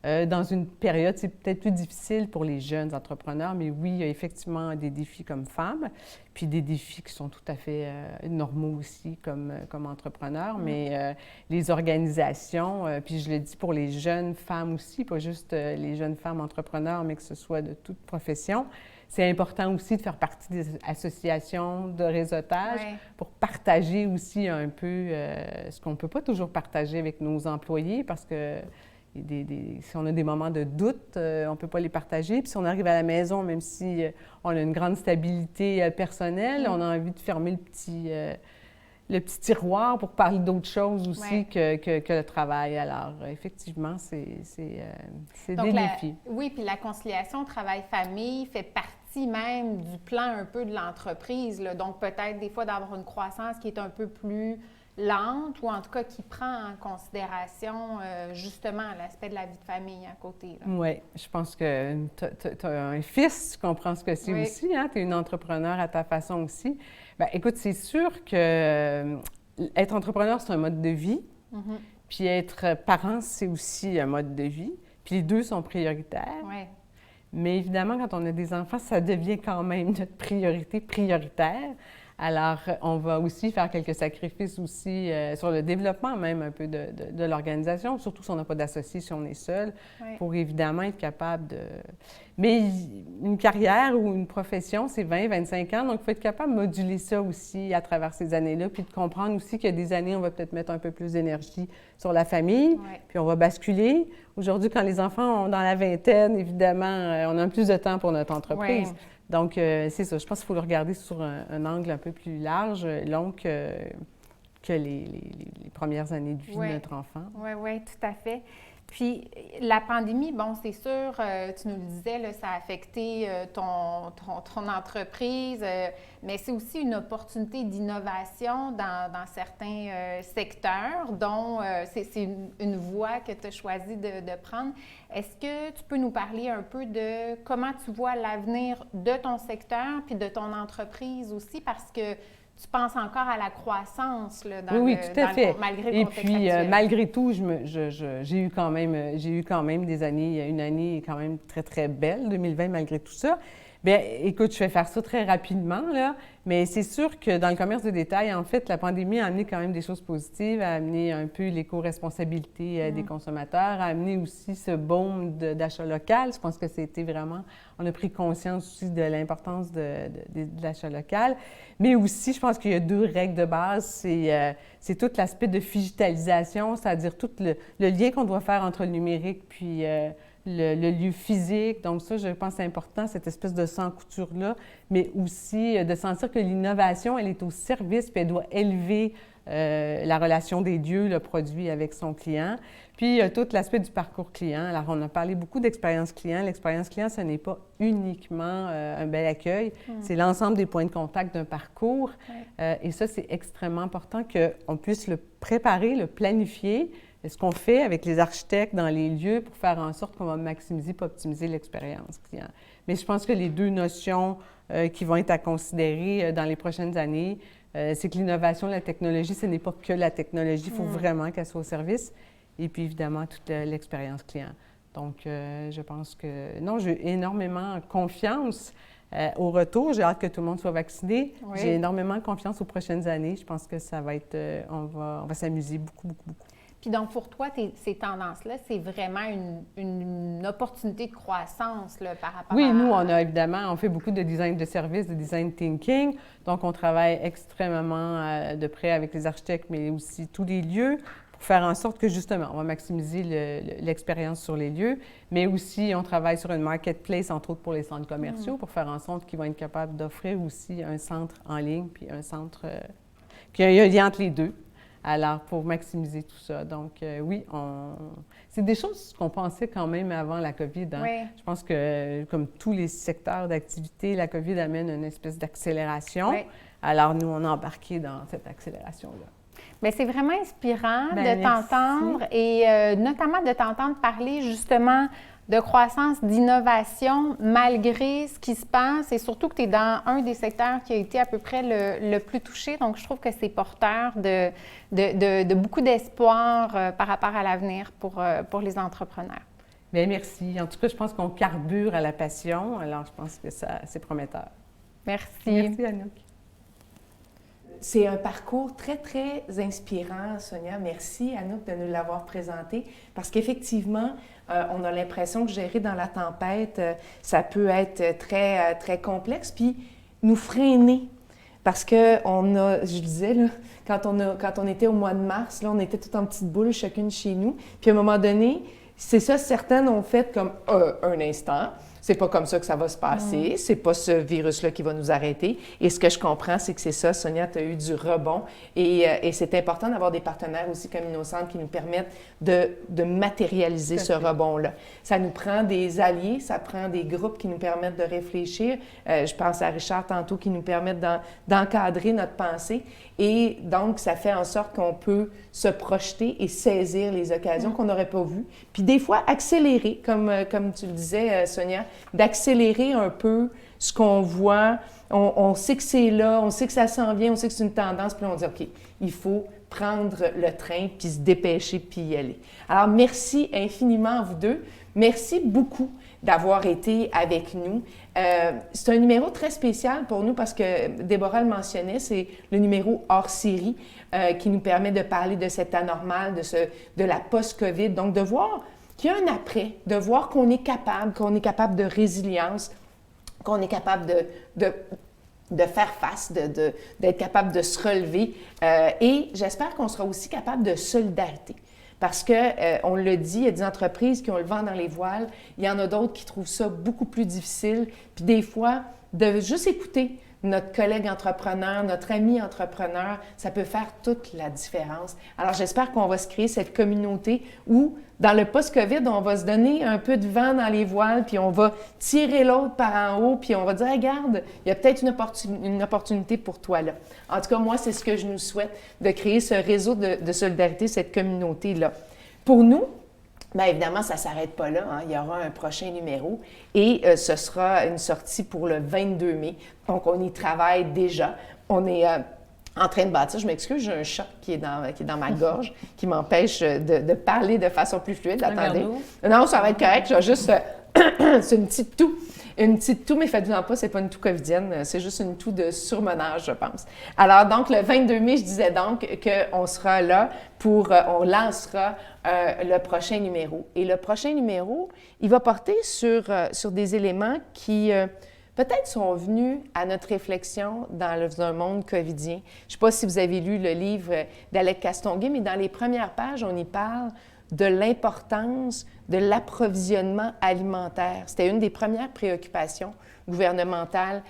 Dans une période, c'est peut-être plus difficile pour les jeunes entrepreneurs, mais oui, il y a effectivement des défis comme femme, puis des défis qui sont tout à fait normaux aussi comme entrepreneur. Mais les organisations, puis je le dis pour les jeunes femmes aussi, pas juste les jeunes femmes entrepreneurs, mais que ce soit de toute profession, c'est important aussi de faire partie des associations de réseautage pour partager aussi un peu ce qu'on ne peut pas toujours partager avec nos employés parce que si on a des moments de doute, on ne peut pas les partager. Puis si on arrive à la maison, même si on a une grande stabilité personnelle, on a envie de fermer le petit tiroir pour parler d'autres choses aussi que le travail. Alors, effectivement, c'est des défis. Oui, puis la conciliation travail-famille fait partie même du plan un peu de l'entreprise. Donc, peut-être des fois d'avoir une croissance qui est un peu plus lente ou en tout cas qui prend en considération justement l'aspect de la vie de famille à côté. Oui, je pense que tu as un fils, tu comprends ce que c'est aussi, hein? Tu es une entrepreneur à ta façon aussi. Bien, écoute, c'est sûr que être entrepreneur, c'est un mode de vie, puis être parent, c'est aussi un mode de vie, puis les deux sont prioritaires. Mais évidemment, quand on a des enfants, ça devient quand même notre priorité prioritaire. Alors, on va aussi faire quelques sacrifices aussi sur le développement même un peu de l'organisation, surtout si on n'a pas d'associé, si on est seul, pour évidemment être capable de... Mais une carrière ou une profession, c'est 20, 25 ans, donc il faut être capable de moduler ça aussi à travers ces années-là, puis de comprendre aussi qu'il y a des années, on va peut-être mettre un peu plus d'énergie sur la famille, puis on va basculer. Aujourd'hui, quand les enfants ont dans la vingtaine, évidemment, on a plus de temps pour notre entreprise. Donc, c'est ça. Je pense qu'il faut le regarder sur un angle un peu plus large, long que les premières années de vie de notre enfant. Oui, tout à fait. Puis, la pandémie, bon, c'est sûr, tu nous le disais, là, ça a affecté ton entreprise, mais c'est aussi une opportunité d'innovation dans certains secteurs, dont c'est une voie que tu as choisi de prendre. Est-ce que tu peux nous parler un peu de comment tu vois l'avenir de ton secteur puis de ton entreprise aussi, parce que tu penses encore à la croissance là, tout à fait. Malgré le Et contexte puis, actuel. malgré tout, j'ai eu quand même des années, une année quand même très, très belle, 2020, malgré tout ça. Bien, écoute, je vais faire ça très rapidement, là, mais c'est sûr que dans le commerce de détail, en fait, la pandémie a amené quand même des choses positives, a amené un peu l'éco-responsabilité des consommateurs, a amené aussi ce boom d'achat local. Je pense que c'était vraiment... On a pris conscience aussi de l'importance de l'achat local. Mais aussi, je pense qu'il y a deux règles de base. C'est tout l'aspect de digitalisation, c'est-à-dire tout le lien qu'on doit faire entre le numérique puis le lieu physique. Donc ça, je pense que c'est important, cette espèce de sans-couture-là, mais aussi de sentir que l'innovation, elle est au service puis elle doit élever la relation des lieux, le produit avec son client. Puis, tout l'aspect du parcours client. Alors, on a parlé beaucoup d'expérience client. L'expérience client, ce n'est pas uniquement un bel accueil, c'est l'ensemble des points de contact d'un parcours. Et ça, c'est extrêmement important qu'on puisse le préparer, le planifier. Ce qu'on fait avec les architectes dans les lieux pour faire en sorte qu'on va maximiser et optimiser l'expérience client. Mais je pense que les deux notions qui vont être à considérer dans les prochaines années, c'est que l'innovation, la technologie, ce n'est pas que la technologie, il faut vraiment qu'elle soit au service. Et puis, évidemment, toute l'expérience client. Donc, je pense que... Non, j'ai énormément confiance au retour. J'ai hâte que tout le monde soit vacciné. J'ai énormément confiance aux prochaines années. Je pense que ça va être... on va s'amuser beaucoup, beaucoup, beaucoup. Puis donc, pour toi, ces tendances-là, c'est vraiment une une opportunité de croissance là, par rapport Oui, à... nous, on fait beaucoup de design de services, de design thinking. Donc, on travaille extrêmement de près avec les architectes, mais aussi tous les lieux pour faire en sorte que, justement, on va maximiser l'expérience sur les lieux, mais aussi, on travaille sur une marketplace, entre autres pour les centres commerciaux, pour faire en sorte qu'ils vont être capables d'offrir aussi un centre en ligne, puis un centre qu'il y a un lien entre les deux. Alors, pour maximiser tout ça. Donc, oui, c'est des choses qu'on pensait quand même avant la COVID. Hein? Oui. Je pense que, comme tous les secteurs d'activité, la COVID amène une espèce d'accélération. Oui. Alors, nous, on a embarqué dans cette accélération-là. Bien, c'est vraiment inspirant Bien, de merci. t'entendre et notamment de t'entendre parler justement de croissance, d'innovation, malgré ce qui se passe et surtout que tu es dans un des secteurs qui a été à peu près le plus touché. Donc, je trouve que c'est porteur de beaucoup d'espoir par rapport à l'avenir pour les entrepreneurs. Bien, merci. En tout cas, je pense qu'on carbure à la passion. Alors, je pense que c'est prometteur. Merci. Merci, Anouk. C'est un parcours très, très inspirant, Sonia. Merci, Anouk, de nous l'avoir présenté. Parce qu'effectivement, on a l'impression que gérer dans la tempête, ça peut être très, très complexe, puis nous freiner. Parce que je disais, là, quand on était au mois de mars, là, on était tout en petites boules, chacune chez nous. Puis à un moment donné, c'est ça, certaines ont fait comme un instant. C'est pas comme ça que ça va se passer. C'est pas ce virus-là qui va nous arrêter. Et ce que je comprends, c'est que c'est ça, Sonia, tu as eu du rebond. Et c'est important d'avoir des partenaires aussi comme Innocente qui nous permettent de matérialiser ce rebond-là. Ça nous prend des alliés, ça prend des groupes qui nous permettent de réfléchir. Je pense à Richard tantôt qui nous permettent d'encadrer notre pensée. Et donc, ça fait en sorte qu'on peut se projeter et saisir les occasions qu'on n'aurait pas vues. Puis des fois, accélérer, comme tu le disais, Sonia, d'accélérer un peu ce qu'on voit. On sait que c'est là, on sait que ça s'en vient, on sait que c'est une tendance, puis on dit, OK, il faut prendre le train, puis se dépêcher, puis y aller. Alors, merci infiniment à vous deux. Merci beaucoup d'avoir été avec nous. C'est un numéro très spécial pour nous parce que Déborah le mentionnait, c'est le numéro hors série qui nous permet de parler de cet anormal, de la post-COVID. Donc, de voir qu'il y a un après, de voir qu'on est capable de résilience, qu'on est capable de faire face, d'être capable de se relever. Et j'espère qu'on sera aussi capable de solidarité. Parce que, on le dit, il y a des entreprises qui ont le vent dans les voiles, il y en a d'autres qui trouvent ça beaucoup plus difficile. Puis des fois, de juste écouter notre collègue entrepreneur, notre ami entrepreneur, ça peut faire toute la différence. Alors, j'espère qu'on va se créer cette communauté où, dans le post-COVID, on va se donner un peu de vent dans les voiles, puis on va tirer l'autre par en haut, puis on va dire, regarde, il y a peut-être une opportunité pour toi là. En tout cas, moi, c'est ce que je nous souhaite, de créer ce réseau de solidarité, cette communauté-là. Pour nous, bien évidemment, ça ne s'arrête pas là. Hein. Il y aura un prochain numéro et ce sera une sortie pour le 22 mai. Donc, on y travaille déjà. On est en train de bâtir. Je m'excuse, j'ai un chat qui est dans ma gorge qui m'empêche de parler de façon plus fluide. Attendez. Non, ça va être correct. Je vais juste... c'est une petite toux. Une petite toux, mais faites-vous-en pas, c'est pas une toux covidienne, c'est juste une toux de surmenage, je pense. Alors, donc, le 22 mai, je disais donc qu'on sera là on lancera le prochain numéro. Et le prochain numéro, il va porter sur des éléments qui peut-être sont venus à notre réflexion dans un monde covidien. Je ne sais pas si vous avez lu le livre d'Alec Castonguay, mais dans les premières pages, on y parle de l'importance de l'approvisionnement alimentaire. C'était une des premières préoccupations gouvernementales.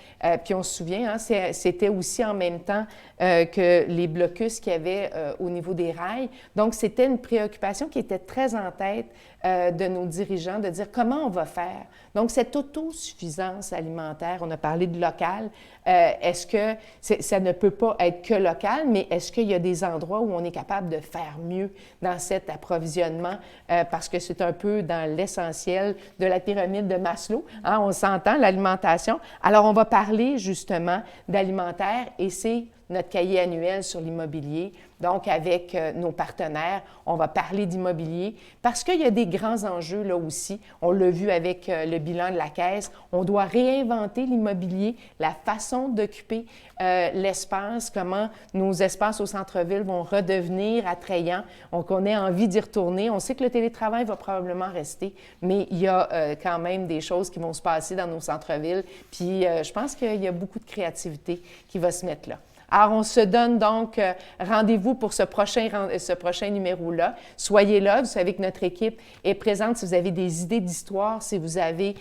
Puis on se souvient, hein, c'était aussi en même temps que les blocus qu'il y avait au niveau des rails. Donc, c'était une préoccupation qui était très en tête de nos dirigeants, de dire comment on va faire. Donc, cette autosuffisance alimentaire, on a parlé de local, est-ce que ça ne peut pas être que local, mais est-ce qu'il y a des endroits où on est capable de faire mieux dans cet approvisionnement, parce que c'est un peu dans l'essentiel de la pyramide de Maslow, hein, on s'entend, l'alimentation. Alors, on va parler justement d'alimentaire et c'est notre cahier annuel sur l'immobilier. Donc, avec nos partenaires, on va parler d'immobilier parce qu'il y a des grands enjeux là aussi. On l'a vu avec le bilan de la Caisse. On doit réinventer l'immobilier, la façon d'occuper l'espace, comment nos espaces au centre-ville vont redevenir attrayants, qu'on ait envie d'y retourner. On sait que le télétravail va probablement rester, mais il y a quand même des choses qui vont se passer dans nos centres-villes. Puis, je pense qu'il y a beaucoup de créativité qui va se mettre là. Alors, on se donne donc rendez-vous pour ce prochain numéro-là. Soyez là. Vous savez que notre équipe est présente si vous avez des idées d'histoire, si vous avez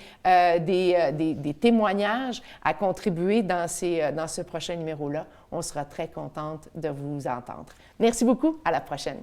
des témoignages à contribuer dans ce prochain numéro-là. On sera très contente de vous entendre. Merci beaucoup. À la prochaine.